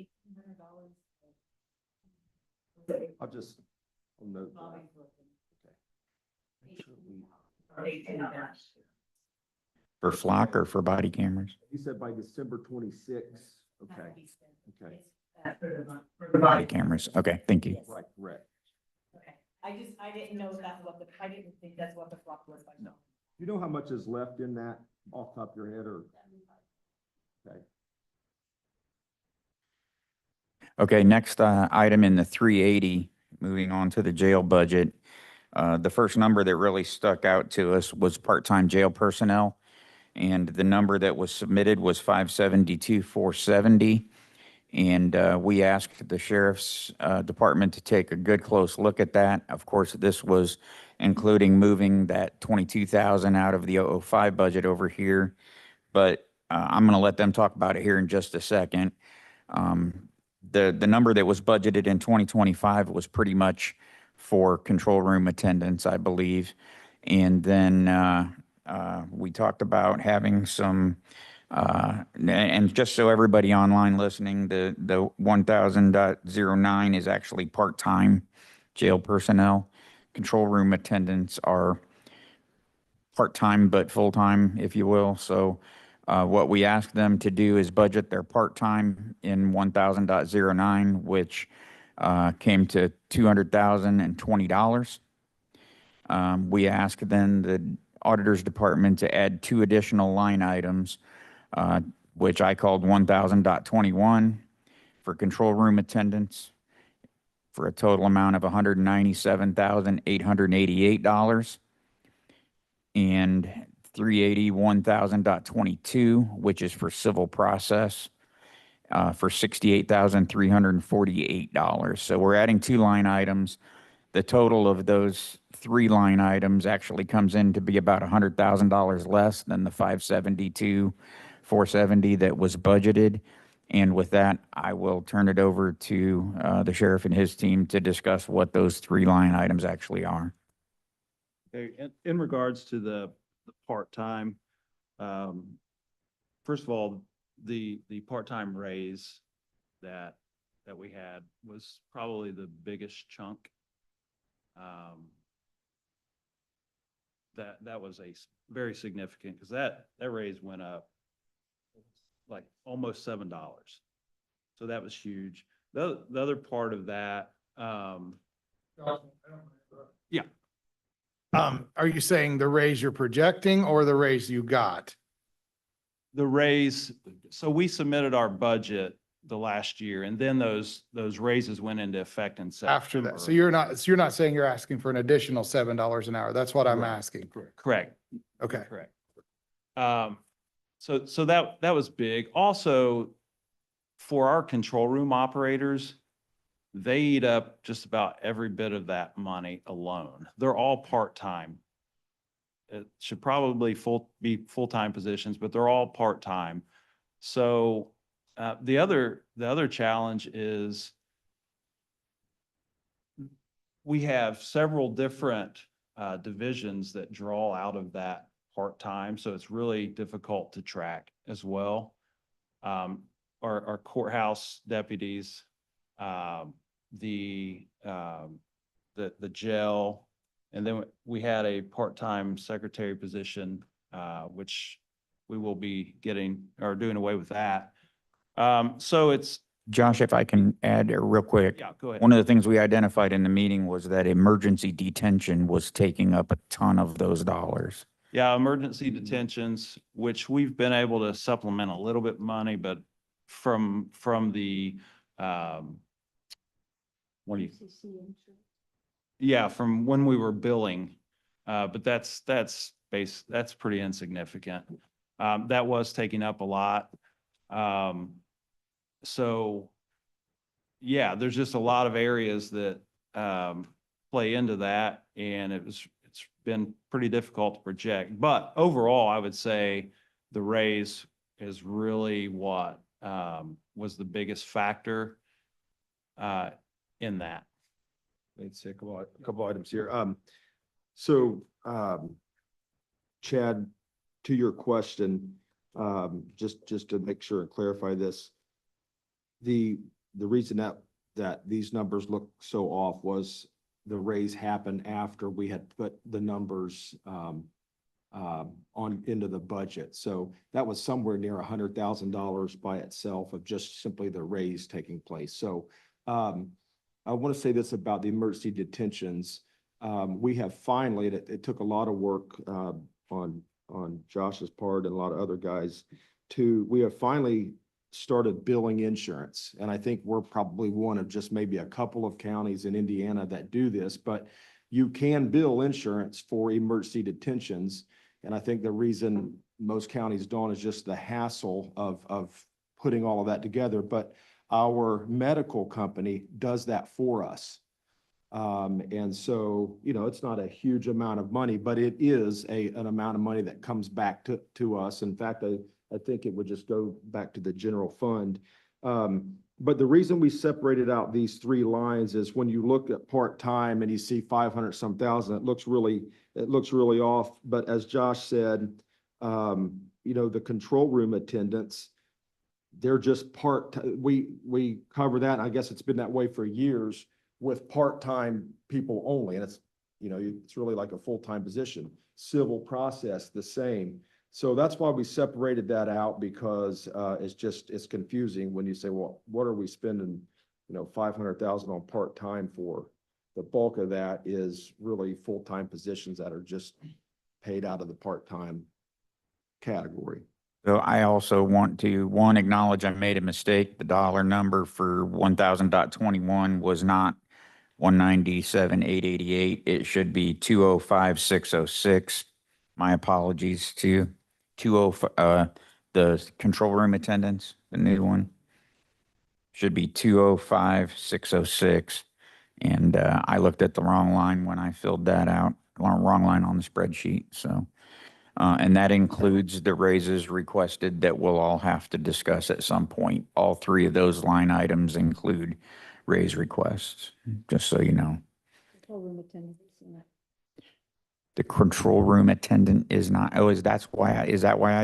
$1,800? I'll just note. For flock or for body cameras? You said by December 26th. Okay. Okay. For the Body cameras. Okay, thank you. Right, correct. Okay, I didn't know that's what I didn't think that's what the flock was like. No. You know how much is left in that off the top of your head or? Okay. Okay, next item in the 380, moving on to the jail budget. The first number that really stuck out to us was part-time jail personnel. And the number that was submitted was 572,470. And we asked the sheriff's department to take a good close look at that. Of course, this was including moving that 22,000 out of the 005 budget over here. But I'm going to let them talk about it here in just a second. The number that was budgeted in 2025 was pretty much for control room attendance, I believe. And then we talked about having some, and just so everybody online listening, the 1000.09 is actually part-time jail personnel. Control room attendants are part-time but full-time, if you will. So what we asked them to do is budget their part-time in 1000.09, which came to $200,020. We asked then the auditor's department to add 2 additional line items, which I called 1000.21 for control room attendance, for a total amount of $197,888, and 380 which is for civil process, for $68,348. So we're adding 2 line items. The total of those 3 line items actually comes in to be about $100,000 less than the $572,470 that was budgeted. And with that, I will turn it over to the sheriff and his team to discuss what those 3 line items actually are. Okay, in regards to the part-time, first of all, the part-time raise that we had was probably the biggest chunk. That was very significant, because that raise went up like almost $7. So that was huge. The other part of that, yeah. Are you saying the raise you're projecting or the raise you got? The raise, so we submitted our budget the last year, and then those raises went into effect in September. After that? So you're not saying you're asking for an additional $7 an hour. That's what I'm Correct. asking. Correct. Okay. Correct. So that was big. Also, for our control room operators, they eat up just about every bit of that money alone. They're all part-time. It should probably be full-time positions, but they're all part-time. So the other challenge is we have several different divisions that draw out of that part-time, so it's really difficult to track as well. Our courthouse deputies, the jail, and then we had a part-time secretary position, which we will be getting or doing away with that. So it's, Josh, if I can add real quick. yeah, go ahead. One of the things we identified in the meeting was that emergency detention was taking up a ton of those dollars. Yeah, emergency detentions, which we've been able to supplement a little bit money, but from the, yeah, from when we were billing, but that's pretty insignificant. That was taking up a lot. So yeah, there's just a lot of areas that play into that, and it's been pretty difficult to project. But overall, I would say the raise is really what was the biggest factor in that. Let's say a couple items here. So, Chad, to your question, just to make sure and clarify this, the reason that these numbers look so off was the raise happened after we had put the numbers on into the budget. So that was somewhere near $100,000 by itself of just simply the raise taking place. So I want to say this about the emergency detentions. We have finally, it took a lot of work on Josh's part and a lot of other guys we have finally started billing insurance. And I think we're probably one of just maybe a couple of counties in Indiana that do this, but you can bill insurance for emergency detentions. And I think the reason most counties don't is just the hassle of putting all of that together. But our medical company does that for us. And so, you know, it's not a huge amount of money, but it is an amount of money that comes back to us. In fact, I think it would just go back to the general fund. But the reason we separated out these three lines is when you look at part-time and you see 500 some thousand, it looks really off. But as Josh said, you know, the control room attendants, they're just we cover that. I guess it's been that way for years with part-time people only. And it's, you know, it's really like a full-time position. Civil process, the same. So that's why we separated that out, because it's confusing when you say, well, what are we spending, you know, 500,000 on part-time for? The bulk of that is really full-time positions that are just paid out of the part-time category. So I also want to, one, acknowledge I made a mistake. The dollar number for 1000.21 was not 197,888. It should be 205,606. My apologies to the control room attendants, the new one. Should be 205,606. And I looked at the wrong line when I filled that out, wrong line on the spreadsheet. So, and that includes the raises requested that we'll all have to discuss at some point. All three of those line items include raise requests, just so you know. Control room attendants, isn't it? The control room attendant is not, is that why I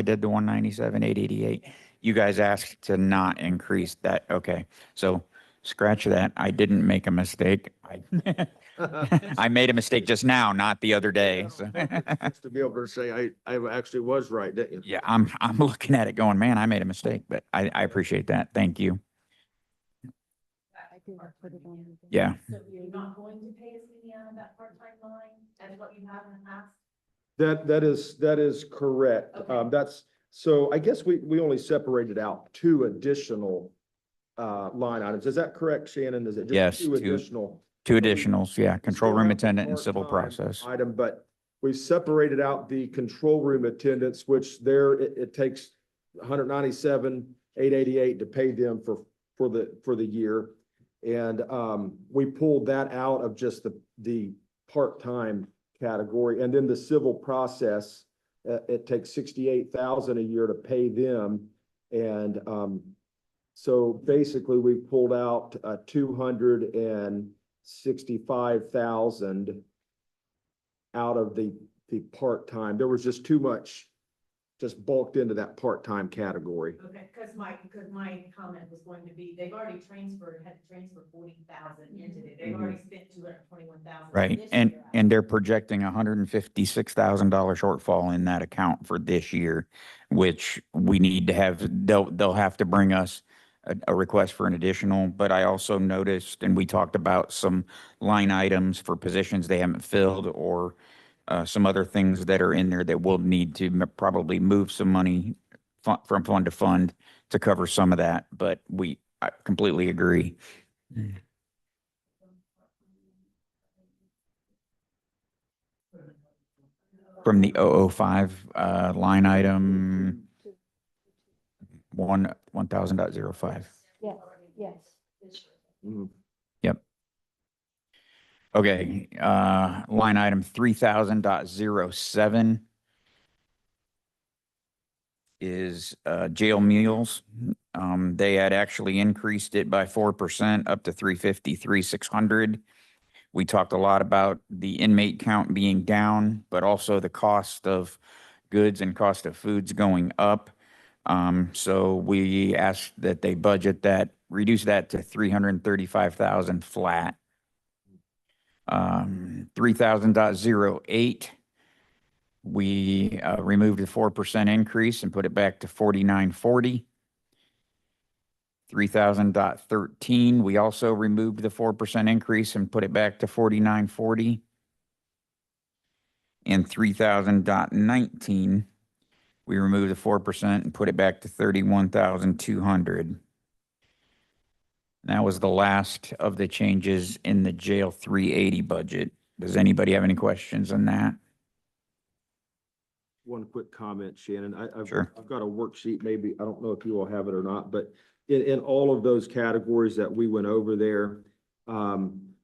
did the 197,888? You guys asked to not increase that. Okay. So scratch that. I didn't make a mistake. I made a mistake just now, not the other day. So. To be able to say, I actually was right, didn't you? Yeah, I'm looking at it going, man, I made a mistake, but I appreciate that. Thank you. I think I put it on. Yeah. So you're not going to pay as many out of that part-time line as what you have in the past? That is correct. Okay. So I guess we only separated out two additional line items. Is that correct, Shannon? Is it just Yes, two additional? Two additionals, yeah, We control still room have the attendant and civil part-time process. Item, but we separated out the control room attendants, which it takes 197,888 to pay them for the year. And we pulled that out of just the part-time category. And then the civil process, it takes 68,000 a year to pay them. And so basically we pulled out 265,000 out of the part-time. There was just too much just bulked into that part-time category. Okay, because my comment was going to be, they've already had to transfer 40,000 into it. They've already spent 221,000. Right, and they're projecting $156,000 shortfall in that account for this year, which we need to have, they'll have to bring us a request for an additional, but I also noticed, and we talked about some line items for positions they haven't filled, or some other things that are in there that we'll need to probably move some money from fund to fund to cover some of that, but I completely agree. From the 005 line item 1000.05. Yes, yes. Mhm. Yep. Okay, line item 3000.07 is jail meals. They had actually increased it by 4% up to 353,600. We talked a lot about the inmate count being down, but also the cost of goods and cost of foods going up. So we asked that they reduce that to 335,000 flat. 3000.08, we removed the 4% increase and put it back to 4940. 3000.13, we also removed the 4% increase and put it back to 4940. And 3000.19, we removed the 4% and put it back to 31,200. That was the last of the changes in the jail 380 budget. Does anybody have any questions on that? One quick comment, Shannon. Sure. I've got a worksheet, maybe, I don't know if you all have it or not, but in all of those categories that we went over there,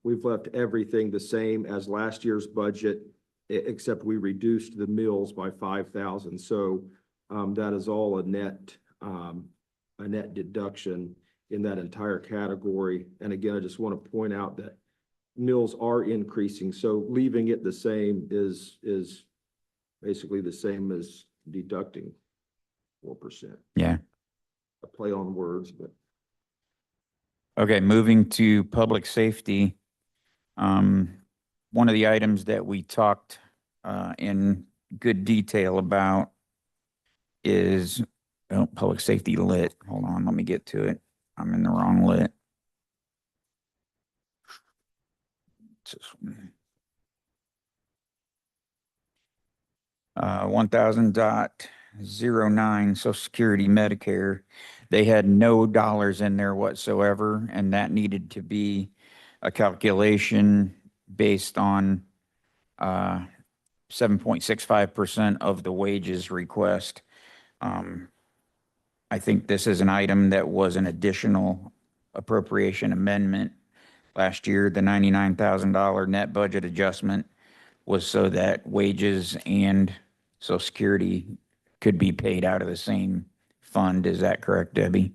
we've left everything the same as last year's budget, except we reduced the mills by 5,000. So that is all a net deduction in that entire category. And again, I just want to point out that mills are increasing. So leaving it the same is basically the same as deducting 4%. Yeah. A play on words, but. Okay, moving to public safety. One of the items that we talked in good detail about is public safety lit. Hold on, let me get to it. I'm in the wrong lit. It's this one. 1000.09 Social Security Medicare. They had no dollars in there whatsoever, and that needed to be a calculation based on 7.65% of the wages request. I think this is an item that was an additional appropriation amendment last year. The $99,000 net budget adjustment was so that wages and Social Security could be paid out of the same fund. Is that correct, Debbie?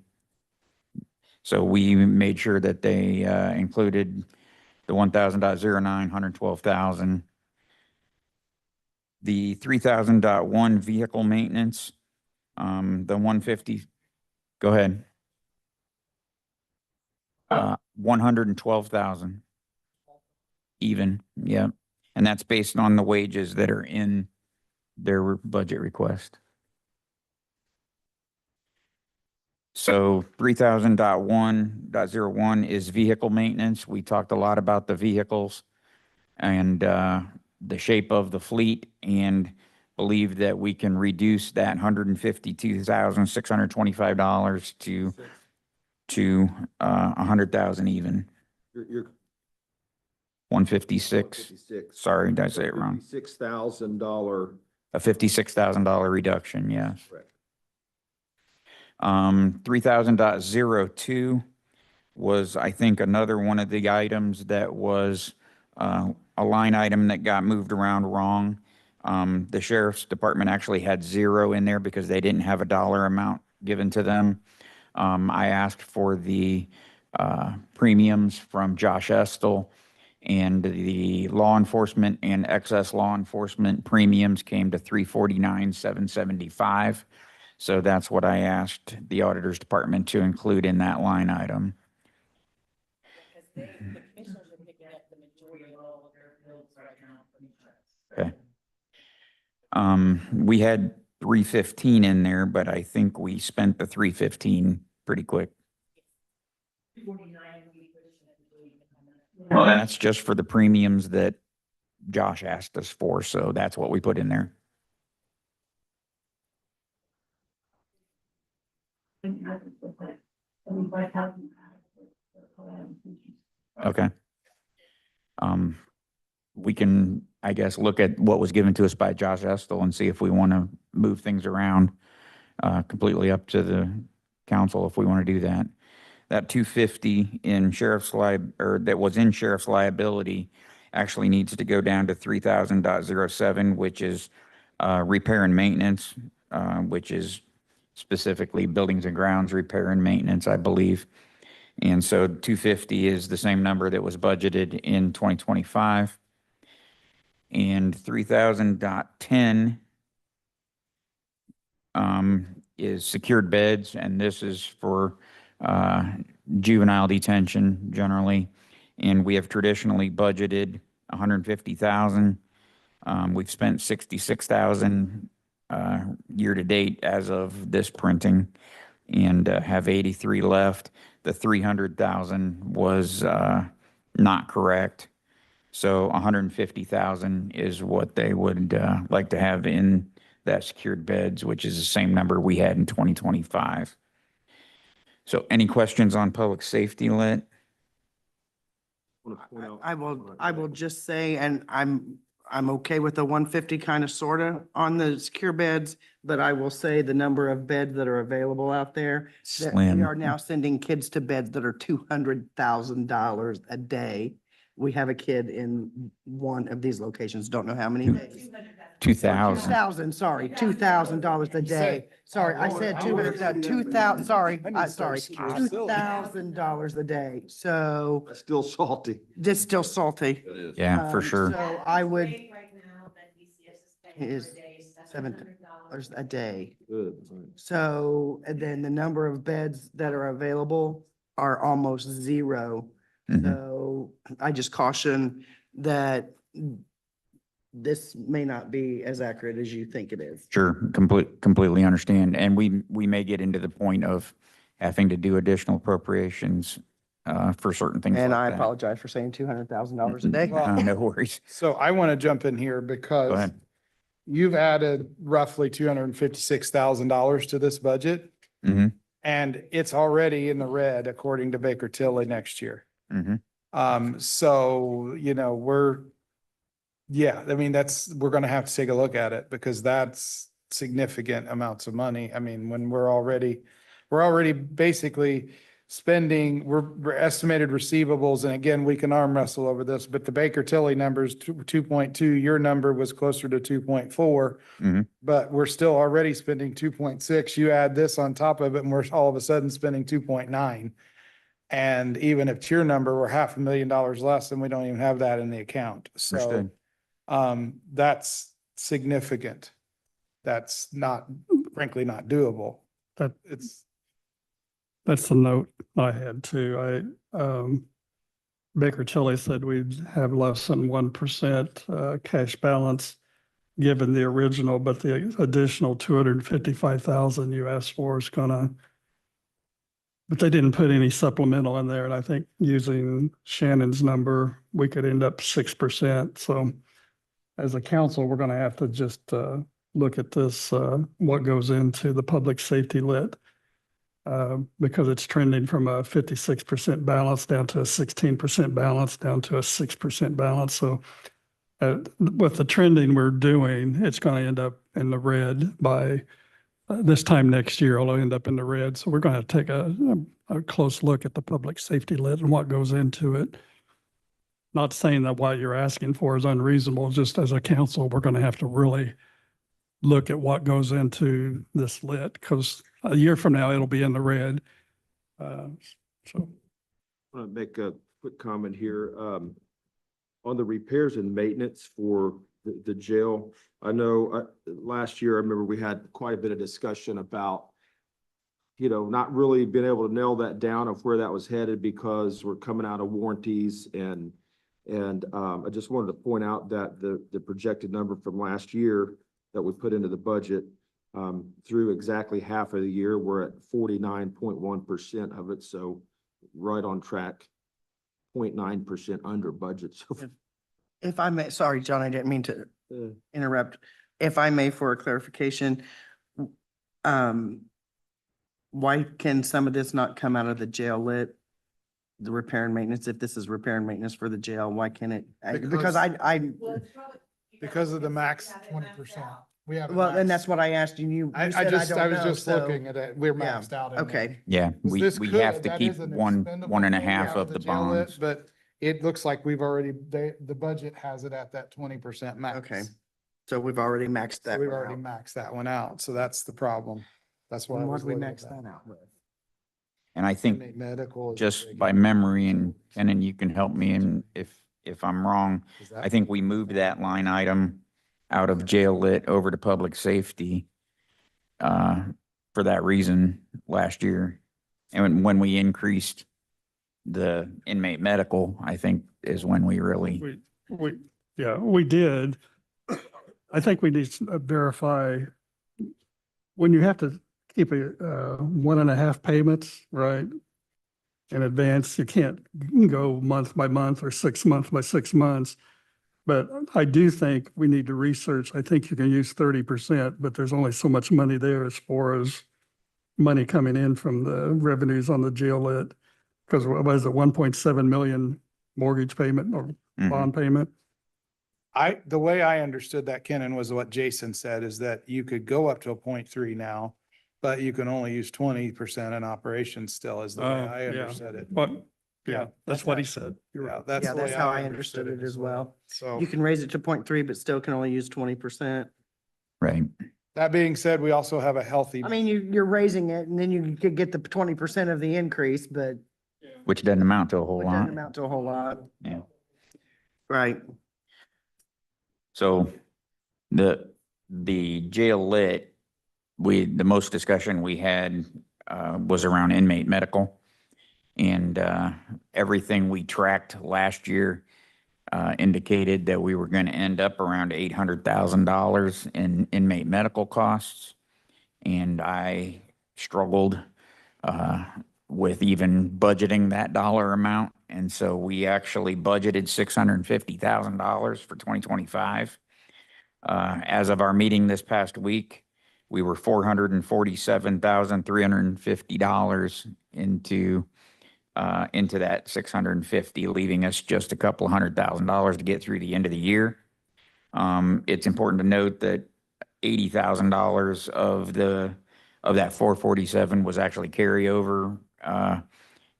So we made sure that they included the 1000.09, 112,000. The 3000.1 vehicle maintenance, the 150, go ahead. 112,000. Even, yeah. And that's based on the wages that are in their budget request. So 3000.1.01 is vehicle maintenance. We talked a lot about the vehicles and the shape of the fleet, and believe that we can reduce that $152,625 to 100,000 even. You're 156. 156. Sorry, did I say it wrong? $56,000. A $56,000 reduction, yes. Correct. 3000.02 was, I think, another one of the items that was a line item that got moved around wrong. The sheriff's department actually had zero in there because they didn't have a dollar amount given to them. I asked for the premiums from Josh Estel, and the law enforcement and excess law enforcement premiums came to $349,775. So that's what I asked the auditor's department to include in that line item. Because the commissioners are picking up the majority of all of their bills right now from insurance. Okay. We had 315 in there, but I think we spent the 315 pretty quick. 49, we pushed it. Well, that's just for the premiums that Josh asked us for, so that's what we put in there. Okay. We can, I guess, look at what was given to us by Josh Estel and see if we want to move things around. Completely up to the council if we want to do that. That 250 in sheriff's or that was in sheriff's liability actually needs to go down to 3000.07, which is repair and maintenance, which is specifically buildings and grounds repair and maintenance, I believe. And so 250 is the same number that was budgeted in 2025. And 3000.10 is secured beds, and this is for juvenile detention generally. And we have traditionally budgeted 150,000. We've spent 66,000 year to date as of this printing, and have 83 left. The 300,000 was not correct. So 150,000 is what they would like to have in that secured beds, which is the same number we had in 2025. So any questions on public safety lit? I will just say, and I'm I'm okay with the 150 kind of sorta on the secure beds, but I will say the number of beds that are available out there, that we Slim. are now sending kids to beds that are $200,000 a day. We have a kid in one of these locations, don't know how many days. 2,000. 2,000, sorry, $2,000 a day. Sorry, I said 2,000, sorry, sorry, $2,000 a day. So That's still salty. it's still salty. It is. Yeah, for sure. So I would, Rate right now that DCS is paying is per day is $7 $700. a day. Good. So, and then the number of beds that are available are almost zero. Mhm. So I just caution that this may not be as accurate as you think it is. Sure, completely understand. And we may get into the point of having to do additional appropriations for certain things like And that. I apologize for saying $200,000 a day. No worries. So I want to jump in here Go because ahead. you've added roughly $256,000 to this budget. hmm And it's already in the red according to Baker Tilly next year. hmm So, I mean, we're gonna have to take a look at it because that's significant amounts of money. I mean, when we're already basically spending, we're estimated receivables, and again, we can arm wrestle over this, but the Baker Tilly number's 2.2, your number was closer to 2.4. Mhm. But we're still already spending 2.6. You add this on top of it and we're all of a sudden spending 2.9. And even if your number were $500,000 less, then we don't even have that in the account. So, Understood. that's significant. That's frankly not doable. That- It's, That's the note I had too. Baker Tilly said we'd have less than 1% cash balance given the original, but the additional 255,000 you asked for is gonna, but they didn't put any supplemental in there. And I think using Shannon's number, we could end up 6%. So as a council, we're gonna have to just look at this, what goes into the public safety lit. Because it's trending from a 56% balance down to a 16% balance, down to a 6% balance. So with the trending we're doing, it's going to end up in the red by this time next year. It'll end up in the red. So we're going to take a close look at the public safety lit and what goes into it. Not saying that what you're asking for is unreasonable. Just as a council, we're going to have to really look at what goes into this lit because a year from now, it'll be in the red. So I want to make a quick comment here. On the repairs and maintenance for the jail. I know last year, I remember we had quite a bit of discussion about, not really being able to nail that down of where that was headed because we're coming out of warranties and I just wanted to point out that the projected number from last year that we put into the budget through exactly half of the year, we're at 49.1% of it. So right on track, 0.9% under budget. So If I may, sorry, John, I didn't mean to interrupt. If I may, for a clarification, why can some of this not come out of the jail lit? The repair and maintenance, if this is repair and maintenance for the jail, why can't it? Because I, Well, it's probably. because of the max have it 20%. maxed out. We have. well, and that's what I asked you. You I said just, don't I was know, just so- looking at it. We're Yeah, maxed out. in there. Okay, Yeah, This we could- have to that keep is an 1.5 expendable of the jail lit, bonds. But it looks like we've already, the budget has it at that 20% max. okay. So we've already maxed So that we've one already out. maxed that one out. So that's the problem. That's why. I What was did we looking max at that out with? And I think Medical. is a just big by one. memory and then you can help me and if I'm wrong, Is that- I think we moved that line item out of jail lit over to public safety for that reason last year. And when we increased the inmate medical, I think is when we really, we did. I think we need to verify when you have to keep a 1.5 payments, right? In advance, you can't go month by month or 6 months by 6 months. But I do think we need to research. I think you can use 30%, but there's only so much money there as far as money coming in from the revenues on the jail lit. Because what was it, 1.7 million mortgage payment or Mhm. bond payment? the way I understood that, Kenan, was what Jason said, is that you could go up to a 0.3 now, but you can only use 20% in operations still, is the way Oh, I yeah. understood it. But, Yeah, yeah, that's what he said. You're Yeah, right. that's Yeah, the way that's how I understood it as well. So You can raise it to 0.3, but still can only use 20%. Right. that being said, we also have a healthy. I mean, you're raising it and then you could get the 20% of the increase, but Which doesn't amount to a whole it doesn't lot. amount to a whole lot. Yeah. Right. So the jail lit, the most discussion we had was around inmate medical. And everything we tracked last year indicated that we were going to end up around $800,000 in inmate medical costs. And I struggled with even budgeting that dollar amount. And so we actually budgeted $650,000 for 2025. As of our meeting this past week, we were $447,350 into that 650, leaving us just a couple $100,000 to get through the end of the year. It's important to note that $80,000 of that 447 was actually carryover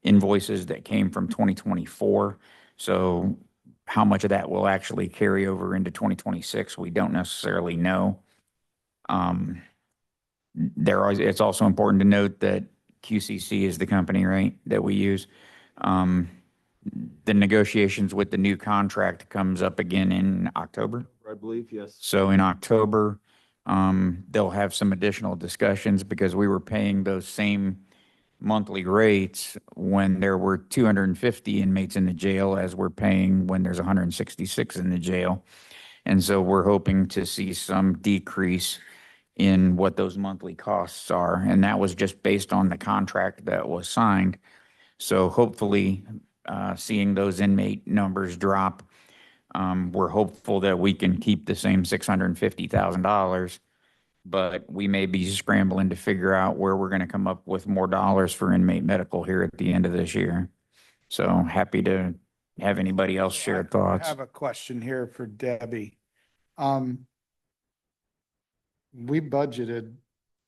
invoices that came from 2024. So how much of that will actually carry over into 2026, we don't necessarily know. It's also important to note that QCC is the company, right, that we use. The negotiations with the new contract comes up again in October. I believe, yes. So in October, they'll have some additional discussions because we were paying those same monthly rates when there were 250 inmates in the jail as we're paying when there's 166 in the jail. And so we're hoping to see some decrease in what those monthly costs are. And that was just based on the contract that was signed. So hopefully, seeing those inmate numbers drop, we're hopeful that we can keep the same $650,000, but we may be scrambling to figure out where we're going to come up with more dollars for inmate medical here at the end of this year. So happy to have anybody else share I thoughts. have a question here for Debbie. We budgeted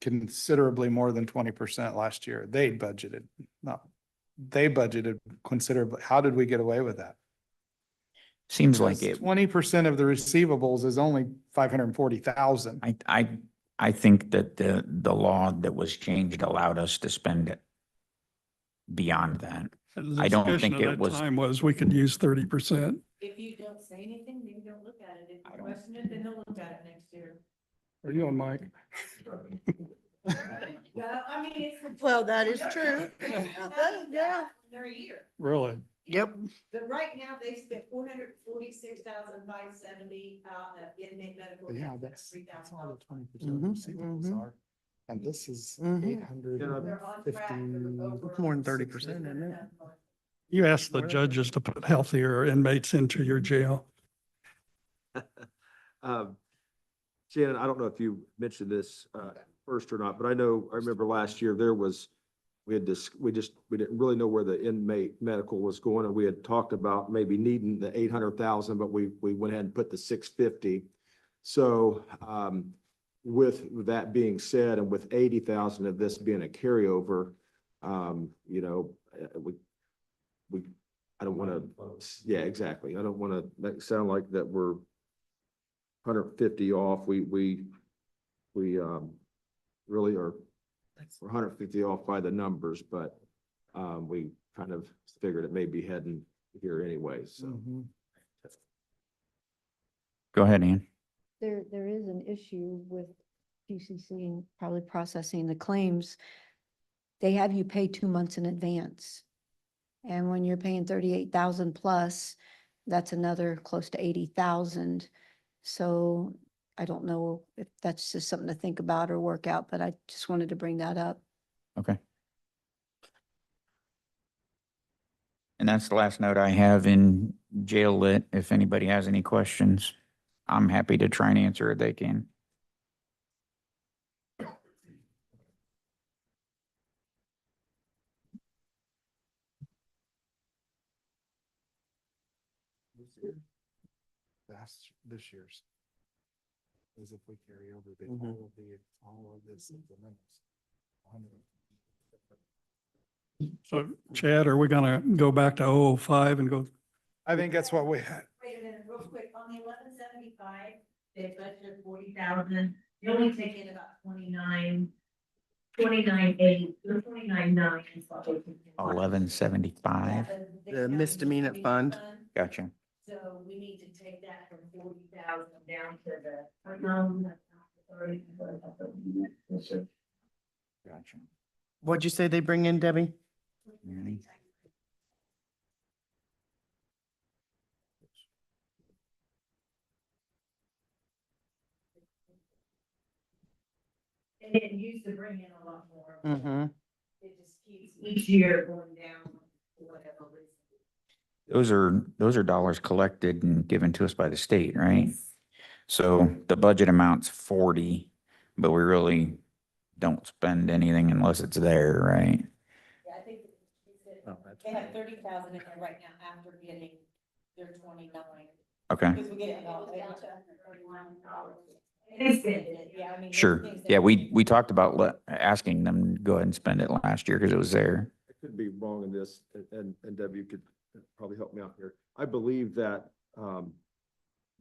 considerably more than 20% last year. They budgeted considerably. How did we get away with that? Seems like it. 20% of the receivables is only 540,000. I think that the law that was changed allowed us to spend it beyond that. The I don't discussion think at it that was- time was we could use 30%. If you don't say anything, then don't look at it. If you question it, then they'll look at it next year. Are you on mic? Well, I mean, it's. Well, that is true. Yeah. They're a year. Really? Yep. But right now, they spent $446,570 out of inmate medical. Yeah, that's all the 20% Mhm, receivables mhm. are. And this is Mhm. 850. It's more than 30%, isn't it? You asked the judges to put healthier inmates into your jail. Shannon, I don't know if you mentioned this first or not, but I remember last year we didn't really know where the inmate medical was going, and we had talked about maybe needing the 800,000, but we went ahead and put the 650. So with that being said, and with 80,000 of this being a carryover, I don't want to, yeah, exactly. I don't want to make it sound like that we're 150 off. We really are, we're 150 off by the numbers, but we kind of figured it may be heading here anyway, so. Mhm. Go ahead, Ian. There is an issue with GCC and probably processing the claims. They have you pay 2 months in advance. And when you're paying 38,000 plus, that's another close to 80,000. So I don't know if that's just something to think about or work out, but I just wanted to bring that up. Okay. And that's the last note I have in jail lit. If anybody has any questions, I'm happy to try and answer it. They can. That's this year's. As if we carry over all of this. So Chad, are we gonna go back to 005 and go, I think that's what we had. Wait a minute, real quick, on the 1175, they budgeted 40,000, you only take in about 29.8, or 29.9 is what we're thinking. 1175. The misdemeanor fund. Gotcha. So we need to take that from 40,000 down to the, no, that's not the 30, Gotcha. What'd you say they bring in, Debbie? Really? And it used to bring in a lot more. Mm-hmm. It just keeps each year going down for whatever reason. Those are dollars collected and given to us by the state, right? So the budget amount's 40, but we really don't spend anything unless it's there, right? Yeah, I think Oh, that's they have 30,000 in there right now after getting their 29. Okay, Because we get about $31. They spend it, yeah, I mean. there's sure. things that- Yeah, we talked about asking them to go ahead and spend it last year because it was there. I could be wrong in this, and Debbie, you could probably help me out here. I believe that,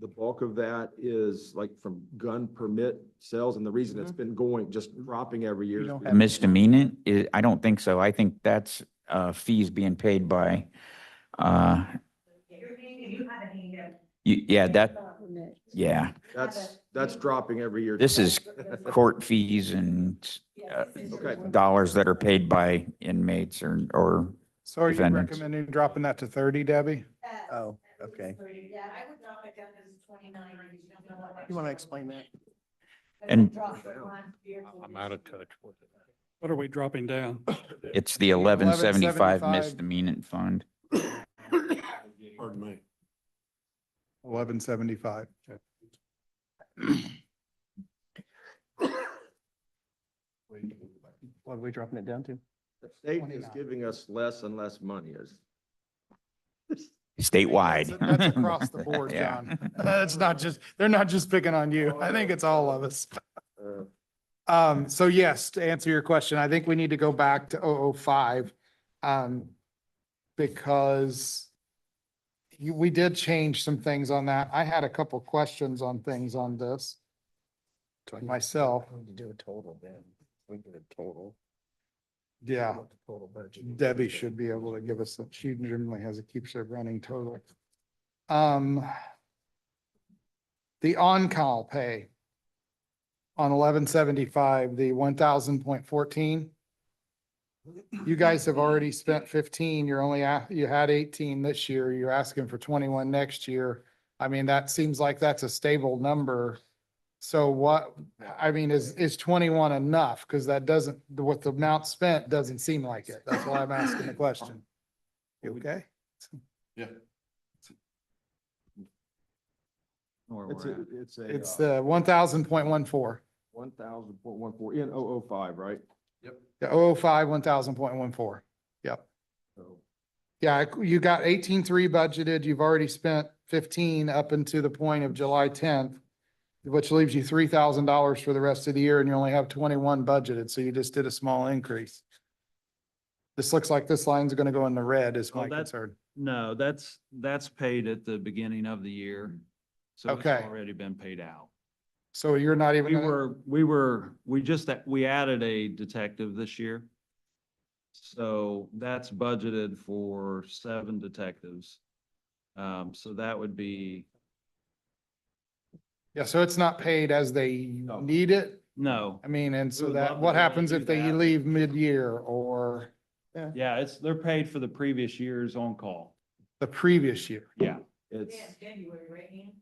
the bulk of that is like from gun permit sales, and the reason it's been going, just dropping every year. You is don't because- have- Misdemeanant, I don't think so. I think that's fees being paid by, You have a hand. yeah, yeah. That's dropping every year. This is court fees and Okay. dollars that are paid by inmates or So are you defendants. recommending dropping that to 30, Debbie? Oh, okay. Yeah, I would drop it down because it's 29. You don't know what You want to explain that? And- I'm out of touch with it. What are we dropping down? It's the 1175 1175. misdemeanant fund. Pardon me. 1175. What are we dropping it down to? The state is 29. giving us less and less money as. Statewide. That's across the board, Yeah. John. It's not just, they're not just picking on you. I think it's all of us. So yes, to answer your question, I think we need to go back to 005. Because we did change some things on that. I had a couple questions on things on this myself. To do a total then. We get a total. Yeah. What the total budget is. Debbie should be able to give us, she generally has, it keeps a running total. The on-call pay on 1175, the 1,000.14. You guys have already spent 15, you're only, you had 18 this year, you're asking for 21 next year. I mean, that seems like that's a stable number. So what, I mean, is 21 enough? Because that doesn't, with the amount spent, doesn't seem like it. That's why I'm asking the question. You okay? Yeah. It's the 1,000.14. 1,000.14 in 005, right? The 005, 1,000.14. Yep. So Yeah, you got 18.3 budgeted. You've already spent 15 up into the point of July 10th, which leaves you $3,000 for the rest of the year, and you only have 21 budgeted. So you just did a small increase. This looks like this line's going to go in the red is my Oh, that- concern. No, that's paid at the beginning of the year. So it's Okay. already been paid out. So you're not even, We added a detective this year. So that's budgeted for 7 detectives. So that would be, yeah, so it's not paid as they need it. no, I mean, and so would that, love to what be able to happens do if they that. leave mid-year or yeah, they're paid for the previous year's on call. the previous year? Yeah. it's, January, right, Ian?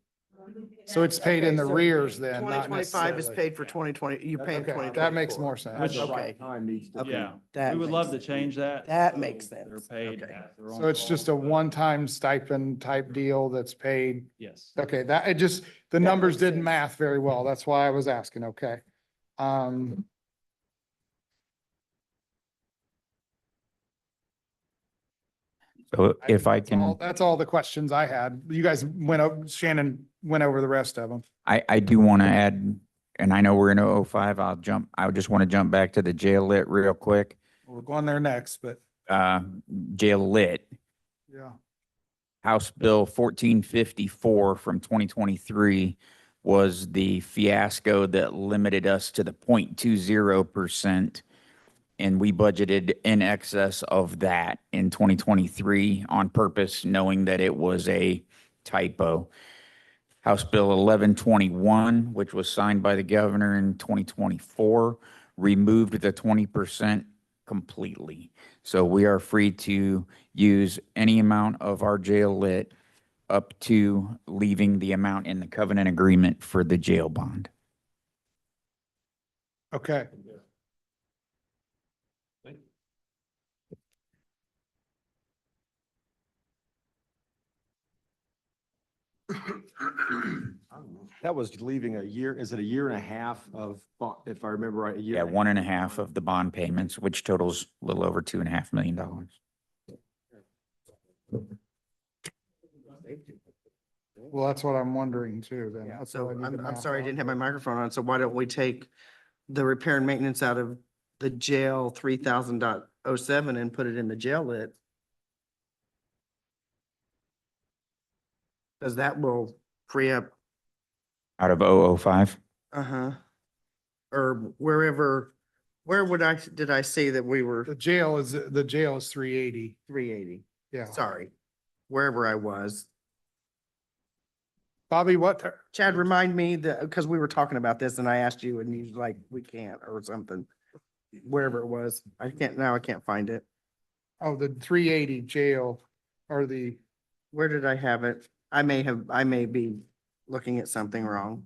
So it's paid in the Okay, so rears then, Twenty not twenty-five is necessarily. paid for 2020, you're paying Okay, 2024. that makes more sense. Which- Okay. time needs to. Okay. Yeah, That we would love to makes- change that. That so makes They're sense. paid. Okay. at their So on it's just a call. one-time stipend type deal that's paid. Yes. Okay, that, it just, the That numbers makes didn't sense. math very well. That's why I was asking, okay. So if I can, That's all the questions I had. You guys Shannon went over the rest of them. I do want to add, and I know we're in 005, I just want to jump back to the jail lit real quick. We're going there next, but Uh, jail lit, yeah. House Bill 1454 from 2023 was the fiasco that limited us to the 0.20%. And we budgeted in excess of that in 2023 on purpose, knowing that it was a typo. House Bill 1121, which was signed by the governor in 2024, removed the 20% completely. So we are free to use any amount of our jail lit up to leaving the amount in the covenant agreement for the jail bond. Okay. That was leaving a year, is it a year and a half of, if I remember right, a year? Yeah, and a 1.5 of the bond payments, which totals a little over $2.5 million. Well, that's what I'm wondering too, then. Yeah, That's so what I need to I'm map sorry, I out. didn't have my microphone on, so why don't we take the repair and maintenance out of the jail 3000.07 and put it in the jail lit? Cause that will free up, Out of 005? uh-huh. Or wherever, did I say that we were The jail is 380. 380? Yeah. Sorry, wherever I was. Bobby, what? Chad, remind me that, because we were talking about this and I asked you and you like, we can't or something. Wherever it was, I can't find it. Oh, the 380 jail or the, Where did I have it? I may be looking at something wrong.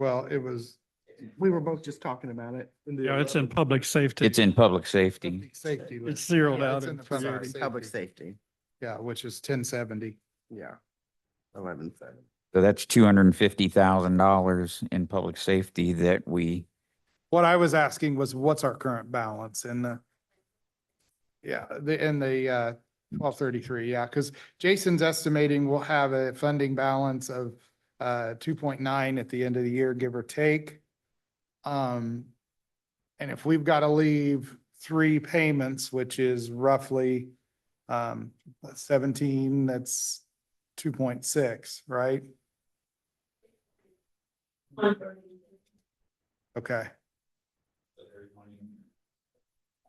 well, it was We were both just talking about it. Yeah, it's in public safety. It's in public safety. public safety. It's list. zeroed Yeah, out it's in in the public 380. Public safety, Yeah, which is 1070. yeah. 11.7. So that's $250,000 in public safety that we, What I was asking was what's our current balance in the 1233, yeah, because Jason's estimating we'll have a funding balance of 2.9 at the end of the year, give or take. And if we've got to leave 3 payments, which is roughly 17, that's 2.6, right? Okay.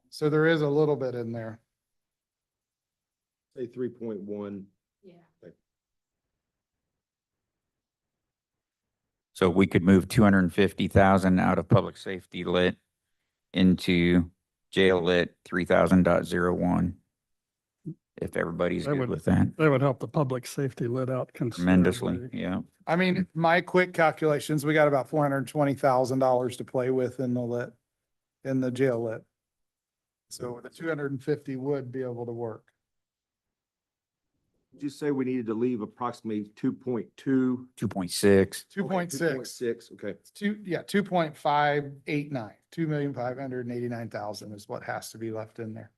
So there is a little bit in there. Say 3.1. Yeah. so we could move 250,000 out of public safety lit into jail lit 3000.01. If everybody's That good would- with that. That would help the public safety lit out Tremendously, considerably. yeah. I mean, my quick calculations, we got about $420,000 to play with in the lit, in the jail lit. So the 250 would be able to work. Did you say we needed to leave approximately 2.2? 2.6. 2.6, Okay. 2.589, 2,589,000 is what has to be left in there.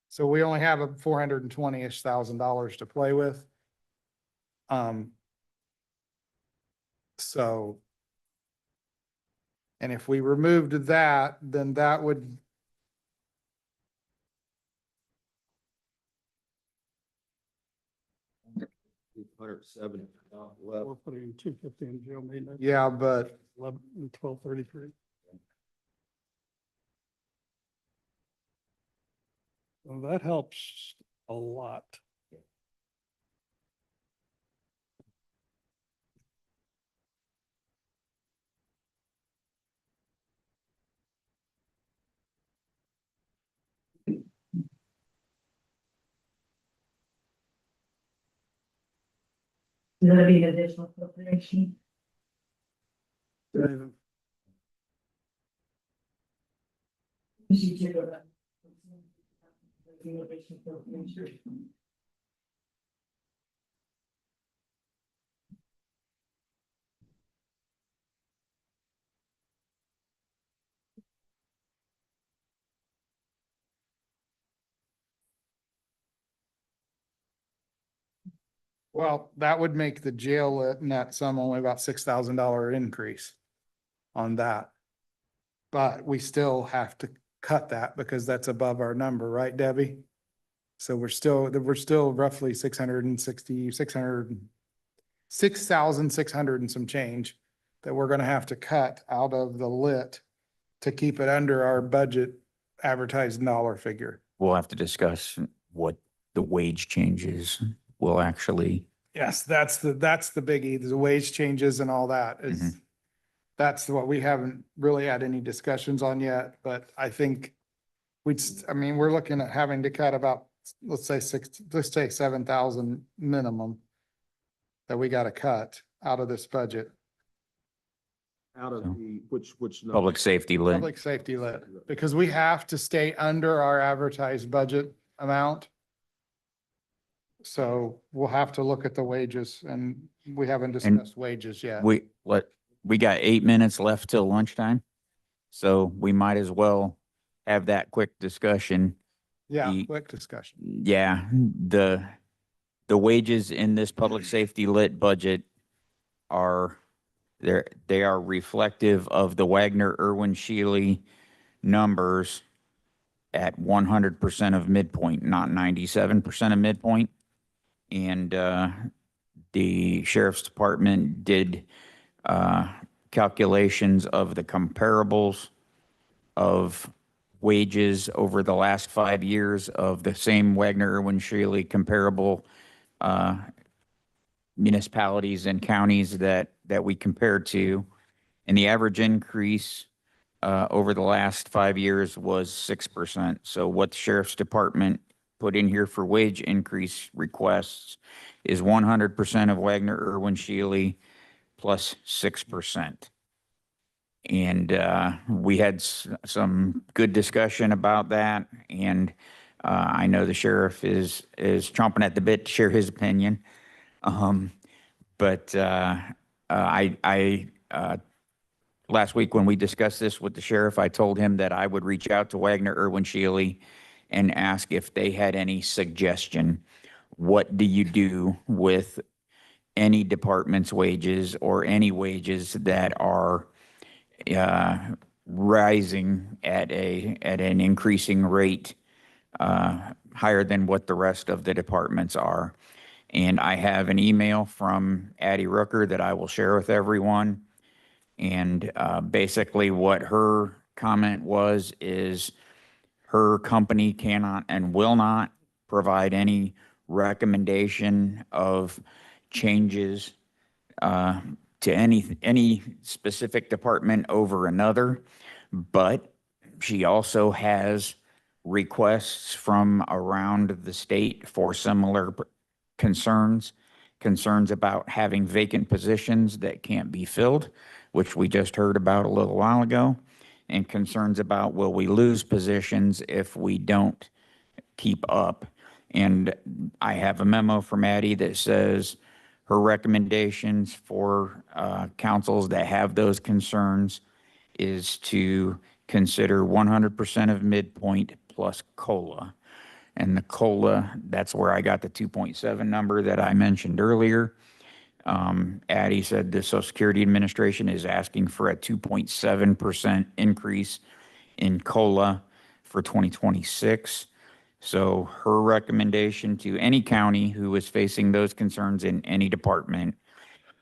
So we only have a $420-ish thousand to play with. So. And if we removed that, then that would. We're putting 250 in jail maintenance. Yeah, but 1233. Well, that helps a lot. That'll be an additional appropriation. Well, that would make the jail net sum only about $6,000 increase on that. But we still have to cut that because that's above our number, right, Debbie? So we're still roughly 6,600 and some change that we're gonna have to cut out of the lit to keep it under our budget advertised dollar figure. We'll have to discuss what the wage changes will actually, Yes, that's the biggie, the wage changes and all that is, that's what we haven't really had any discussions on yet, but I think we're looking at having to cut about, let's say 7,000 minimum that we gotta cut out of this budget. Out of So- the, which. number? public safety lit. Public safety lit, because we have to stay under our advertised budget amount. So we'll have to look at the wages and we haven't discussed wages yet. We got 8 minutes left till lunchtime. So we might as well have that quick discussion. Yeah, the- quick discussion. Yeah, the wages in this public safety lit budget are, they are reflective of the Wagner Irwin Shealy numbers at 100% of midpoint, not 97% of midpoint. And the sheriff's department did calculations of the comparables of wages over the last 5 years of the same Wagner Irwin Shealy comparable municipalities and counties that we compared to. And the average increase over the last 5 years was 6%. So what the sheriff's department put in here for wage increase requests is 100% of Wagner Irwin Shealy plus 6%. And we had some good discussion about that. And I know the sheriff is chomping at the bit to share his opinion. But last week when we discussed this with the sheriff, I told him that I would reach out to Wagner Irwin Shealy and ask if they had any suggestion. What do you do with any department's wages or any wages that are rising at an increasing rate higher than what the rest of the departments are? And I have an email from Addie Rooker that I will share with everyone. And basically what her comment was is her company cannot and will not provide any recommendation of changes to any specific department over another. But she also has requests from around the state for similar concerns about having vacant positions that can't be filled, which we just heard about a little while ago, and concerns about will we lose positions if we don't keep up. And I have a memo from Addie that says her recommendations for councils that have those concerns is to consider 100% of midpoint plus COLA. And the COLA, that's where I got the 2.7 number that I mentioned earlier. Addie said the Social Security Administration is asking for a 2.7% increase in COLA for 2026. So her recommendation to any county who is facing those concerns in any department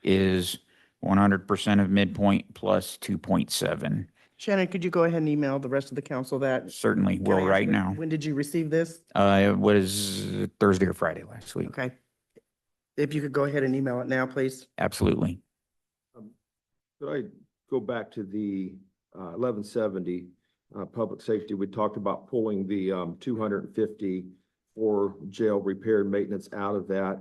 is 100% of midpoint plus 2.7. Shannon, could you go ahead and email the rest of the council that? Certainly Can I will ask right when- now. When did you receive this? It was Thursday or Friday last week. Okay. If you could go ahead and email it now, please. Absolutely. Could I go back to the 1170 public safety? We talked about pulling the 250 for jail repair and maintenance out of that.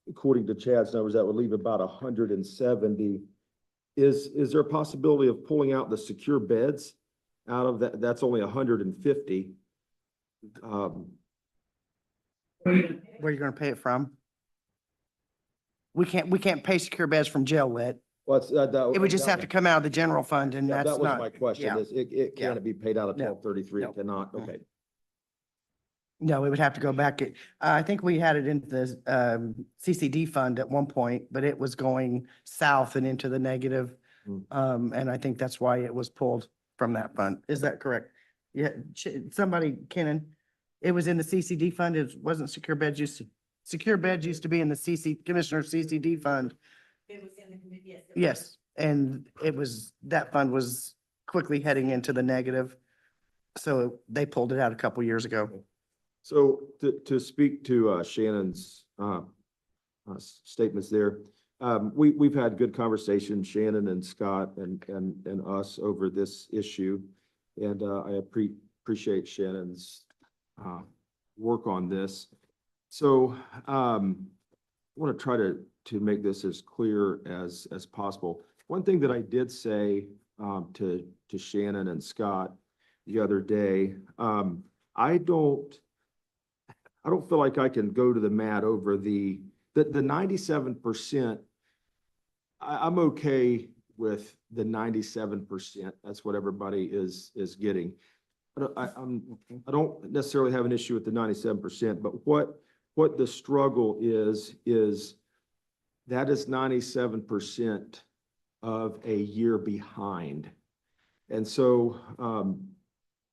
According to Chad's numbers, that would leave about 170. Is there a possibility of pulling out the secure beds out of that? That's only 150. Where are you gonna pay it from? We can't pay secure beds from jail lit. It would just have to come out of the general fund and Yeah, that's that was not. my question. yeah. It Yeah. can't be paid out of No. 1233. It No. cannot. No. Okay. No, we would have to go back. I think we had it in the CCD fund at one point, but it was going south and into the negative. And I think that's why it was pulled from that fund. Is that correct? Yeah, somebody, Kenan, it was in the CCD fund. It wasn't secure beds used to be in the Commissioner CCD fund. It was in the committee, yes. Yes, and that fund was quickly heading into the negative. So they pulled it out a couple years ago. So to speak to Shannon's statements there, we've had good conversations, Shannon and Scott and us over this issue. And I appreciate Shannon's work on this. So I want to try to make this as clear as possible. One thing that I did say to Shannon and Scott the other day, I don't feel like I can go to the mat over the 97%. I'm okay with the 97%. That's what everybody is getting. But I don't necessarily have an issue with the 97%, but what the struggle is that is 97% of a year behind. And so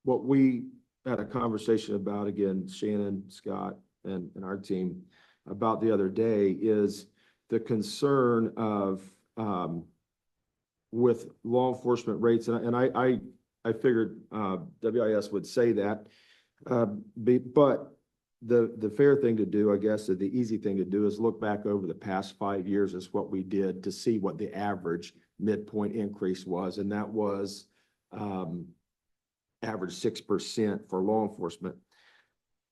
what we had a conversation about, again, Shannon, Scott, and our team about the other day is the concern of with law enforcement rates. And I figured WIS would say that, but the fair thing to do, I guess, or the easy thing to do is look back over the past 5 years is what we did to see what the average midpoint increase was. And that was average 6% for law enforcement.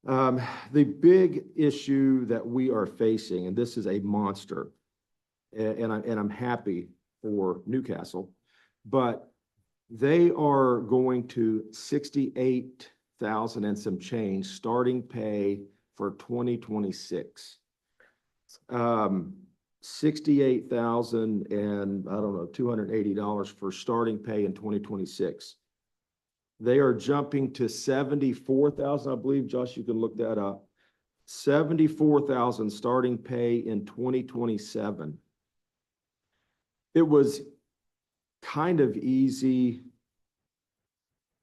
The big issue that we are facing, and this is a monster, and I'm happy for Newcastle, but they are going to 68,000 and some change starting pay for 2026. 68,000 and I don't know, $280 for starting pay in 2026. They are jumping to 74,000, I believe, Josh, you can look that up. 74,000 starting pay in 2027. It was kind of easy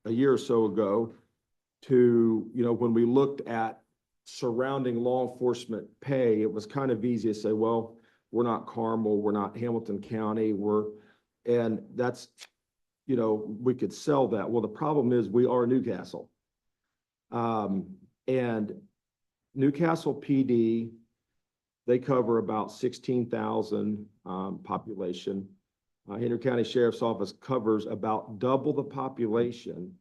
a year or so ago to, when we looked at surrounding law enforcement pay, it was kind of easy to say, well, we're not Carmel, we're not Hamilton County, and that's, we could sell that. Well, the problem is we are Newcastle. And Newcastle PD, they cover about 16,000 population. Henry County Sheriff's Office covers about double the population.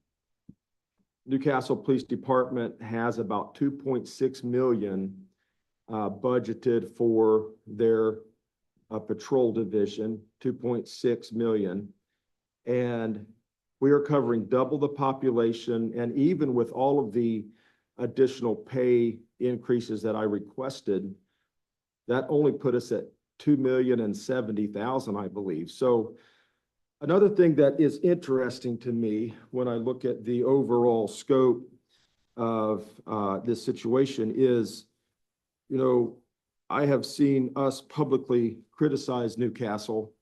Newcastle Police Department has about 2.6 million budgeted for their patrol division, 2.6 million. And we are covering double the population. And even with all of the additional pay increases that I requested, that only put us at 2,070,000, I believe. So another thing that is interesting to me when I look at the overall scope of this situation is, I have seen us publicly criticize Newcastle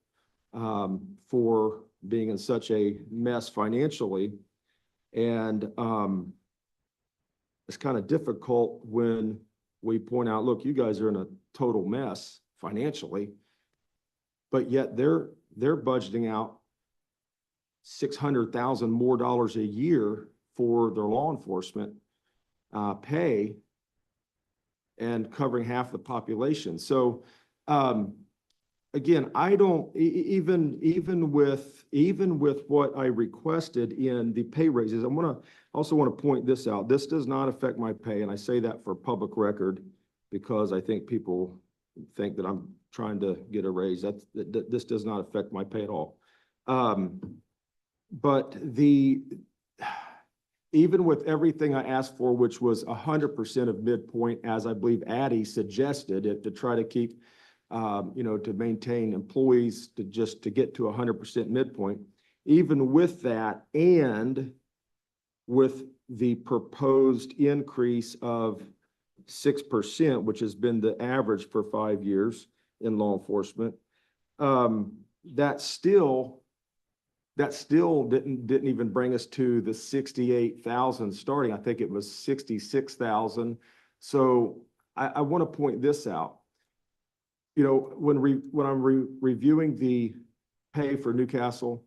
for being in such a mess financially. And it's kind of difficult when we point out, look, you guys are in a total mess financially, but yet they're budgeting out $600,000 more dollars a year for their law enforcement pay and covering half the population. So again, I don't even with what I requested in the pay raises, I also want to point this out. This does not affect my pay, and I say that for public record because I think people think that I'm trying to get a raise. This does not affect my pay at all. But even with everything I asked for, which was 100% of midpoint, as I believe Addie suggested, to try to keep, to maintain employees to get to 100% midpoint. Even with that, and with the proposed increase of 6%, which has been the average for 5 years in law enforcement, that still didn't even bring us to the 68,000 starting. I think it was 66,000. So I want to point this out. You know, when I'm reviewing the pay for Newcastle,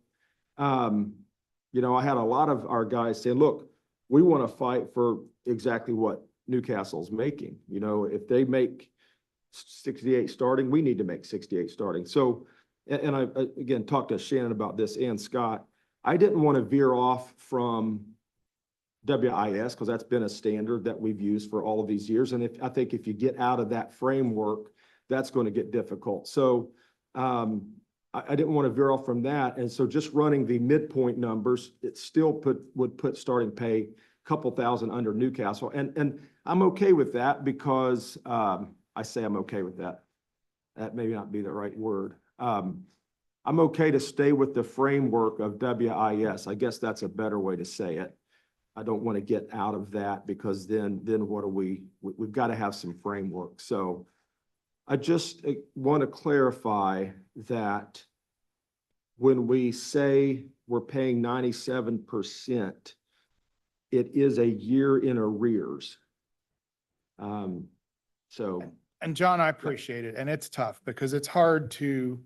you know, I had a lot of our guys saying, look, we want to fight for exactly what Newcastle's making. You know, if they make 68 starting, we need to make 68 starting. So, and I again talked to Shannon about this and Scott. I didn't want to veer off from WIS because that's been a standard that we've used for all of these years. And I think if you get out of that framework, that's going to get difficult. So I didn't want to veer off from that. And so just running the midpoint numbers, it still would put starting pay a couple thousand under Newcastle. And I'm okay with that because I say I'm okay with that. That may not be the right word. I'm okay to stay with the framework of WIS. I guess that's a better way to say it. I don't want to get out of that because then what do we've got to have some framework. So I just want to clarify that when we say we're paying 97%, it is a year in arrears. And John, I appreciate it. And it's tough because it's hard to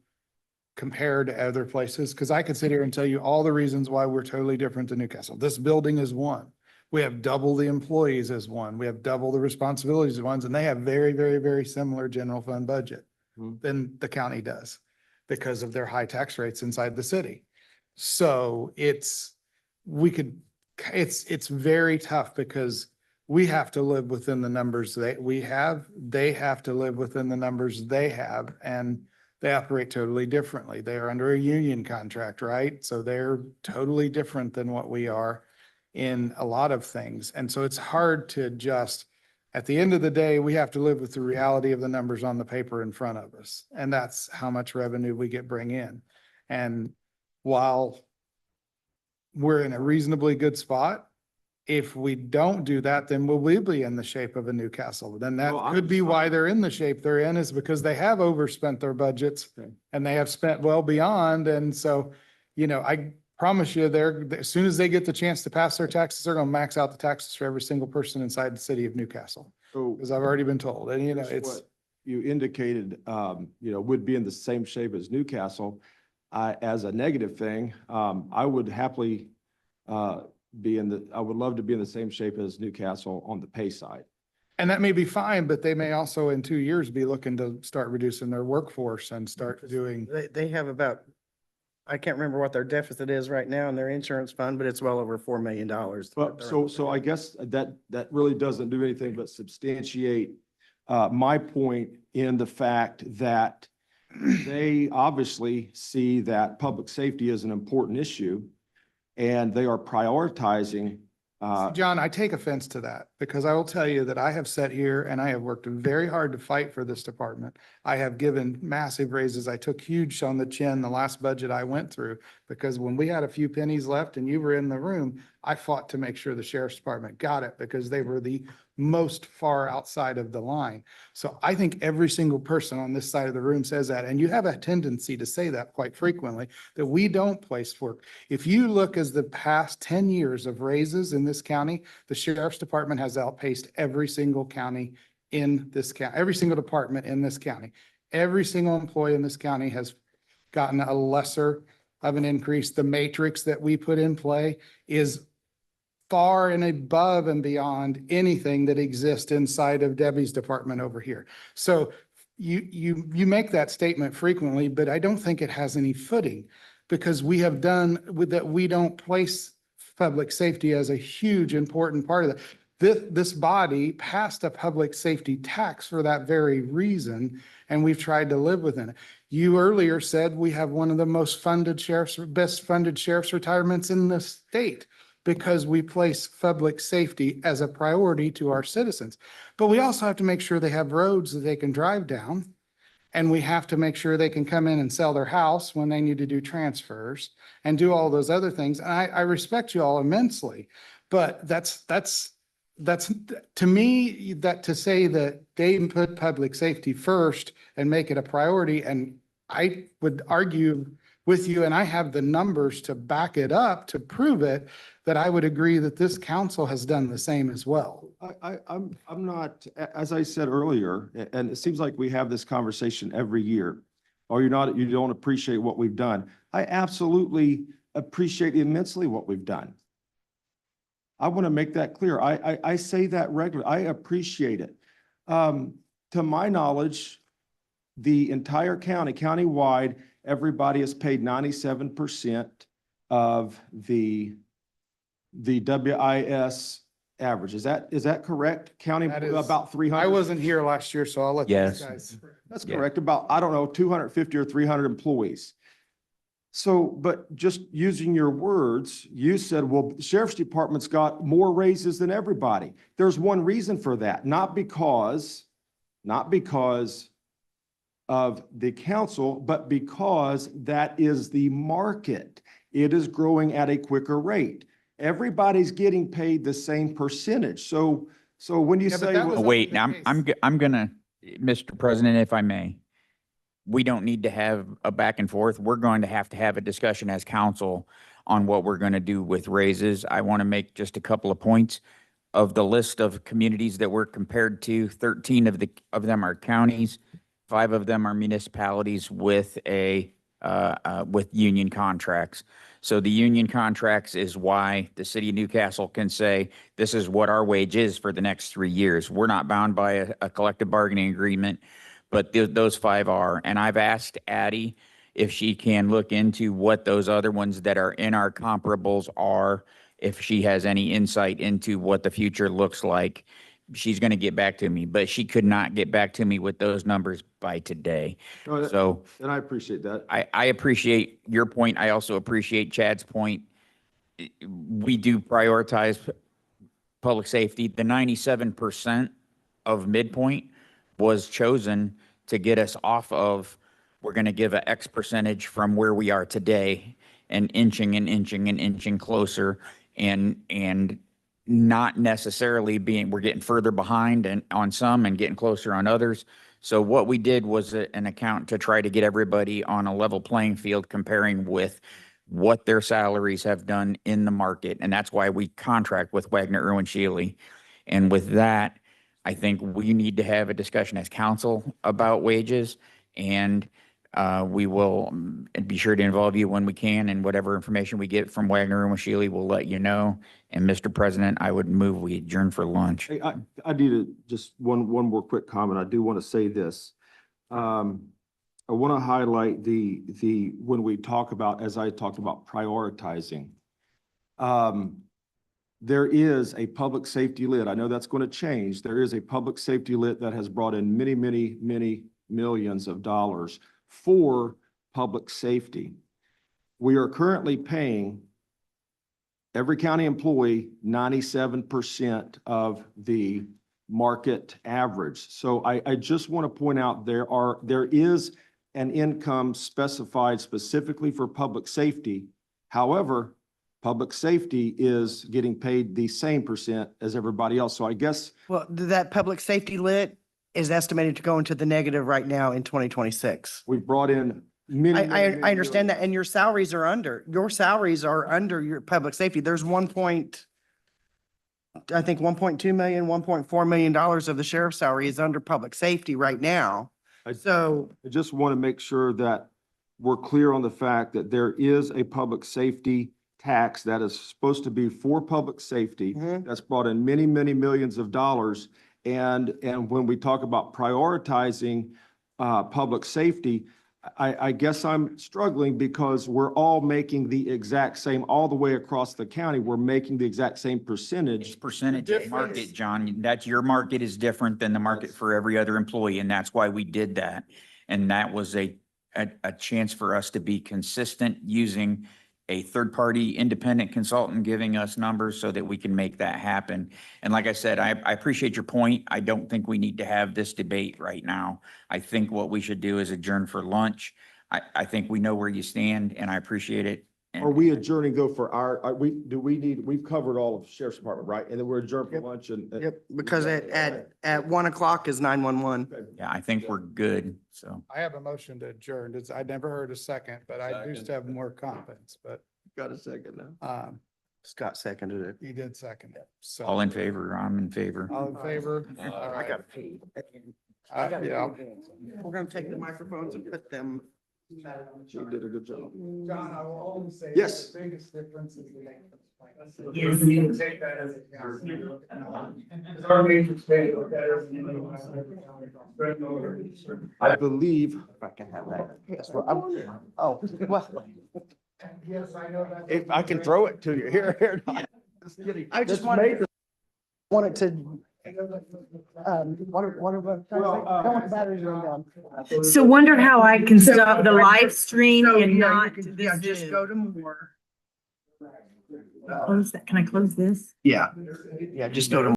compare to other places. Because I could sit here and tell you all the reasons why we're totally different than Newcastle. This building is one. We have double the employees as one. We have double the responsibilities as ones, and they have very, very, very similar general fund budget than the county does because of their high tax rates inside the city. So it's very tough because we have to live within the numbers that we have. They have to live within the numbers they have, and they operate totally differently. They are under a union contract, right? So they're totally different than what we are in a lot of things. And so it's hard to adjust. At the end of the day, we have to live with the reality of the numbers on the paper in front of us. And that's how much revenue we bring in. And while we're in a reasonably good spot, if we don't do that, then we'll be in the shape of a Newcastle. Then that Well, could be why they're in the shape they're in, is because they have overspent their budgets and they have spent well beyond. And so, you know, I promise you, as soon as they get the chance to pass their taxes, they're going to max out the taxes for every single person inside the city of Newcastle. So Because I've already been told. And, you know, here's it's, what you indicated, you know, would be in the same shape as Newcastle. As a negative thing, I would happily I would love to be in the same shape as Newcastle on the pay side. and that may be fine, but they may also in 2 years be looking to start reducing their workforce and start doing. They have about, I can't remember what their deficit is right now in their insurance fund, but it's well over $4 million. But so I guess that really doesn't do anything but substantiate my point in the fact that they obviously see that public safety is an important issue and they are prioritizing. John, I take offense to that because I will tell you that I have sat here and I have worked very hard to fight for this department. I have given massive raises. I took huge on the chin the last budget I went through because when we had a few pennies left and you were in the room, I fought to make sure the sheriff's department got it because they were the most far outside of the line. So I think every single person on this side of the room says that. And you have a tendency to say that quite frequently, that we don't place work. If you look as the past 10 years of raises in this county, the sheriff's department has outpaced every single county in this county, every single department in this county. Every single employee in this county has gotten a lesser of an increase. The matrix that we put in play is far and above and beyond anything that exists inside of Debbie's department over here. So you make that statement frequently, but I don't think it has any footing because we have done with that. We don't place public safety as a huge important part of that. This body passed a public safety tax for that very reason, and we've tried to live within it. You earlier said we have one of the most funded best funded sheriff's retirements in the state, because we place public safety as a priority to our citizens. But we also have to make sure they have roads that they can drive down. And we have to make sure they can come in and sell their house when they need to do transfers and do all those other things. And I respect you all immensely, But to me, that to say that they put public safety first and make it a priority, and I would argue with you, and I have the numbers to back it up, to prove it, that I would agree that this council has done the same as well. I'm not, as I said earlier, and it seems like we have this conversation every year. Or you don't appreciate what we've done. I absolutely appreciate immensely what we've done. I want to make that clear. I say that regularly. I appreciate it. To my knowledge, the entire county, countywide, everybody is paid 97% of the WIS average. Is that correct? County, That is- about 300? I wasn't here last year, so I'll let these Yes. guys. That's Yeah. correct. About, I don't know, 250 or 300 employees. So, but just using your words, you said, well, the sheriff's department's got more raises than everybody. There's one reason for that, not because of the council, but because that is the market. It is growing at a quicker rate. Everybody's getting paid the same percentage. So when you Yeah, but say, that well, was Wait, the I'm case. gonna, Mr. President, if I may, we don't need to have a back and forth. We're going to have a discussion as council on what we're going to do with raises. I want to make just a couple of points. Of the list of communities that we're compared to, 13 of them are counties, 5 of them are municipalities with with union contracts. So the union contracts is why the city of Newcastle can say, this is what our wage is for the next 3 years. We're not bound by a collective bargaining agreement, but those 5 are. And I've asked Addie if she can look into what those other ones that are in our comparables are, if she has any insight into what the future looks like. She's going to get back to me, but she could not get back to me with those numbers by today. no, So and I appreciate that. I appreciate your point. I also appreciate Chad's point. We do prioritize public safety. The 97% of midpoint was chosen to get us off of, we're going to give a X percentage from where we are today and inching and inching and inching closer, and not necessarily being, we're getting further behind and on some and getting closer on others. So what we did was an account to try to get everybody on a level playing field, comparing with what their salaries have done in the market. And that's why we contract with Wagner, Irwin, Shealy. And with that, I think we need to have a discussion as council about wages, and we will be sure to involve you when we can, and whatever information we get from Wagner and Shealy, we'll let you know. And Mr. President, I would move we adjourn for lunch. Hey, I need to, just one more quick comment. I do want to say this. I want to highlight when we talk about, as I talked about prioritizing, there is a public safety lit. I know that's going to change. There is a public safety lit that has brought in many, many, many millions of dollars for public safety. We are currently paying every county employee 97% of the market average. So I just want to point out there is an income specified specifically for public safety. However, public safety is getting paid the same percent as everybody else. So I guess, Well, that public safety lit is estimated to go into the negative right now in 2026. we've brought in many. I understand that, and your salaries are under your public safety. There's I think 1.2 million, $1.4 million of the sheriff's salary is under public safety right now. So I just want to make sure that we're clear on the fact that there is a public safety tax that is supposed to be for public safety. That's brought in many, many millions of dollars. And when we talk about prioritizing public safety, I guess I'm struggling because we're all making the exact same, all the way across the county, we're making the exact same It's percentage. percentage of market, John. That's, your market is different than the market for every other employee, and that's why we did that. And that was a chance for us to be consistent, using a third-party independent consultant giving us numbers so that we can make that happen. And like I said, I appreciate your point. I don't think we need to have this debate right now. I think what we should do is adjourn for lunch. I think we know where you stand, and I appreciate it. are we adjourning though for we've covered all of Sheriff's Department, right? And then we're adjourned for Yep. lunch and. Yep, because at 1 o'clock is 911. Yeah, I think we're good, so. I have a motion to adjourn. I never heard a second, but I do have more confidence, but, Got a second now. Scott seconded it. he did second it. So. All in favor? I'm in favor. All in favor? All I right. got paid. Yeah. We're gonna take the microphones and put them. She did a good job. John, I will only say. Yes. The biggest difference is the length of the plan. Yes, we can take that as a. Because our major state, that is. I believe, If I can have that. That's what I'm, oh, well, Yes, I know that. if I can throw it to you, here. Just kidding. I just This wanted, major- wanted to, what are we trying to say? Don't want the batteries to run down. So wonder how I can stop the live stream So, and yeah, not you can- this Yeah, just Zoom. go to more. Close that. Can I close this? Yeah, yeah, just go to